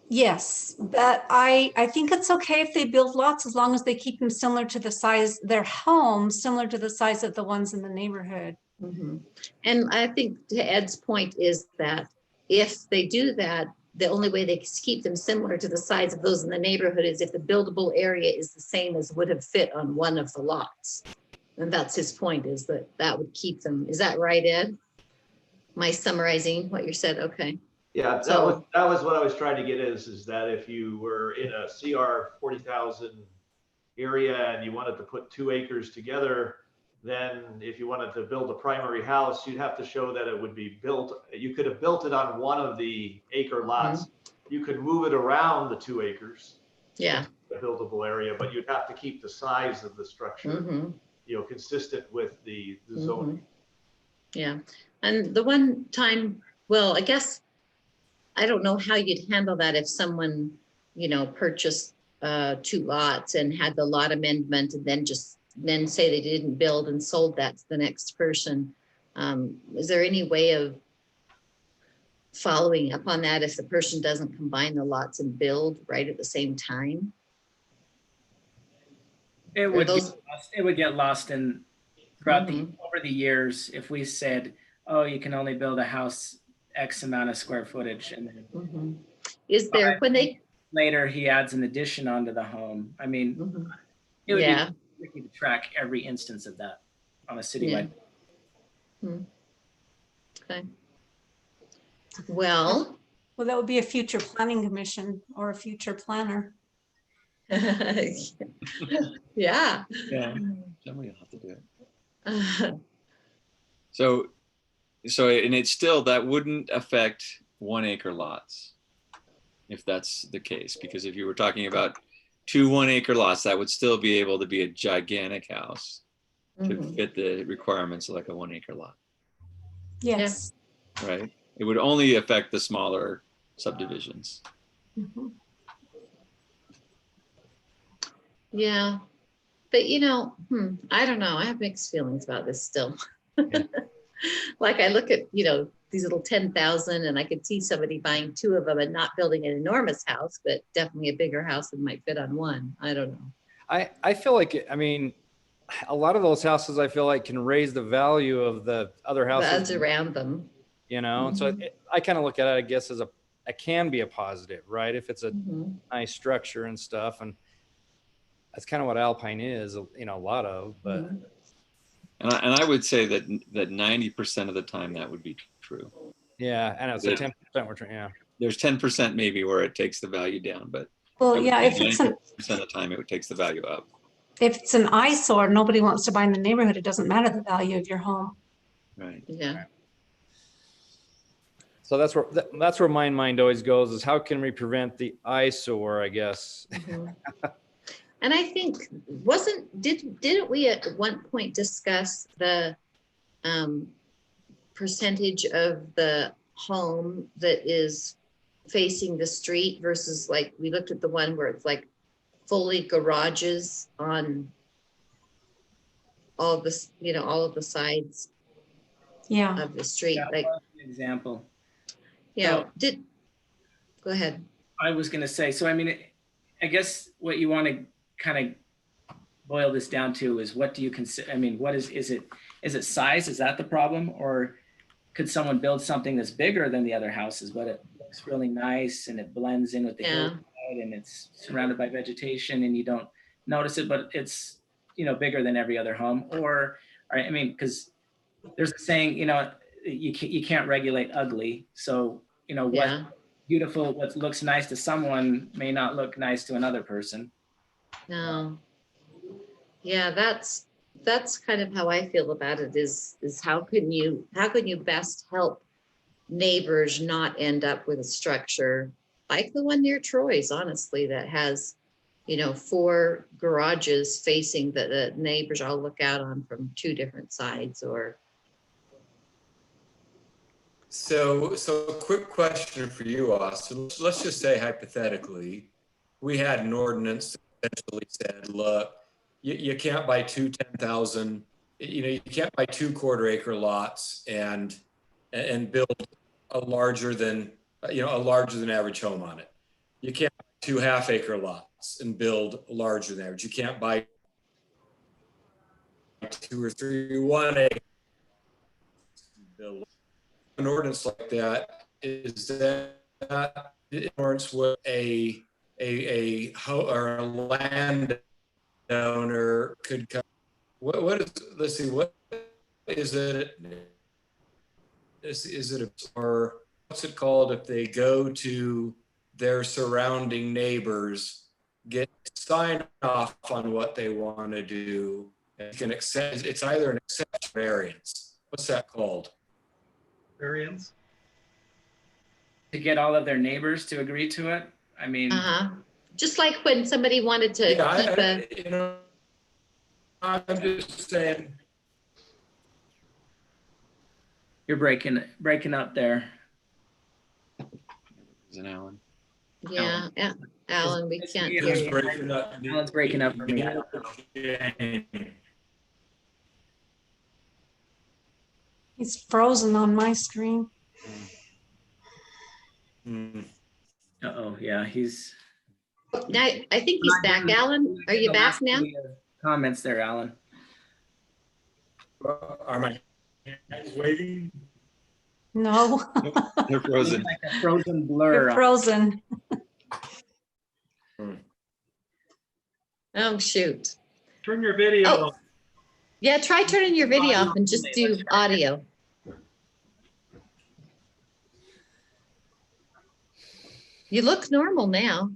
[SPEAKER 1] yes, but I think it's okay if they build lots as long as they keep them similar to the size, their homes similar to the size of the ones in the neighborhood.
[SPEAKER 2] And I think to Ed's point is that if they do that, the only way they keep them similar to the size of those in the neighborhood is if the buildable area is the same as would have fit on one of the lots. And that's his point, is that would keep them. Is that right, Ed? Am I summarizing what you said? Okay.
[SPEAKER 9] Yeah, that was what I was trying to get is that if you were in a CR 40,000 area and you wanted to put 2 acres together, then if you wanted to build a primary house, you'd have to show that it would be built. You could have built it on one of the acre lots. You could move it around the 2 acres.
[SPEAKER 2] Yeah.
[SPEAKER 9] The buildable area, but you'd have to keep the size of the structure, consistent with the zoning.
[SPEAKER 2] Yeah. And the one time, well, I guess, I don't know how you'd handle that if someone, purchased 2 lots and had the lot amendment and then say they didn't build and sold that to the next person. Is there any way of following up on that if the person doesn't combine the lots and build right at the same time?
[SPEAKER 3] It would get lost in throughout over the years if we said, oh, you can only build a house X amount of square footage, and then
[SPEAKER 2] is there when they
[SPEAKER 3] later he adds an addition onto the home. I mean, it would be tricky to track every instance of that on a citywide.
[SPEAKER 2] Okay. Well,
[SPEAKER 1] that would be a future planning commission or a future planner.
[SPEAKER 2] Yeah.
[SPEAKER 10] Yeah, somebody will have to do it. So, and it's still, that wouldn't affect 1 acre lots, if that's the case, because if you were talking about 2 1-acre lots, that would still be able to be a gigantic house to
[SPEAKER 2] Mhm.
[SPEAKER 10] fit the requirements of like a 1-acre lot,
[SPEAKER 1] Yes.
[SPEAKER 10] right? It would only affect the smaller subdivisions.
[SPEAKER 1] Mhm.
[SPEAKER 2] Yeah, but I don't know. I have mixed feelings about this still. Like I look at, these little 10,000 and I could see somebody buying 2 of them and not building an enormous house, but definitely a bigger house that might fit on one. I don't know.
[SPEAKER 4] I feel like, I mean, a lot of those houses I feel like can raise the value of the other
[SPEAKER 2] The
[SPEAKER 4] houses,
[SPEAKER 2] odds around them.
[SPEAKER 4] And so I kind of look at it, I guess, as it can be a positive, right? If it's a
[SPEAKER 2] Mhm.
[SPEAKER 4] nice structure and stuff, and that's kind of what Alpine is, a lot of, but
[SPEAKER 2] Mhm.
[SPEAKER 10] And I would say that 90% of the time that would be true.
[SPEAKER 4] yeah, and it's a 10% we're trying, yeah.
[SPEAKER 10] There's 10% maybe where it takes the value down, but
[SPEAKER 1] Well,
[SPEAKER 10] I would
[SPEAKER 1] yeah,
[SPEAKER 10] say
[SPEAKER 1] if it's
[SPEAKER 10] 90% of the time it takes the value up.
[SPEAKER 1] an eyesore, nobody wants to buy in the neighborhood. It doesn't matter the value of your home.
[SPEAKER 10] Right.
[SPEAKER 2] Yeah.
[SPEAKER 4] So that's where my mind always goes, is how can we prevent the eyesore, I guess.
[SPEAKER 2] Mhm. And I think didn't we at one point discuss the percentage of the home that is facing the street versus, like, we looked at the one where it's like fully garages on all this, all of the sides
[SPEAKER 1] Yeah.
[SPEAKER 2] of the street.
[SPEAKER 3] Yeah,
[SPEAKER 2] Like,
[SPEAKER 3] an example.
[SPEAKER 2] yeah,
[SPEAKER 3] So-
[SPEAKER 2] go ahead.
[SPEAKER 3] I was going to say, so I mean, I guess what you want to kind of boil this down to is, what do you consider? I mean, what is it size? Is that the problem? Or could someone build something that's bigger than the other houses, but it looks really nice and it blends in with the
[SPEAKER 2] Yeah.
[SPEAKER 3] hillside and it's surrounded by vegetation and you don't notice it, but it's, bigger than every other home? Or I mean, because there's a saying, you can't regulate ugly. So, what
[SPEAKER 2] Yeah.
[SPEAKER 3] beautiful, what looks nice to someone may not look nice to another person.
[SPEAKER 2] No. Yeah, that's kind of how I feel about it, is how can you best help neighbors not end up with a structure like the one near Troy's, honestly, that has, 4 garages facing that the neighbors all look out on from 2 different sides, or.
[SPEAKER 7] So quick question for you, Austin. Let's just say hypothetically, we had an ordinance that essentially said, look, you can't buy 2 10,000, you can't buy 2 quarter-acre lots and build a larger than average home on it. You can't buy 2 half-acre lots and build a larger than average. You can't buy 2 or 3 1-acre build. An ordinance like that, is that in accordance with a landowner could come? What is, let's see, what is it? Is it or what's it called if they go to their surrounding neighbors, get sign off on what they want to do, and can accept? It's either an exception or variance. What's that called?
[SPEAKER 5] Variance.
[SPEAKER 3] To get all of their neighbors to agree to it. I mean,
[SPEAKER 2] Just like when somebody wanted to keep
[SPEAKER 7] I'm just saying.
[SPEAKER 3] you're breaking up there.
[SPEAKER 10] Is it Alan?
[SPEAKER 2] Yeah, Alan, we can't hear
[SPEAKER 7] It's
[SPEAKER 2] you.
[SPEAKER 7] breaking up.
[SPEAKER 3] Alan's breaking up for me. I don't know.
[SPEAKER 1] He's frozen on my screen.
[SPEAKER 3] Uh-oh, yeah, he's.
[SPEAKER 2] Now, I think he's back. Alan, are you back now?
[SPEAKER 3] Comments there, Alan.
[SPEAKER 7] Are my hands waving?
[SPEAKER 1] No.
[SPEAKER 10] They're frozen.
[SPEAKER 3] Like a frozen blur.
[SPEAKER 1] You're frozen.
[SPEAKER 2] Oh, shoot.
[SPEAKER 5] Turn your video
[SPEAKER 2] Oh.
[SPEAKER 5] on.
[SPEAKER 2] Yeah, try turning your video off and just do audio. You look normal now.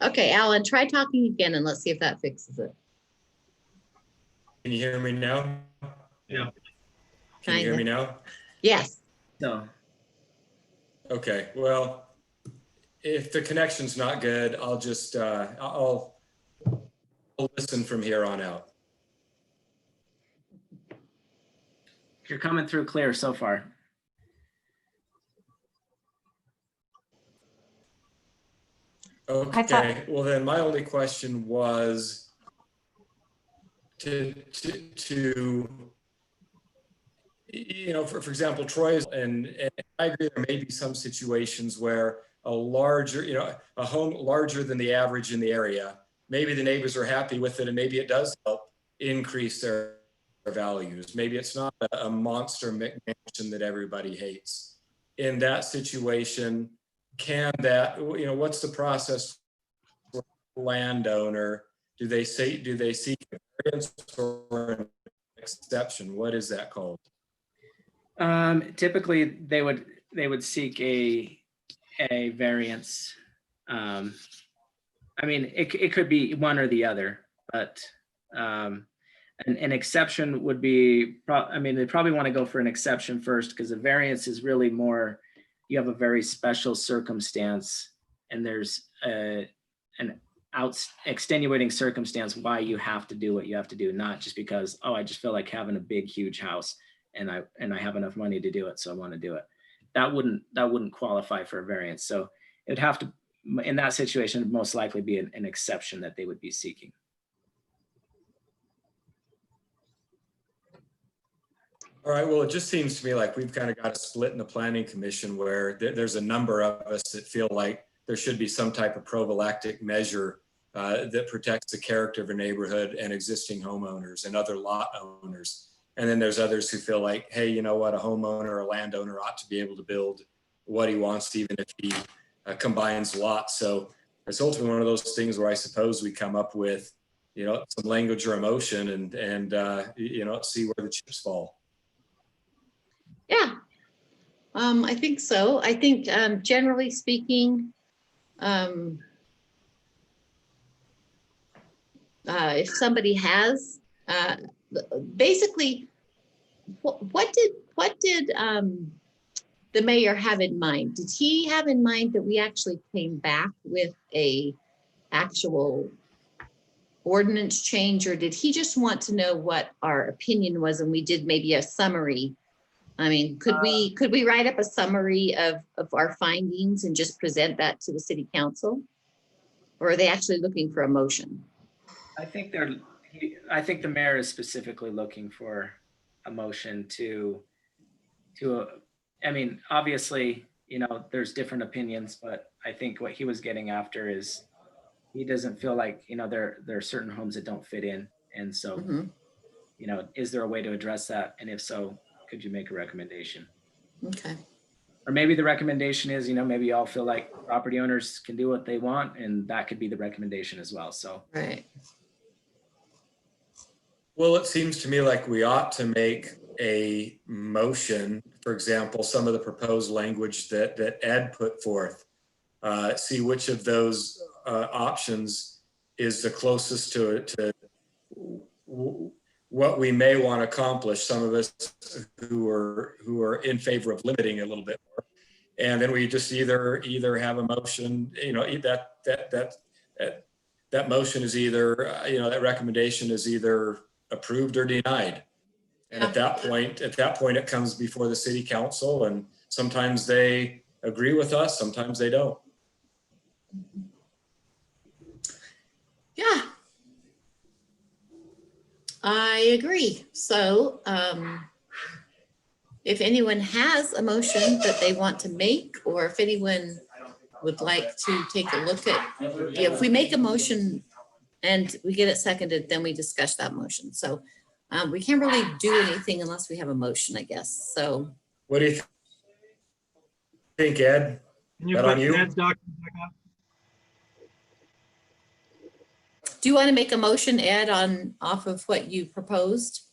[SPEAKER 12] Okay, Alan, try talking again and let's see if that fixes it.
[SPEAKER 7] Can you hear me now?
[SPEAKER 5] Yeah.
[SPEAKER 7] Can you hear me now?
[SPEAKER 12] Yes.
[SPEAKER 3] So,
[SPEAKER 7] Okay, well, if the connection's not good, I'll just, I'll listen from here on out.
[SPEAKER 3] you're coming through clear so far.
[SPEAKER 7] Okay, well then my only question was to you know, for example, Troy's, and I agree there may be some situations where a larger, you know, a home larger than the average in the area, maybe the neighbors are happy with it and maybe it does help increase their values. Maybe it's not a monster McMansion that everybody hates. In that situation, can that, you know, what's the process for a landowner? Do they seek a variance or an exception? What is that called?
[SPEAKER 3] Typically, they would seek a variance. I mean, it could be one or the other, but an exception would be. I mean, they probably want to go for an exception first because a variance is really more. You have a very special circumstance, and there's an extenuating circumstance why you have to do what you have to do, not just because, oh, I just feel like having a big, huge house. And I have enough money to do it, so I want to do it. That wouldn't qualify for a variance. So it'd have to, in that situation, most likely be an exception that they would be seeking.
[SPEAKER 7] All right, well, it just seems to me like we've kind of got a split in the planning commission where there's a number of us that feel like there should be some type of prophylactic measure that protects the character of a neighborhood and existing homeowners and other lot owners. And then there's others who feel like, hey, you know what, a homeowner or a landowner ought to be able to build what he wants, even if he combines lots. So it's ultimately one of those things where I suppose we come up with, you know, some language or emotion and you know, see where the chips fall.
[SPEAKER 12] Yeah, I think so. I think generally speaking, if somebody has basically, what did the mayor have in mind? Did he have in mind that we actually came back with a actual ordinance change, or did he just want to know what our opinion was and we did maybe a summary? I mean, could we write up a summary of our findings and just present that to the city council? Or are they actually looking for a motion?
[SPEAKER 3] I think the mayor is specifically looking for a motion to I mean, obviously, you know, there's different opinions, but I think what he was getting after is he doesn't feel like, you know, there are certain homes that don't fit in. And so, you know, is there a way to address that? And if so, could you make a recommendation?
[SPEAKER 12] Okay.
[SPEAKER 3] Or maybe the recommendation is, you know, maybe y'all feel like property owners can do what they want, and that could be the recommendation as well. So,
[SPEAKER 12] right.
[SPEAKER 7] Well, it seems to me like we ought to make a motion, for example, some of the proposed language that Ed put forth, see which of those options is the closest to what we may want to accomplish. Some of us who are in favor of limiting a little bit more, and then we just either have a motion, you know, that motion is either, you know, that recommendation is either approved or denied. And at that point, it comes before the city council, and sometimes they agree with us, sometimes they don't.
[SPEAKER 12] Yeah, I agree. So if anyone has a motion that they want to make, or if anyone would like to take a look at, if we make a motion and we get it seconded, then we discuss that motion. So we can't really do anything unless we have a motion, I guess. So
[SPEAKER 7] what do you think, Ed?
[SPEAKER 5] Can you
[SPEAKER 7] That
[SPEAKER 5] put
[SPEAKER 7] on you?
[SPEAKER 5] Ed's document back up?
[SPEAKER 12] do you want to make a motion, Ed, off of what you proposed?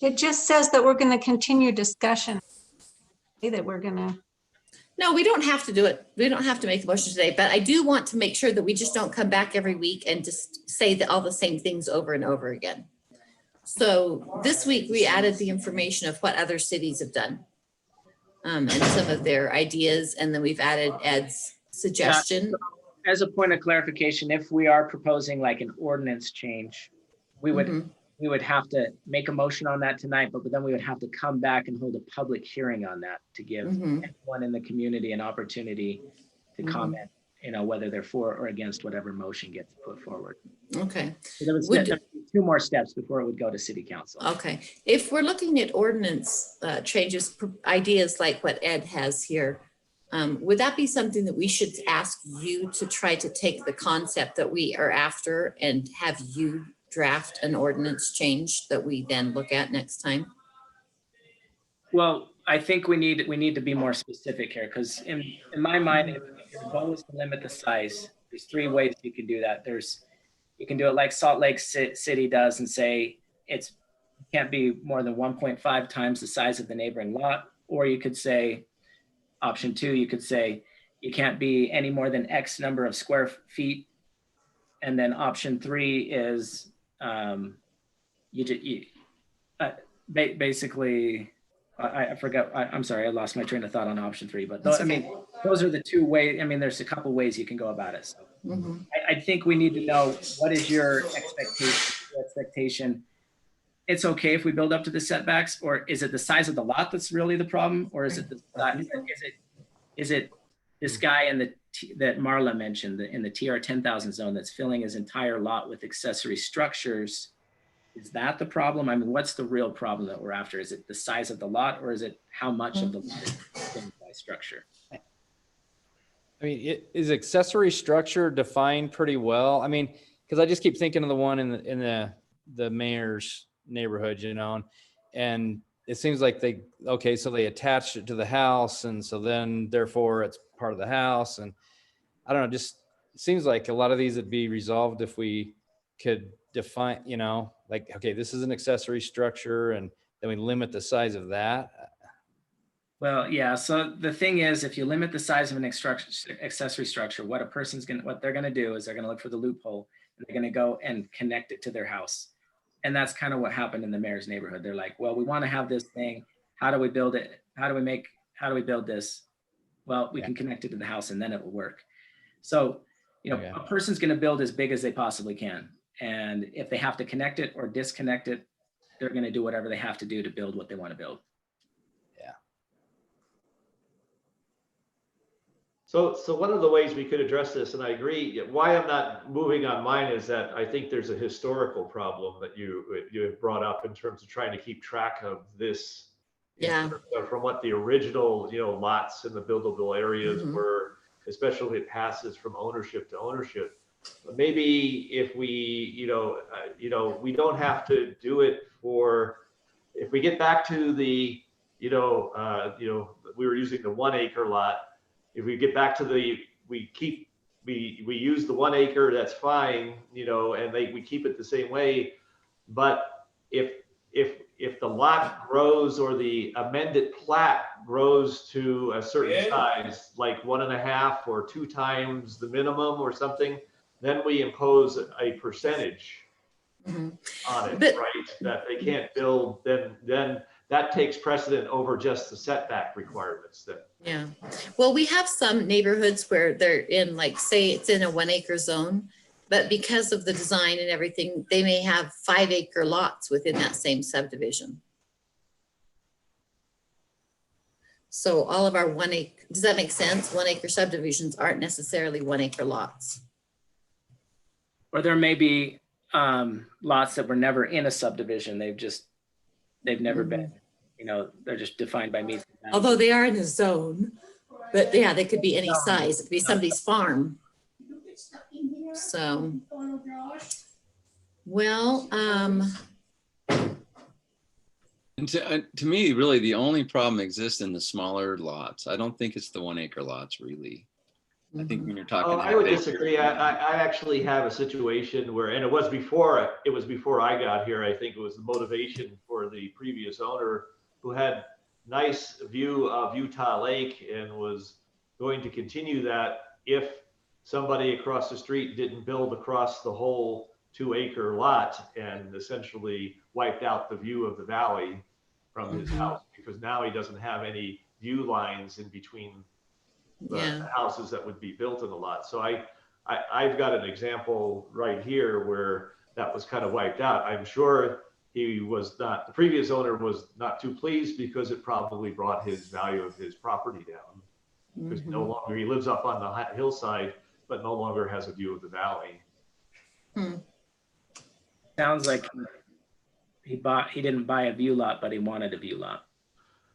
[SPEAKER 1] It just says that we're going to continue discussion. That we're going to.
[SPEAKER 12] No, we don't have to do it. We don't have to make a motion today, but I do want to make sure that we just don't come back every week and just say all the same things over and over again. So this week we added the information of what other cities have done. And some of their ideas, and then we've added Ed's suggestion.
[SPEAKER 3] As a point of clarification, if we are proposing like an ordinance change, we would have to make a motion on that tonight, but then we would have to come back and hold a public hearing on that to give everyone in the community an opportunity to comment, you know, whether they're for or against whatever motion gets put forward.
[SPEAKER 12] Okay.
[SPEAKER 3] So there was 2 more steps before it would go to city council.
[SPEAKER 12] Okay. If we're looking at ordinance changes, ideas like what Ed has here, would that be something that we should ask you to try to take the concept that we are after and have you draft an ordinance change that we then look at next time?
[SPEAKER 3] Well, I think we need to be more specific here, because in my mind, if your goal is to limit the size, there's 3 ways you can do that. You can do it like Salt Lake City does and say it can't be more than 1.5 times the size of the neighboring lot. Or you could say, option 2, you could say you can't be any more than X number of square feet. And then option 3 is basically, I forgot. I'm sorry, I lost my train of thought on option 3. But I mean, those are the 2 ways. I mean, there's a couple ways you can go about it. So I think we need to know, what is your expectation? It's okay if we build up to the setbacks, or is it the size of the lot that's really the problem, or is it is it this guy that Marla mentioned in the TR 10,000 zone that's filling his entire lot with accessory structures? Is that the problem? I mean, what's the real problem that we're after? Is it the size of the lot, or is it how much of the lot is filled by structure?
[SPEAKER 4] I mean, is accessory structure defined pretty well? I mean, because I just keep thinking of the one in the mayor's neighborhood, you know, and it seems like so they attached it to the house, and so then therefore it's part of the house, and I don't know, just it seems like a lot of these would be resolved if we could define, you know, like, okay, this is an accessory structure, and then we limit the size of that.
[SPEAKER 3] Well, yeah. So the thing is, if you limit the size of an accessory structure, what they're gonna do is they're gonna look for the loophole, and they're gonna go and connect it to their house. And that's kind of what happened in the mayor's neighborhood. They're like, well, we want to have this thing. How do we build it? How do we build this? Well, we can connect it to the house, and then it will work. So, you know, a person's going to build as big as they possibly can. And if they have to connect it or disconnect it, they're going to do whatever they have to do to build what they want to build.
[SPEAKER 9] So one of the ways we could address this, and I agree, why I'm not moving on mine is that I think there's a historical problem that you have brought up in terms of trying to keep track of this.
[SPEAKER 12] Yeah.
[SPEAKER 9] From what the original, you know, lots in the buildable areas were, especially if it passes from ownership to ownership. Maybe if we, we don't have to do it if we get back to the, we were using the 1 acre lot. If we get back to we use the 1 acre, that's fine, and we keep it the same way. But if the lot grows or the amended plat grows to a certain size, like 1.5 or 2 times the minimum or something, then we impose a percentage on it, right? That they can't build, then that takes precedent over just the setback requirements.
[SPEAKER 12] Yeah. Well, we have some neighborhoods where they're in, like, say it's in a 1 acre zone, but because of the design and everything, they may have 5 acre lots within that same subdivision. So all of our 1 acre, does that make sense? 1 acre subdivisions aren't necessarily 1 acre lots.
[SPEAKER 3] Or there may be lots that were never in a subdivision. They've never been, they're just defined by means.
[SPEAKER 12] Although they are in a zone, but yeah, they could be any size. It could be somebody's farm. So, well,
[SPEAKER 10] And to me, really, the only problem exists in the smaller lots. I don't think it's the 1 acre lots, really. I think when you're talking,
[SPEAKER 9] I would disagree. I actually have a situation where, and it was before I got here. I think it was the motivation for the previous owner, who had nice view of Utah Lake and was going to continue that if somebody across the street didn't build across the whole 2-acre lot and essentially wiped out the view of the valley from his house, because now he doesn't have any view lines in between the houses that would be built in the lot. So I've got an example right here where that was kind of wiped out. I'm sure the previous owner was not too pleased because it probably brought his value of his property down. Because no longer, he lives up on the hillside, but no longer has a view of the valley.
[SPEAKER 3] Sounds like he didn't buy a view lot, but he wanted a view lot.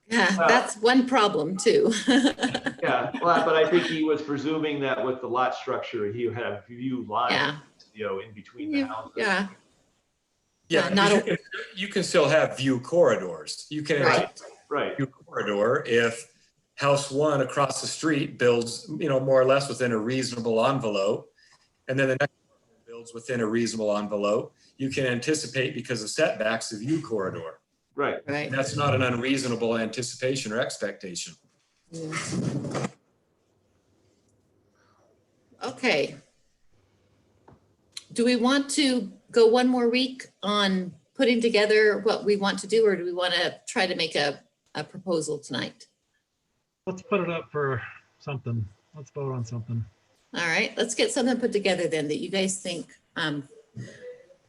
[SPEAKER 12] Yeah, that's one problem too.
[SPEAKER 9] Yeah, well, but I think he was presuming that with the lot structure, he had view lines, in between the houses.
[SPEAKER 12] Yeah.
[SPEAKER 7] Yeah,
[SPEAKER 12] not
[SPEAKER 7] you can still have view corridors. You can
[SPEAKER 9] right.
[SPEAKER 7] view corridor if house one across the street builds, more or less within a reasonable envelope, and then the next one builds within a reasonable envelope. You can anticipate, because of setbacks, the view corridor.
[SPEAKER 9] Right.
[SPEAKER 7] And that's not an unreasonable anticipation or expectation.
[SPEAKER 12] Yeah. Okay. Do we want to go one more week on putting together what we want to do, or do we want to try to make a proposal tonight?
[SPEAKER 5] Let's put it up for something. Let's vote on something.
[SPEAKER 12] All right, let's get something put together then that you guys think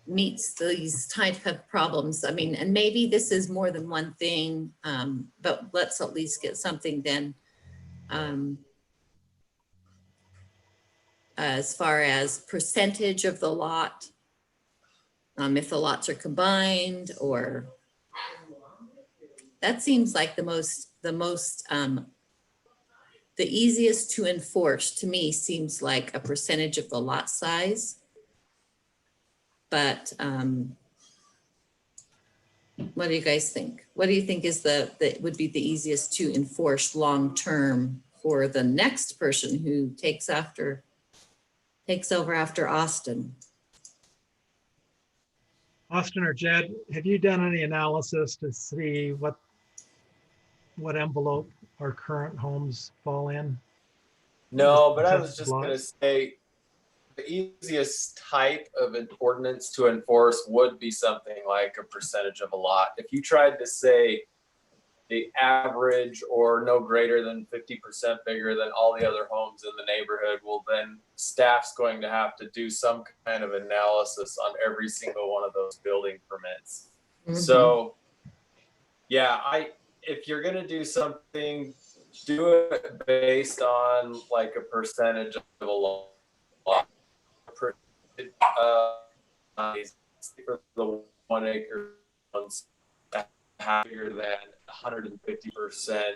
[SPEAKER 12] meets these type of problems. I mean, and maybe this is more than one thing, but let's at least get something then. As far as percentage of the lot, if the lots are combined, or that seems like the easiest to enforce to me seems like a percentage of the lot size. But what do you guys think? What do you think is that would be the easiest to enforce long-term for the next person who takes over after Austin?
[SPEAKER 5] Austin or Jed, have you done any analysis to see what envelope our current homes fall in?
[SPEAKER 6] No, but I was just going to say the easiest type of an ordinance to enforce would be something like a percentage of a lot. If you tried to say the average or no greater than 50% bigger than all the other homes in the neighborhood, well, then staff's going to have to do some kind of analysis on every single one of those building permits. So yeah, if you're going to do something, do it based on like a percentage of a lot. For the 1 acre ones, bigger than 150%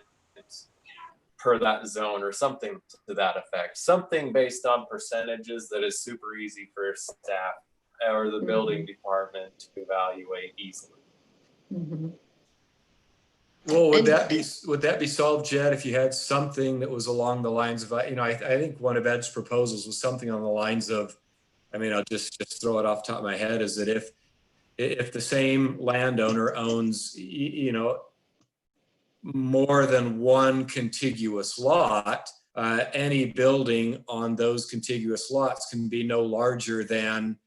[SPEAKER 6] per that zone, or something to that effect. Something based on percentages that is super easy for staff or the building department to evaluate easily.
[SPEAKER 7] Well, would that be solved, Jed, if you had something that was along the lines of, I think one of Ed's proposals was something on the lines of, I'll just throw it off the top of my head, is that if the same landowner owns, more than one contiguous lot, any building on those contiguous lots can be no larger than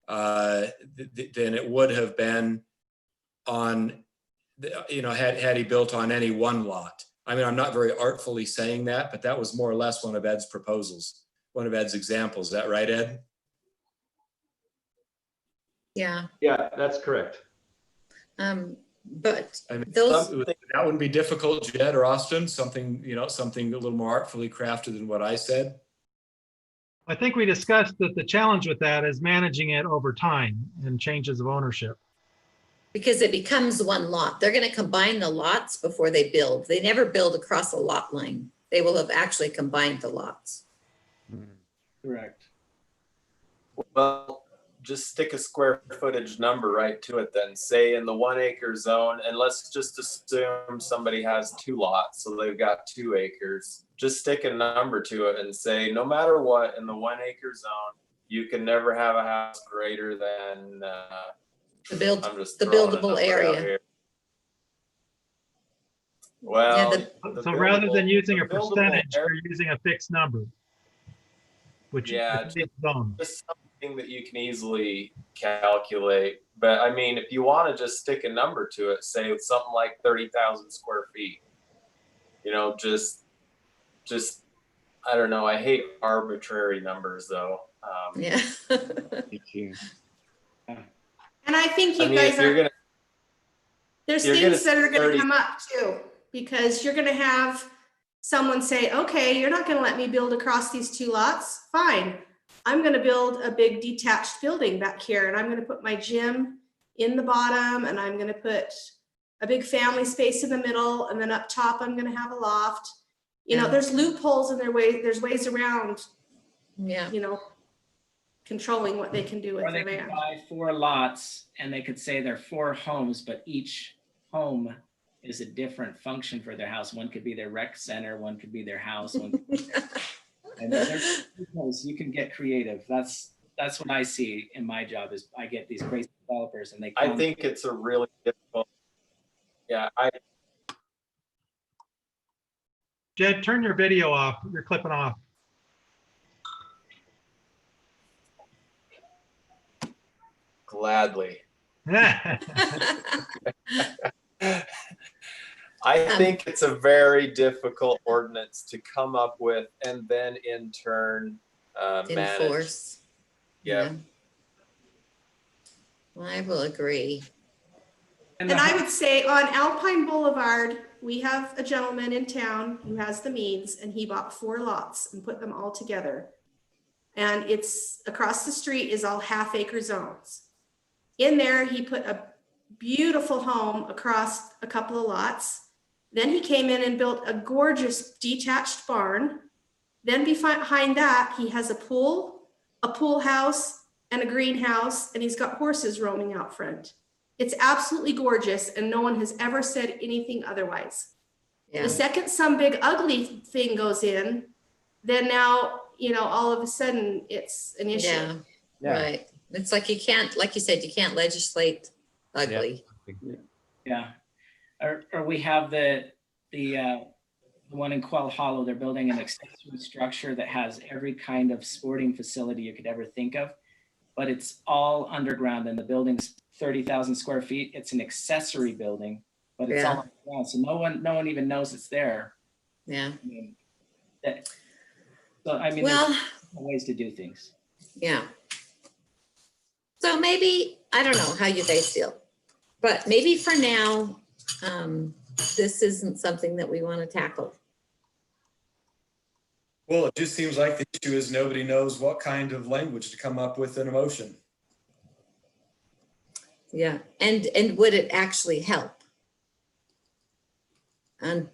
[SPEAKER 7] it would have been on, had he built on any one lot. I'm not very artfully saying that, but that was more or less one of Ed's proposals, one of Ed's examples. Is that right, Ed?
[SPEAKER 12] Yeah.
[SPEAKER 9] Yeah, that's correct.
[SPEAKER 12] But
[SPEAKER 7] that wouldn't be difficult, Jed or Austin, something a little more artfully crafted than what I said.
[SPEAKER 5] I think we discussed that the challenge with that is managing it over time and changes of ownership.
[SPEAKER 12] Because it becomes one lot. They're going to combine the lots before they build. They never build across a lot line. They will have actually combined the lots.
[SPEAKER 6] Correct. Well, just stick a square footage number right to it then. Say in the 1 acre zone, and let's just assume somebody has 2 lots, so they've got 2 acres. Just stick a number to it and say, no matter what, in the 1 acre zone, you can never have a house greater than
[SPEAKER 12] the buildable area.
[SPEAKER 6] Well,
[SPEAKER 12] Yeah,
[SPEAKER 6] the
[SPEAKER 5] So rather than
[SPEAKER 6] buildable-
[SPEAKER 5] using
[SPEAKER 6] the
[SPEAKER 5] a
[SPEAKER 6] buildable
[SPEAKER 5] percentage,
[SPEAKER 6] area-
[SPEAKER 5] you're using a fixed number. Which
[SPEAKER 6] Yeah,
[SPEAKER 5] is zone.
[SPEAKER 6] just something that you can easily calculate. But I mean, if you want to just stick a number to it, say it's something like 30,000 square feet, you know, just, I don't know. I hate arbitrary numbers though.
[SPEAKER 12] yeah.
[SPEAKER 10] Me too.
[SPEAKER 11] And I think
[SPEAKER 6] I
[SPEAKER 11] you
[SPEAKER 6] mean,
[SPEAKER 11] guys
[SPEAKER 6] if you're
[SPEAKER 11] are,
[SPEAKER 6] gonna,
[SPEAKER 11] there's
[SPEAKER 6] you're
[SPEAKER 11] things
[SPEAKER 6] gonna
[SPEAKER 11] that are gonna
[SPEAKER 6] 30
[SPEAKER 11] come up too, because you're gonna have someone say, okay, you're not gonna let me build across these two lots, fine. I'm gonna build a big detached building back here, and I'm gonna put my gym in the bottom, and I'm gonna put a big family space in the middle, and then up top, I'm gonna have a loft. You know,
[SPEAKER 12] Yeah.
[SPEAKER 11] there's loopholes in there's ways around,
[SPEAKER 12] Yeah.
[SPEAKER 11] you know, controlling what they can do with
[SPEAKER 3] Or they
[SPEAKER 11] their
[SPEAKER 3] could
[SPEAKER 11] land.
[SPEAKER 3] buy 4 lots and they could say they're 4 homes, but each home is a different function for their house. One could be their rec center, one could be their house. And there's ways you can get creative. That's what I see in my job is I get these crazy developers and they
[SPEAKER 6] I
[SPEAKER 3] come.
[SPEAKER 6] think it's a really difficult. Yeah,
[SPEAKER 5] Jed, turn your video off. You're clipping off.
[SPEAKER 6] gladly.
[SPEAKER 5] Yeah.
[SPEAKER 6] I think it's a very difficult ordinance to come up with and then in turn manage.
[SPEAKER 12] Enforce.
[SPEAKER 6] Yeah.
[SPEAKER 12] Well, I will agree.
[SPEAKER 11] And I would say on Alpine Boulevard, we have a gentleman in town who has the means, and he bought 4 lots and put them all together. And it's across the street is all half-acre zones. In there, he put a beautiful home across a couple of lots. Then he came in and built a gorgeous detached barn. Then behind that, he has a pool house, and a greenhouse, and he's got horses roaming out front. It's absolutely gorgeous, and no one has ever said anything otherwise.
[SPEAKER 12] Yeah.
[SPEAKER 11] The second some big ugly thing goes in, then now, you know, all of a sudden it's an issue.
[SPEAKER 12] Yeah.
[SPEAKER 4] Yeah.
[SPEAKER 12] Right. It's like you can't, like you said, you can't legislate ugly.
[SPEAKER 3] Yeah. Or we have the one in Quail Hollow. They're building an accessory structure that has every kind of sporting facility you could ever think of, but it's all underground and the building's 30,000 square feet. It's an accessory building, but it's all underground. So no one even knows it's there.
[SPEAKER 12] Yeah.
[SPEAKER 3] I mean, there's
[SPEAKER 12] Well,
[SPEAKER 3] ways to do things.
[SPEAKER 12] yeah. So maybe, I don't know how you guys feel, but maybe for now, this isn't something that we want to tackle.
[SPEAKER 7] Well, it just seems like the issue is nobody knows what kind of language to come up with in a motion.
[SPEAKER 12] Yeah. And would it actually help? And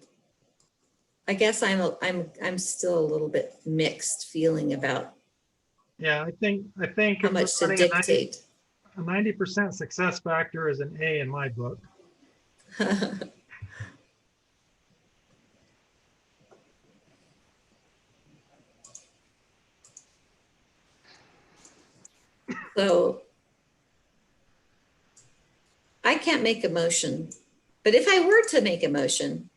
[SPEAKER 12] I guess I'm still a little bit mixed feeling about
[SPEAKER 5] Yeah, I think
[SPEAKER 12] how
[SPEAKER 5] if we're
[SPEAKER 12] much to
[SPEAKER 5] running a
[SPEAKER 12] dictate.
[SPEAKER 5] 90% success factor is an A in my book.
[SPEAKER 12] So I can't make a motion, but if I were to make a motion,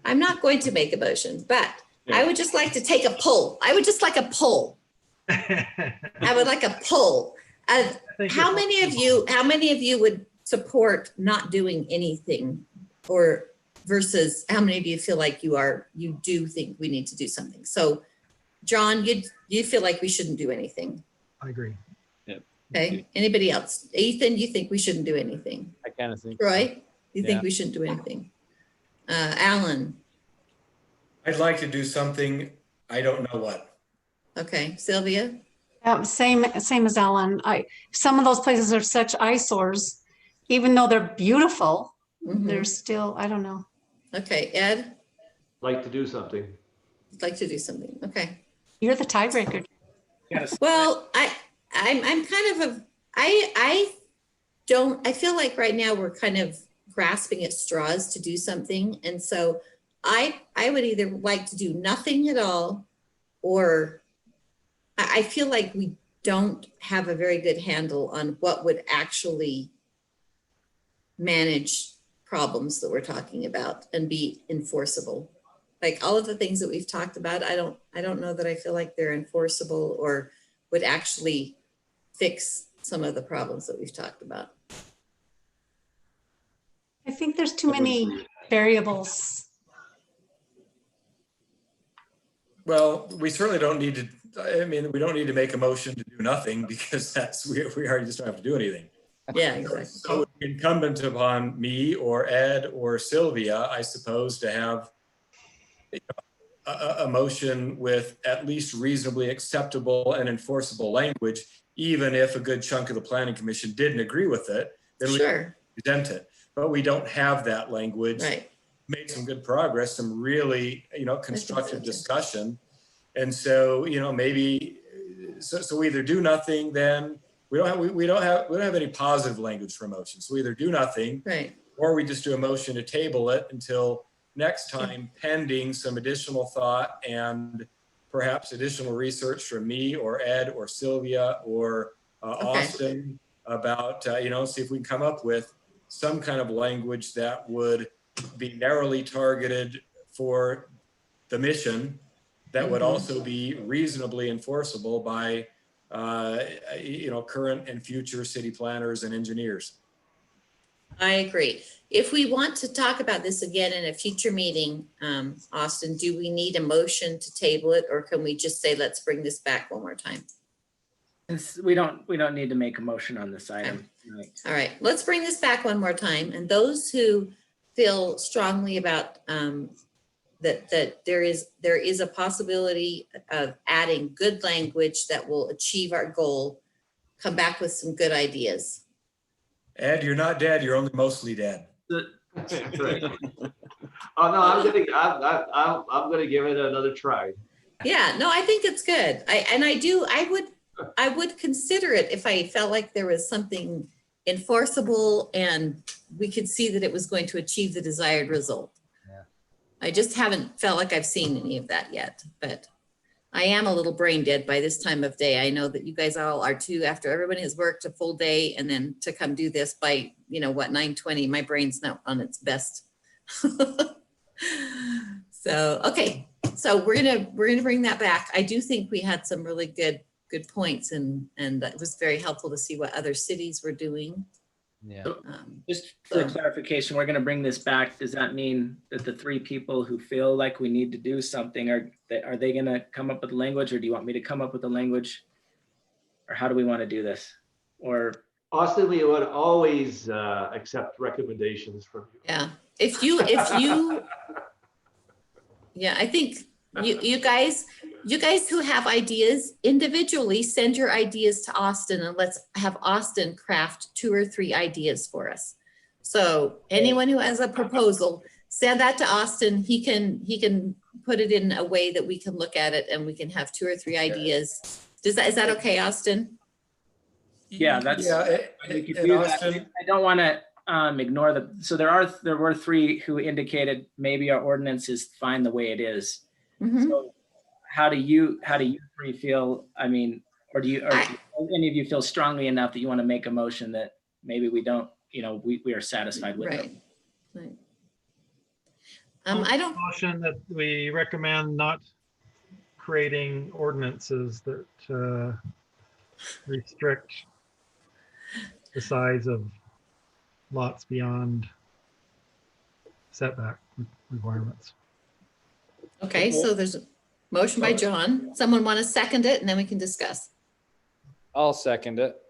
[SPEAKER 12] I'm not going to make a motion, but I would just like to take a poll. I would just like a poll. I would like a poll of how many of you would support not doing anything, or versus how many of you feel like you do think we need to do something. So John, you feel like we shouldn't do anything.
[SPEAKER 5] I agree.
[SPEAKER 12] Okay, anybody else? Ethan, you think we shouldn't do anything?
[SPEAKER 4] I kind of think.
[SPEAKER 12] Troy, you think
[SPEAKER 4] Yeah.
[SPEAKER 12] we shouldn't do anything? Alan,
[SPEAKER 7] I'd like to do something, I don't know what.
[SPEAKER 12] okay, Sylvia,
[SPEAKER 1] Same as Ellen. Some of those places are such eyesores, even though they're beautiful,
[SPEAKER 12] mhm.
[SPEAKER 1] they're still, I don't know.
[SPEAKER 12] Okay, Ed,
[SPEAKER 9] Like to do something.
[SPEAKER 12] I'd like to do something, okay.
[SPEAKER 1] You're the tiebreaker.
[SPEAKER 12] Well, I'm kind of I feel like right now we're kind of grasping at straws to do something. And so I would either like to do nothing at all, or I feel like we don't have a very good handle on what would actually manage
[SPEAKER 2] problems that we're talking about and be enforceable. Like all of the things that we've talked about, I don't know that I feel like they're enforceable or would actually fix some of the problems that we've talked about.
[SPEAKER 1] I think there's too many variables.
[SPEAKER 7] Well, we certainly don't need to, I mean, we don't need to make a motion to do nothing because we already just don't have to do anything.
[SPEAKER 2] Yeah, exactly.
[SPEAKER 7] So it's incumbent upon me or Ed or Sylvia, I suppose, to have a motion with at least reasonably acceptable and enforceable language, even if a good chunk of the planning commission didn't agree with it, then we present it. But we don't have that language.
[SPEAKER 2] Right.
[SPEAKER 7] Made some good progress, some really, constructive discussion. And so, maybe, so we either do nothing, then we don't have any positive language for motion. So we either do nothing,
[SPEAKER 2] right,
[SPEAKER 7] or we just do a motion to table it until next time, pending some additional thought and perhaps additional research from me or Ed or Sylvia or Austin about, see if we can come up with some kind of language that would be narrowly targeted for the mission that would also be reasonably enforceable by, current and future city planners and engineers.
[SPEAKER 2] I agree. If we want to talk about this again in a future meeting, Austin, do we need a motion to table it, or can we just say, let's bring this back one more time?
[SPEAKER 3] We don't need to make a motion on this item.
[SPEAKER 2] Okay. All right, let's bring this back one more time. And those who feel strongly about that there is a possibility of adding good language that will achieve our goal, come back with some good ideas.
[SPEAKER 7] Ed, you're not dead. You're only mostly dead.
[SPEAKER 9] Oh no, I'm gonna give it another try.
[SPEAKER 2] Yeah, no, I think it's good. I would consider it if I felt like there was something enforceable and we could see that it was going to achieve the desired result.
[SPEAKER 4] Yeah.
[SPEAKER 2] I just haven't felt like I've seen any of that yet, but I am a little brain dead by this time of day. I know that you guys all are too, after everybody has worked a full day and then to come do this by, 9:20, my brain's not on its best. So, okay. So we're gonna bring that back. I do think we had some really good points and it was very helpful to see what other cities were doing.
[SPEAKER 4] Yeah.
[SPEAKER 3] Just for clarification, we're going to bring this back. Does that mean that the three people who feel like we need to do something, are they going to come up with language, or do you want me to come up with the language, or how do we want to do this? Or
[SPEAKER 9] Austin, we would always accept recommendations from you.
[SPEAKER 2] Yeah, if you, yeah, I think you guys who have ideas individually, send your ideas to Austin and let's have Austin craft 2 or 3 ideas for us. So anyone who has a proposal, send that to Austin. He can put it in a way that we can look at it and we can have 2 or 3 ideas. Is that okay, Austin?
[SPEAKER 3] Yeah, we could do that. I don't want to ignore so there were 3 who indicated maybe our ordinance is fine the way it is.
[SPEAKER 2] Mm-hmm.
[SPEAKER 3] So how do you 3 feel? I mean, or do any of you feel strongly enough that you want to make a motion that maybe we don't, we are satisfied with it?
[SPEAKER 2] Right. I don't.
[SPEAKER 5] Motion that we recommend not creating ordinances that restrict the size of lots beyond setback requirements.
[SPEAKER 2] Okay, so there's a motion by John. Someone want to second it and then we can discuss.
[SPEAKER 4] I'll second it.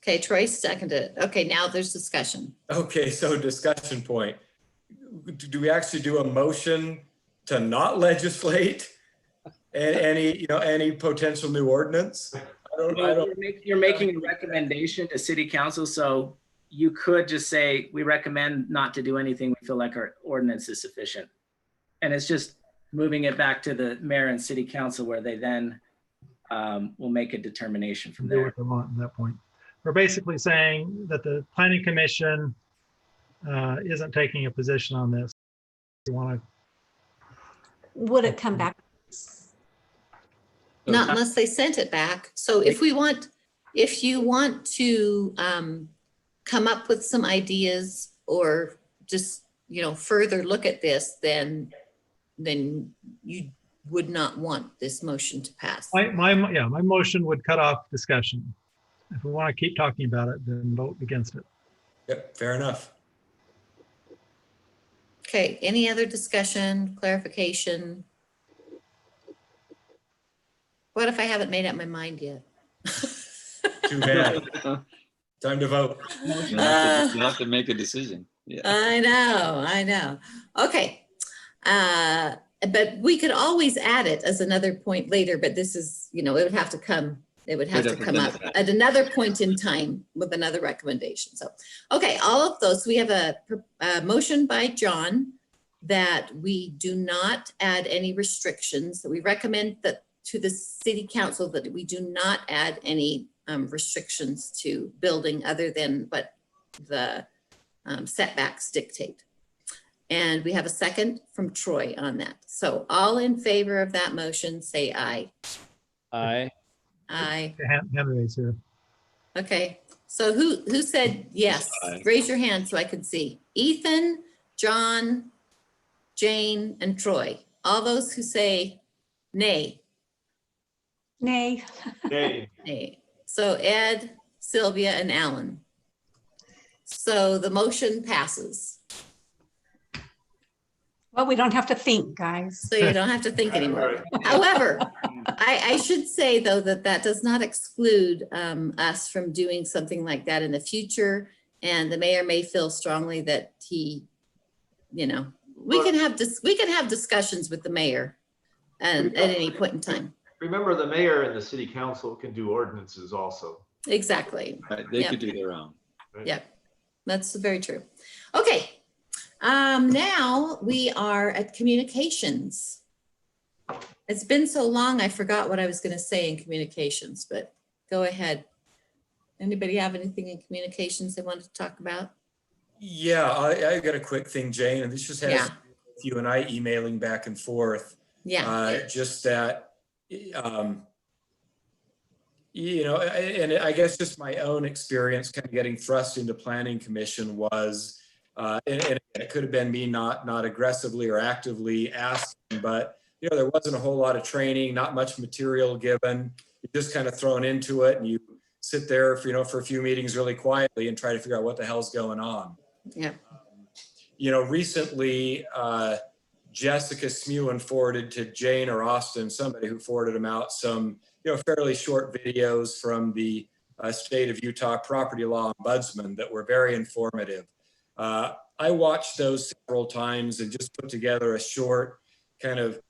[SPEAKER 2] Okay, Troy seconded it. Okay, now there's discussion.
[SPEAKER 7] Okay, so discussion point. Do we actually do a motion to not legislate any potential new ordinance?
[SPEAKER 3] You're making a recommendation to city council, so you could just say, we recommend not to do anything. We feel like our ordinance is sufficient. And it's just moving it back to the mayor and city council where they then will make a determination from
[SPEAKER 5] Do
[SPEAKER 3] there.
[SPEAKER 5] what they want at that point. We're basically saying that the planning commission isn't taking a position on this. You want to?
[SPEAKER 1] Would it come back?
[SPEAKER 2] Not unless they sent it back. So if you want to come up with some ideas or
[SPEAKER 12] just, further look at this, then you would not want this motion to pass.
[SPEAKER 5] My motion would cut off discussion. If we want to keep talking about it, then vote against it.
[SPEAKER 7] Yep, fair enough.
[SPEAKER 12] Okay, any other discussion, clarification? What if I haven't made up my mind yet?
[SPEAKER 7] Too bad. Time to vote.
[SPEAKER 10] You'll have to make a decision. Yeah.
[SPEAKER 12] I know. Okay. But we could always add it as another point later, but this is, it would have to come up at another point in time with another recommendation. So, okay, all of those, we have a motion by John that we do not add any restrictions, that we recommend that to the city council that we do not add any restrictions to building other than what the setbacks dictate. And we have a second from Troy on that. So all in favor of that motion, say aye.
[SPEAKER 4] Aye.
[SPEAKER 12] Aye.
[SPEAKER 5] Hand raise here.
[SPEAKER 12] Okay, so who said yes?
[SPEAKER 10] Aye.
[SPEAKER 12] Raise your hand so I can see. Ethan, John, Jane, and Troy. All those who say nay.
[SPEAKER 1] Nay.
[SPEAKER 9] Nay.
[SPEAKER 12] Nay. So Ed, Sylvia, and Alan. So the motion passes.
[SPEAKER 1] Well, we don't have to think, guys.
[SPEAKER 12] So you don't have to think anymore. However, I should say, though, that does not exclude us from doing something like that in the future. And the mayor may feel strongly that he, we can have discussions with the mayor and at any point in time.
[SPEAKER 9] Remember, the mayor and the city council can do ordinances also.
[SPEAKER 12] Exactly.
[SPEAKER 10] Right, they
[SPEAKER 12] Yep.
[SPEAKER 10] could do their own.
[SPEAKER 12] Yep, that's very true. Okay, now we are at communications. It's been so long, I forgot what I was going to say in communications, but go ahead. Anybody have anything in communications they want to talk about?
[SPEAKER 7] Yeah, I got a quick thing, Jane, and this just has
[SPEAKER 12] Yeah.
[SPEAKER 7] you and I emailing back and forth.
[SPEAKER 12] Yeah,
[SPEAKER 7] Just that, and I guess just my own experience kind of getting thrust into planning commission was, and it could have been me not aggressively or actively asking, but there wasn't a whole lot of training, not much material given. You're just kind of thrown into it, and you sit there, for a few meetings really quietly and try to figure out what the hell's going on.
[SPEAKER 12] yeah,
[SPEAKER 7] Recently, Jessica Smewen forwarded to Jane or Austin, somebody who forwarded them out, some fairly short videos from the state of Utah property law ombudsman that were very informative. I watched those several times and just put together a short kind of,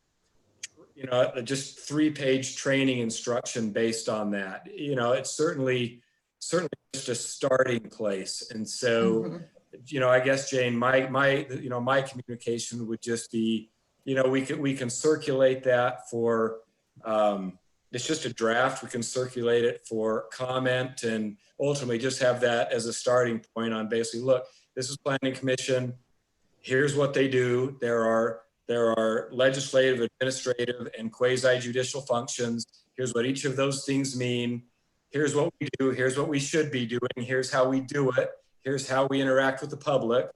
[SPEAKER 7] just 3-page training instruction based on that. It's certainly just a starting place. And so, I guess, Jane, my communication would just be, we can circulate that for, it's just a draft. We can circulate it for comment and ultimately just have that as a starting point on basically, look, this is planning commission. Here's what they do. There are legislative, administrative, and quasi-judicial functions. Here's what each of those things mean. Here's what we do. Here's what we should be doing. Here's how we do it. Here's how we interact with the public.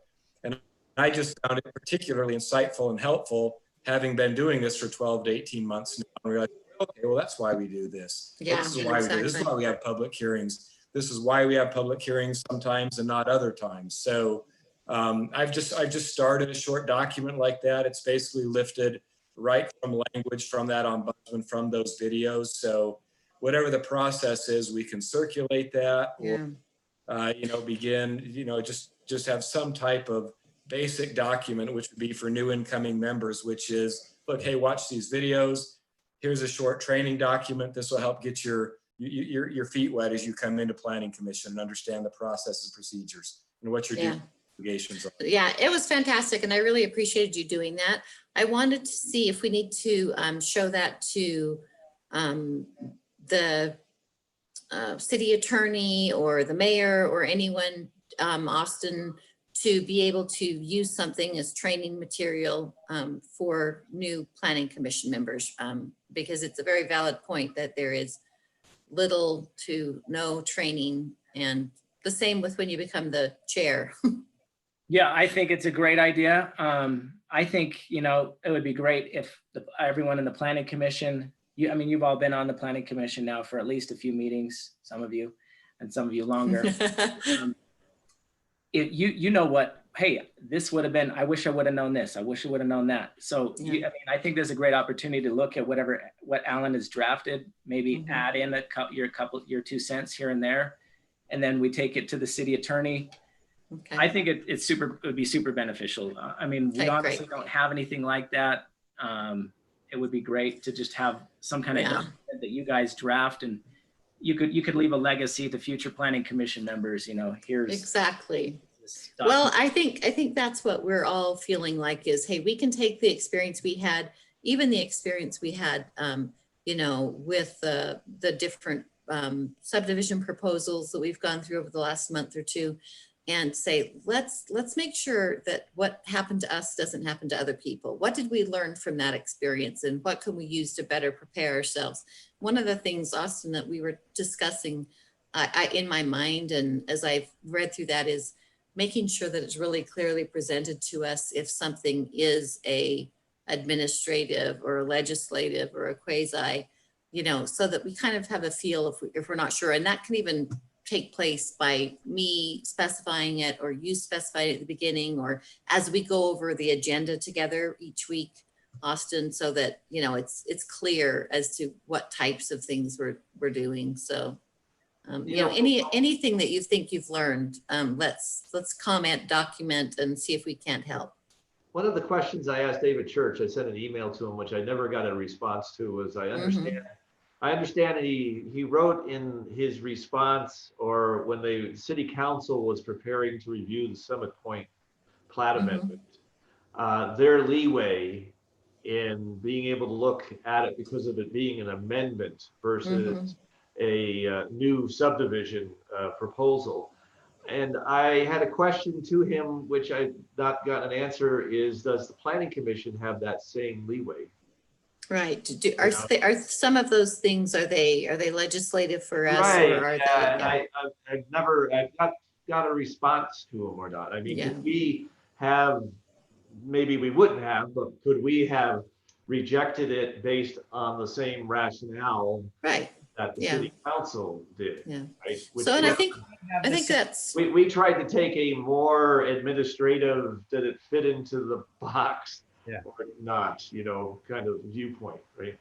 [SPEAKER 7] And I just found it particularly insightful and helpful, having been doing this for 12 to 18 months now. And we're like, okay, well, that's why we do this.
[SPEAKER 12] Yeah,
[SPEAKER 7] This is why we do this. This is why we have public hearings. This is why we have public hearings sometimes and not other times. So I've just started a short document like that. It's basically lifted right from language from that ombudsman, from those videos. So whatever the process is, we can circulate that or, begin, just have some type of basic document, which would be for new incoming members, which is, look, hey, watch these videos. Here's a short training document. This will help get your feet wet as you come into planning commission and understand the process and procedures and what your obligations are.
[SPEAKER 12] Yeah, it was fantastic. And I really appreciated you doing that. I wanted to see if we need to show that to the city attorney or the mayor or anyone, Austin, to be able to use something as training material for new planning commission members, because it's a very valid point that there is little to no training, and the same with when you become the chair.
[SPEAKER 3] Yeah, I think it's a great idea. I think, it would be great if everyone in the planning commission, you've all been on the planning commission now for at least a few meetings, some of you, and some of you longer. You know what, hey, this would have been, I wish I would have known this. I wish I would have known that. So
[SPEAKER 12] Yeah.
[SPEAKER 3] I think there's a great opportunity to look at what Alan has drafted, maybe add in your 2 cents here and there. And then we take it to the city attorney.
[SPEAKER 12] Okay.
[SPEAKER 3] I think it would be super beneficial. We
[SPEAKER 12] Okay,
[SPEAKER 3] honestly
[SPEAKER 12] great.
[SPEAKER 3] don't have anything like that. It would be great to just have some kind of
[SPEAKER 12] Yeah.
[SPEAKER 3] document that you guys draft, and you could leave a legacy to future planning commission members. Here's
[SPEAKER 12] Exactly.
[SPEAKER 3] this
[SPEAKER 12] Well,
[SPEAKER 3] document.
[SPEAKER 12] I think that's what we're all feeling like is, hey, we can take the experience we had, even the experience we had, with the different subdivision proposals that we've gone through over the last month or two, and say, let's make sure that what happened to us doesn't happen to other people. What did we learn from that experience, and what can we use to better prepare ourselves? One of the things, Austin, that we were discussing in my mind, and as I've read through that, is making sure that it's really clearly presented to us if something is a administrative or a legislative or a quasi, so that we kind of have a feel if we're not sure. And that can even take place by me specifying it, or you specify it at the beginning, or as we go over the agenda together each week, Austin, so that, it's clear as to what types of things we're doing. So, anything that you think you've learned, let's comment, document, and see if we can't help.
[SPEAKER 9] One of the questions I asked David Church, I sent an email to him, which I never got a response to, was I understand he wrote in his response, or when the city council was preparing to review the Summit Point plat amendment, their leeway in being able to look at it because of it being an amendment versus a new subdivision proposal. And I had a question to him, which I've not gotten an answer, is does the planning commission have that same leeway?
[SPEAKER 12] Right. Are some of those things, are they legislative for us?
[SPEAKER 9] Right.
[SPEAKER 12] Or are
[SPEAKER 9] yeah.
[SPEAKER 12] they?
[SPEAKER 9] And I've not got a response to them or not. Could we have, maybe we wouldn't have, but could we have rejected it based on the same rationale that the city council did?
[SPEAKER 12] Yeah.
[SPEAKER 9] Right?
[SPEAKER 12] So, and I think that's,
[SPEAKER 9] we tried to take a more administrative, did it fit into the box or not, kind of viewpoint, right?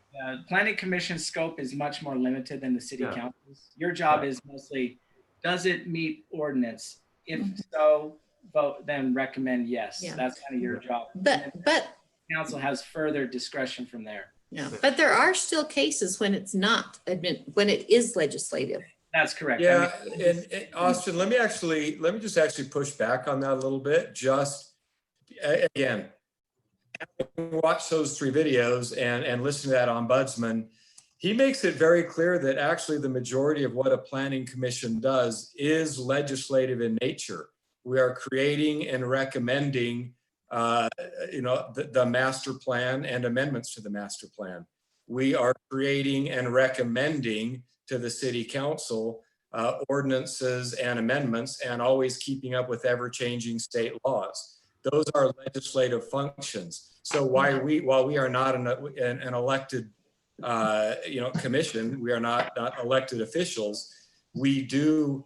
[SPEAKER 3] Planning commission scope is much more limited than the city council's. Your job is mostly, does it meet ordinance? If so, vote, then recommend yes. That's kind of your job.
[SPEAKER 12] But
[SPEAKER 3] council has further discretion from there.
[SPEAKER 12] Yeah, but there are still cases when it's not when it is legislative.
[SPEAKER 3] That's correct.
[SPEAKER 7] Yeah, and Austin, let me just actually push back on that a little bit. Just again, having watched those 3 videos and listen to that ombudsman, he makes it very clear that actually the majority of what a planning commission does is legislative in nature. We are creating and recommending the master plan and amendments to the master plan. We are creating and recommending to the city council ordinances and amendments, and always keeping up with ever-changing state laws. Those are legislative functions. So while we are not an elected commission, we are not elected officials, we do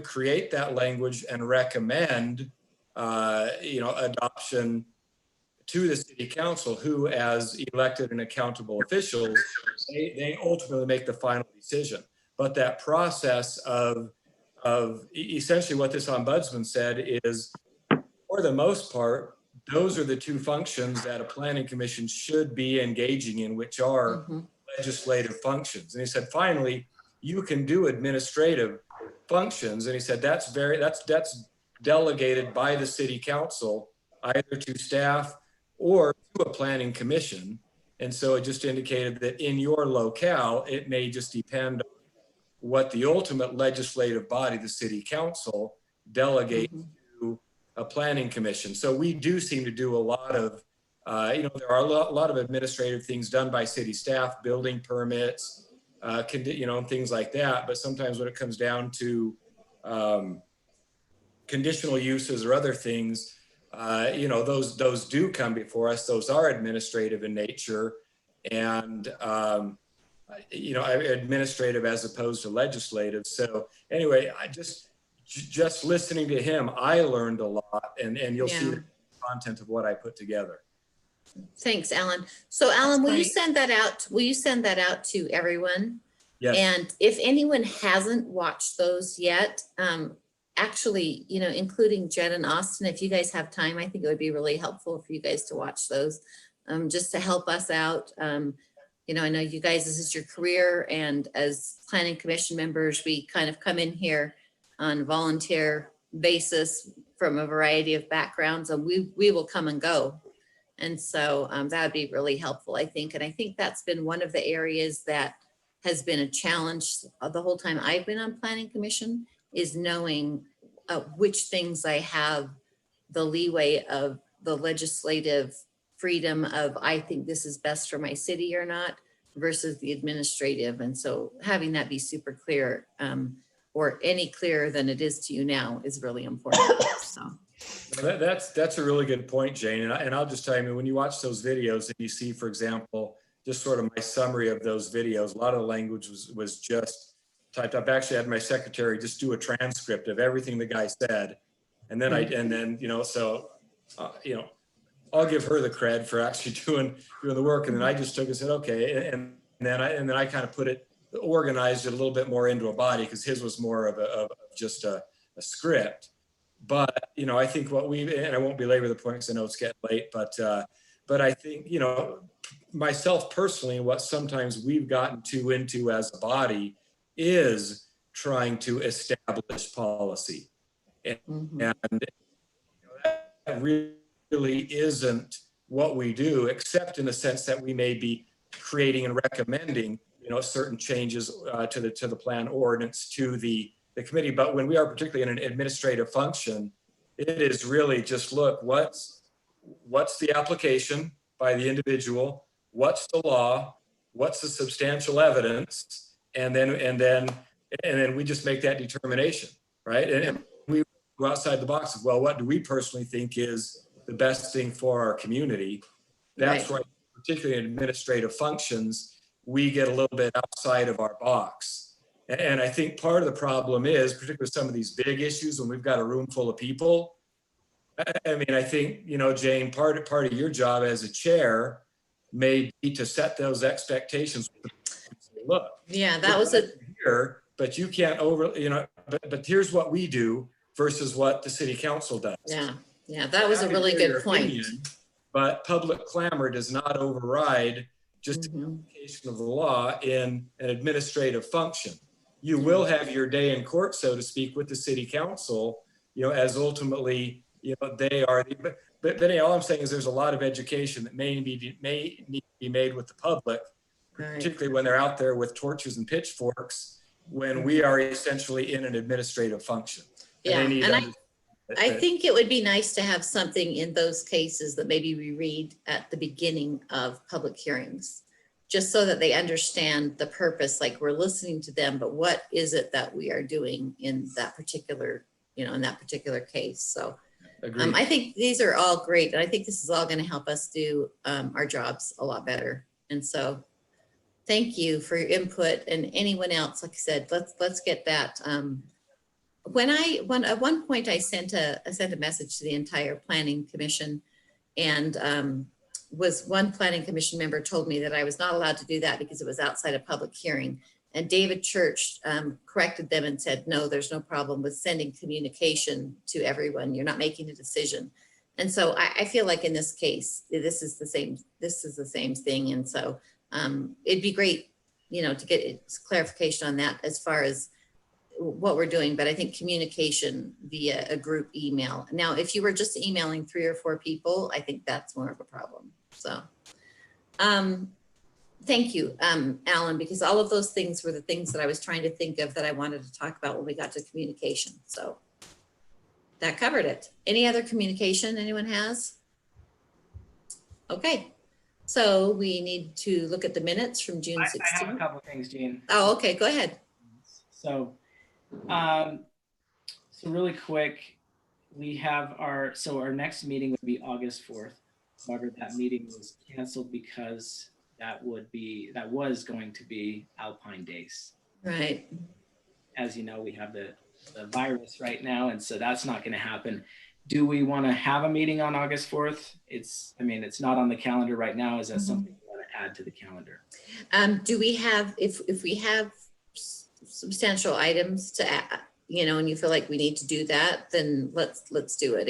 [SPEAKER 7] create that language and recommend adoption to the city council, who, as elected and accountable officials, they ultimately make the final decision. But that process of essentially what this ombudsman said is, for the most part, those are the 2 functions that a planning commission should be engaging in, which are legislative functions. And he said, finally, you can do administrative functions. And he said, that's delegated by the city council, either to staff or to a planning commission. And so it just indicated that in your locale, it may just depend on what the ultimate legislative body, the city council, delegates to a planning commission. So we do seem to do a lot of, there are a lot of administrative things done by city staff, building permits, things like that. But sometimes when it comes down to conditional uses or other things, those do come before us. Those are administrative in nature, and administrative as opposed to legislative. So anyway, I just listening to him, I learned a lot, and you'll see the content of what I put together.
[SPEAKER 12] Thanks, Alan. So Alan, will you
[SPEAKER 1] great.
[SPEAKER 12] send that out? Will you send that out to everyone?
[SPEAKER 7] Yes.
[SPEAKER 12] And if anyone hasn't watched those yet, actually, including Jen and Austin, if you guys have time, I think it would be really helpful for you guys to watch those, just to help us out. I know you guys, this is your career, and as planning commission members, we kind of come in here on a volunteer basis from a variety of backgrounds, and we will come and go. And so that would be really helpful, I think. And I think that's been one of the areas that has been a challenge the whole time I've been on planning commission, is knowing which things I have the leeway of the legislative freedom of, I think this is best for my city or not, versus the administrative. And so having that be super clear, or any clearer than it is to you now, is really important. So
[SPEAKER 7] that's a really good point, Jane. And I'll just tell you, when you watch those videos and you see, for example, just sort of my summary of those videos, a lot of the language was just typed up. Actually, I had my secretary just do a transcript of everything the guy said. And then I'll give her the cred for actually doing the work. And then I just took and said, okay. And then I kind of organized it a little bit more into a body, because his was more of just a script. But, I think and I won't belabor the point because I know it's getting late, but I think, myself personally, what sometimes we've gotten too into as a body is trying to establish policy. And that really isn't what we do, except in the sense that we may be creating and recommending, certain changes to the plan ordinance to the committee. But when we are particularly in an administrative function, it is really just look, what's the application by the individual, what's the law, what's the substantial evidence, and then we just make that determination, right? And we go outside the box of, well, what do we personally think is the best thing for our community? That's right. Particularly in administrative functions, we get a little bit outside of our box. And I think part of the problem is, particularly with some of these big issues, when we've got a room full of people, I think, Jane, part of your job as a chair may be to set those expectations. Look,
[SPEAKER 12] yeah, that was
[SPEAKER 7] here, but you can't but here's what we do versus what the city council does.
[SPEAKER 12] Yeah, that was a really good point.
[SPEAKER 7] Opinion, but public clamor does not override just the application of the law in an administrative function. You will have your day in court, so to speak, with the city council, as ultimately, they are. But all I'm saying is there's a lot of education that may need to be made with the public, particularly when they're out there with torches and pitchforks, when we are essentially in an administrative function.
[SPEAKER 12] I think it would be nice to have something in those cases that maybe we read at the beginning of public hearings, just so that they understand the purpose, like we're listening to them, but what is it that we are doing in that particular, in that particular case. So I think these are all great. And I think this is all going to help us do our jobs a lot better. And so thank you for your input, and anyone else, like I said, let's get that. At one point I sent a message to the entire planning commission, and was one planning commission member told me that I was not allowed to do that because it was outside a public hearing. And David Church corrected them and said, no, there's no problem with sending communication to everyone. You're not making a decision. And so I feel like in this case, this is the same thing. And so it'd be great, to get clarification on that as far as what we're doing. But I think communication via a group email. Now, if you were just emailing 3 or 4 people, I think that's more of a problem. So thank you, Alan, because all of those things were the things that I was trying to think of that I wanted to talk about when we got to communication. So that covered it. Any other communication anyone has? Okay. So we need to look at the minutes from June 16th.
[SPEAKER 3] I have a couple of things, Jean.
[SPEAKER 12] Oh, okay. Go ahead.
[SPEAKER 3] So really quick, we have our next meeting would be August 4th. However, that meeting was canceled because that was going to be Alpine Days.
[SPEAKER 12] Right.
[SPEAKER 3] As you know, we have the virus right now, and so that's not going to happen. Do we want to have a meeting on August 4th? It's not on the calendar right now. Is that something you want to add to the calendar?
[SPEAKER 12] Do we have, if we have substantial items to add, and you feel like we need to do that, then let's do it.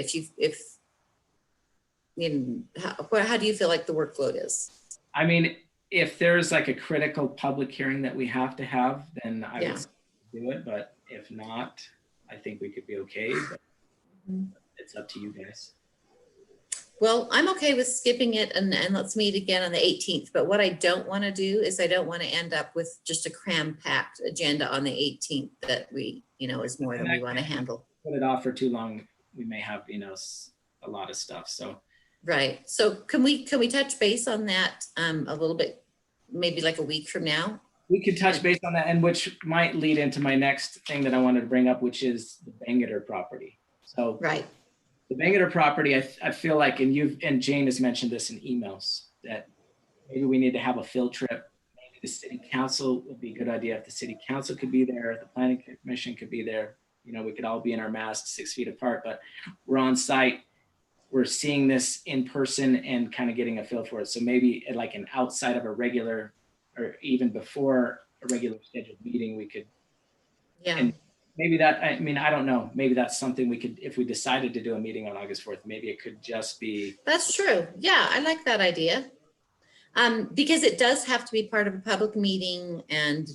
[SPEAKER 12] How do you feel like the workload is?
[SPEAKER 3] I mean, if there's like a critical public hearing that we have to have, then I would do it. But if not, I think we could be okay. But it's up to you guys.
[SPEAKER 12] Well, I'm okay with skipping it and let's meet again on the 18th. But what I don't want to do is I don't want to end up with just a cram-packed agenda on the 18th that is more than we want to handle.
[SPEAKER 3] Put it off for too long, we may have, a lot of stuff. So.
[SPEAKER 12] Right. So can we touch base on that a little bit, maybe like a week from now?
[SPEAKER 3] We could touch base on that, and which might lead into my next thing that I wanted to bring up, which is the Bangeter property. So
[SPEAKER 12] right.
[SPEAKER 3] The Bangeter property, I feel like, and Jane has mentioned this in emails, that maybe we need to have a field trip. Maybe the city council would be a good idea if the city council could be there, the planning commission could be there. We could all be in our masks 6 feet apart, but we're on site. We're seeing this in person and kind of getting a feel for it. So maybe like an outside of a regular, or even before a regular scheduled meeting, we could.
[SPEAKER 12] Yeah.
[SPEAKER 3] And maybe that, I don't know. Maybe that's something we could, if we decided to do a meeting on August 4th, maybe it could just be.
[SPEAKER 12] That's true. Yeah, I like that idea. Because it does have to be part of a public meeting and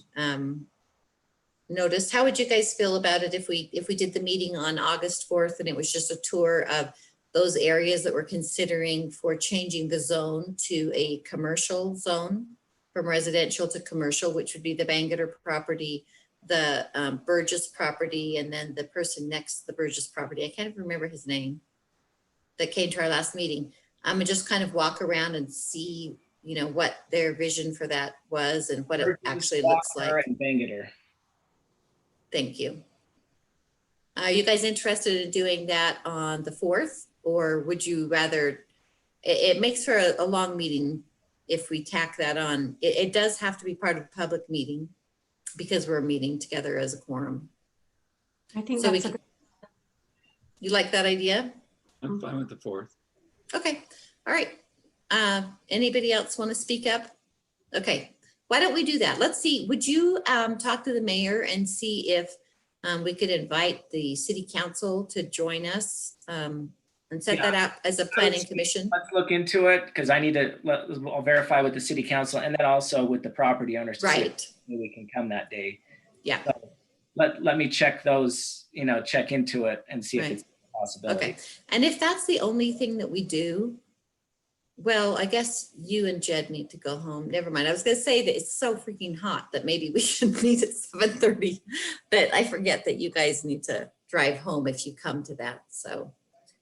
[SPEAKER 12] notice. How would you guys feel about it if we did the meeting on August 4th and it was just a tour of those areas that we're considering for changing the zone to a commercial zone, from residential to commercial, which would be the Bangeter property, the Burgess property, and then the person next to the Burgess property. I can't remember his name, that came to our last meeting. I'm gonna just kind of walk around and see, what their vision for that was and what it actually looks like.
[SPEAKER 3] And Bangeter.
[SPEAKER 12] Thank you. Are you guys interested in doing that on the 4th, or would you rather? It makes for a long meeting if we tack that on. It does have to be part of a public meeting because we're meeting together as a quorum.
[SPEAKER 1] I think
[SPEAKER 12] so
[SPEAKER 1] that's
[SPEAKER 12] you like that idea?
[SPEAKER 10] I'm fine with the 4th.
[SPEAKER 12] Okay. All right. Anybody else want to speak up? Okay. Why don't we do that? Let's see. Would you talk to the mayor and see if we could invite the city council to join us and set that up as a planning commission?
[SPEAKER 3] Let's look into it, because I need to, I'll verify with the city council and then also with the property owners. To
[SPEAKER 12] right.
[SPEAKER 3] see if we can come that day.
[SPEAKER 12] Yeah.
[SPEAKER 3] So let me check those, check into it and see if it's a possibility.
[SPEAKER 12] Okay. And if that's the only thing that we do, well, I guess you and Jed need to go home. Never mind. I was going to say that it's so freaking hot that maybe we should meet at 7:30, but I forget that you guys need to drive home if you come to that. So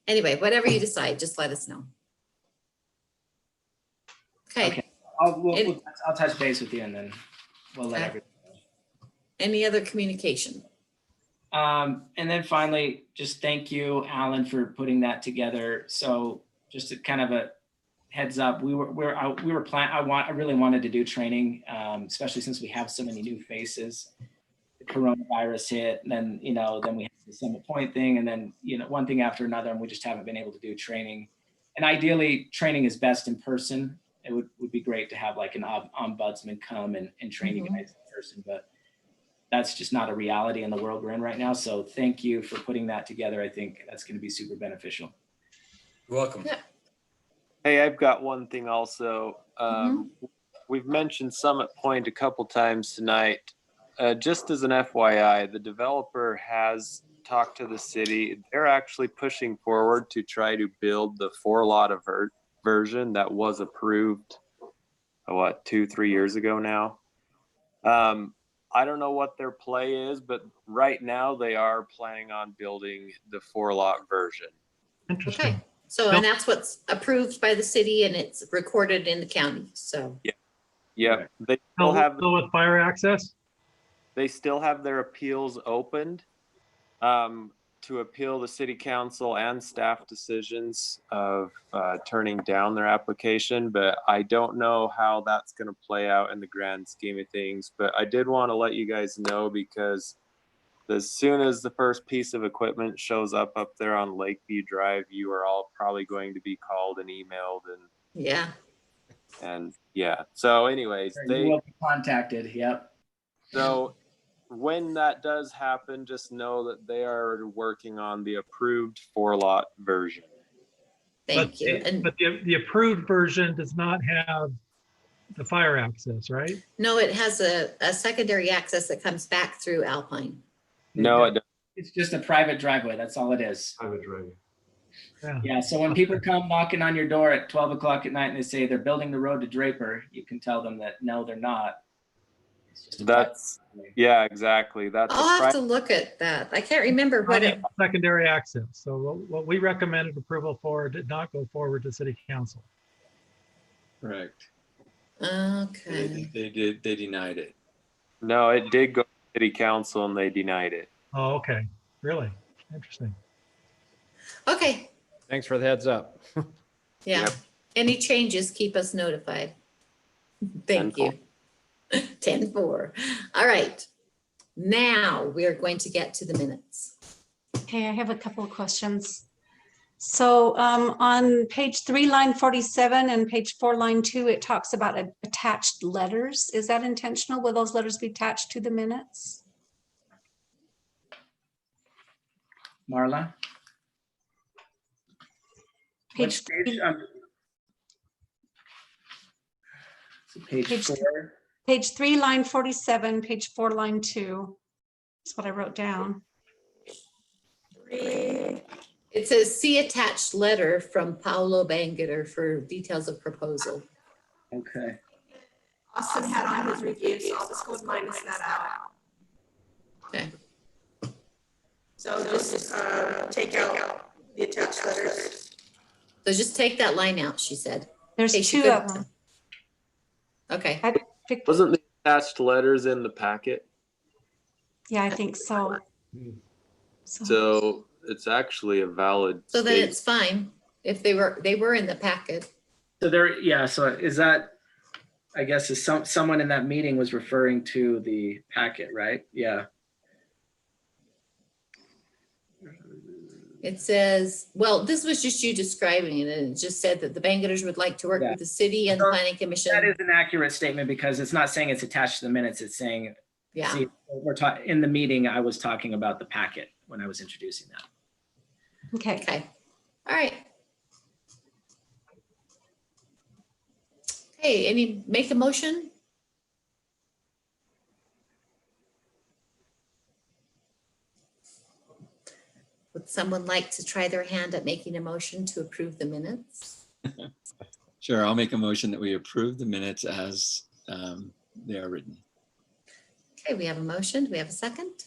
[SPEAKER 12] anyway, whatever you decide, just let us know. Okay.
[SPEAKER 3] I'll touch base with you and then we'll let everyone know.
[SPEAKER 12] Any other communication?
[SPEAKER 3] And then finally, just thank you, Alan, for putting that together. So just a kind of a heads up, we were planning. I really wanted to do training, especially since we have so many new faces. The coronavirus hit, and then then we had the Summit Point thing, and then one thing after another, and we just haven't been able to do training. And ideally, training is best in person. It would be great to have like an ombudsman come and train you guys in person, but that's just not a reality in the world we're in right now. So thank you for putting that together. I think that's going to be super beneficial.
[SPEAKER 7] You're welcome.
[SPEAKER 12] Yeah.
[SPEAKER 6] Hey, I've got one thing also. We've mentioned Summit Point a couple times tonight. Just as an FYI, the developer has talked to the city. They're actually pushing forward to try to build the 4-lot version that was approved, 2-3 years ago now. I don't know what their play is, but right now they are planning on building the 4-lot version.
[SPEAKER 5] Interesting.
[SPEAKER 12] Okay. So, and that's what's approved by the city and it's recorded in the county. So,
[SPEAKER 6] yeah, they still have
[SPEAKER 5] with fire access.
[SPEAKER 6] They still have their appeals opened. to appeal the city council and staff decisions of turning down their application, but I don't know how that's going to play out in the grand scheme of things. But I did want to let you guys know, because as soon as the first piece of equipment shows up there on Lakeview Drive, you are all probably going to be called and emailed
[SPEAKER 12] Yeah.
[SPEAKER 6] and yeah. So anyways,
[SPEAKER 3] You will be contacted. Yep.
[SPEAKER 6] so when that does happen, just know that they are working on the approved 4-lot version.
[SPEAKER 12] Thank you. And
[SPEAKER 5] But the approved version does not have the fire access, right?
[SPEAKER 12] no, it has a secondary access that comes back through Alpine.
[SPEAKER 6] No, it doesn't.
[SPEAKER 3] It's just a private driveway. That's all it is.
[SPEAKER 9] Private driveway.
[SPEAKER 5] Yeah.
[SPEAKER 3] Yeah. So when people come knocking on your door at 12 o'clock at night and they say they're building the road to Draper, you can tell them that no, they're not. It's just a
[SPEAKER 6] That's, yeah, exactly. That's
[SPEAKER 12] I'll have to look at that. I can't remember what it,
[SPEAKER 5] Secondary access. So what we recommended approval for did not go forward to city council.
[SPEAKER 10] Correct.
[SPEAKER 12] okay.
[SPEAKER 10] They denied it.
[SPEAKER 6] No, it did go to city council and they denied it.
[SPEAKER 5] Oh, okay. Really? Interesting.
[SPEAKER 12] Okay.
[SPEAKER 4] Thanks for the heads up.
[SPEAKER 12] Yeah.
[SPEAKER 6] Yep.
[SPEAKER 12] Any changes, keep us notified. Thank you. 10-4. All right. Now we are going to get to the minutes.
[SPEAKER 1] Okay, I have a couple of questions. So on page 3, line 47 and page 4, line 2, it talks about attached letters. Is that intentional? Will those letters be attached to the minutes?
[SPEAKER 3] Marla?
[SPEAKER 1] Page
[SPEAKER 3] What page? So page 4.
[SPEAKER 1] Page 3, line 47, page 4, line 2. That's what I wrote down.
[SPEAKER 12] It says, see attached letter from Paolo Bangeter for details of proposal.
[SPEAKER 3] Okay.
[SPEAKER 11] Austin had on his review, so I'll just go and minus that out.
[SPEAKER 12] Okay.
[SPEAKER 11] So just take out the attached letters.
[SPEAKER 12] So just take that line out, she said.
[SPEAKER 1] There's
[SPEAKER 12] Okay, she
[SPEAKER 1] 2 of
[SPEAKER 12] could-
[SPEAKER 1] them.
[SPEAKER 12] Okay.
[SPEAKER 1] I picked,
[SPEAKER 6] Wasn't the attached letters in the packet?
[SPEAKER 1] yeah, I think so.
[SPEAKER 6] So it's actually a valid
[SPEAKER 12] So then
[SPEAKER 6] statement.
[SPEAKER 12] it's fine if they were in the packet.
[SPEAKER 3] So there, yeah. So is that, I guess, is someone in that meeting was referring to the packet, right? Yeah.
[SPEAKER 12] It says, well, this was just you describing it, and it just said that the Bangeters would like to work
[SPEAKER 3] Yeah.
[SPEAKER 12] with the city and the planning commission.
[SPEAKER 3] That is an accurate statement because it's not saying it's attached to the minutes. It's saying,
[SPEAKER 12] Yeah.
[SPEAKER 3] see, we're talking in the meeting. I was talking about the packet when I was introducing that.
[SPEAKER 1] Okay.
[SPEAKER 12] Okay. All right. Okay, make a motion? Would someone like to try their hand at making a motion to approve the minutes?
[SPEAKER 10] Sure, I'll make a motion that we approve the minutes as they are written.
[SPEAKER 12] Okay, we have a motion. Do we have a second?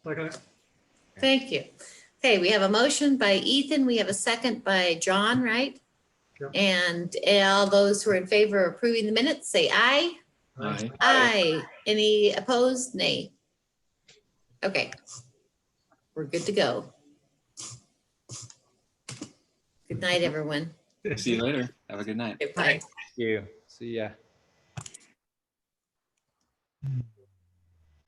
[SPEAKER 5] Okay.
[SPEAKER 12] Thank you. Okay, we have a motion by Ethan. We have a second by John, right?
[SPEAKER 5] Yep.
[SPEAKER 12] And all those who are in favor of approving the minutes, say aye.
[SPEAKER 10] Aye.
[SPEAKER 12] Aye. Any opposed? Nay. Okay. We're good to go. Good night, everyone.
[SPEAKER 10] See you later. Have a good night.
[SPEAKER 12] Bye.
[SPEAKER 4] Thank you. See ya.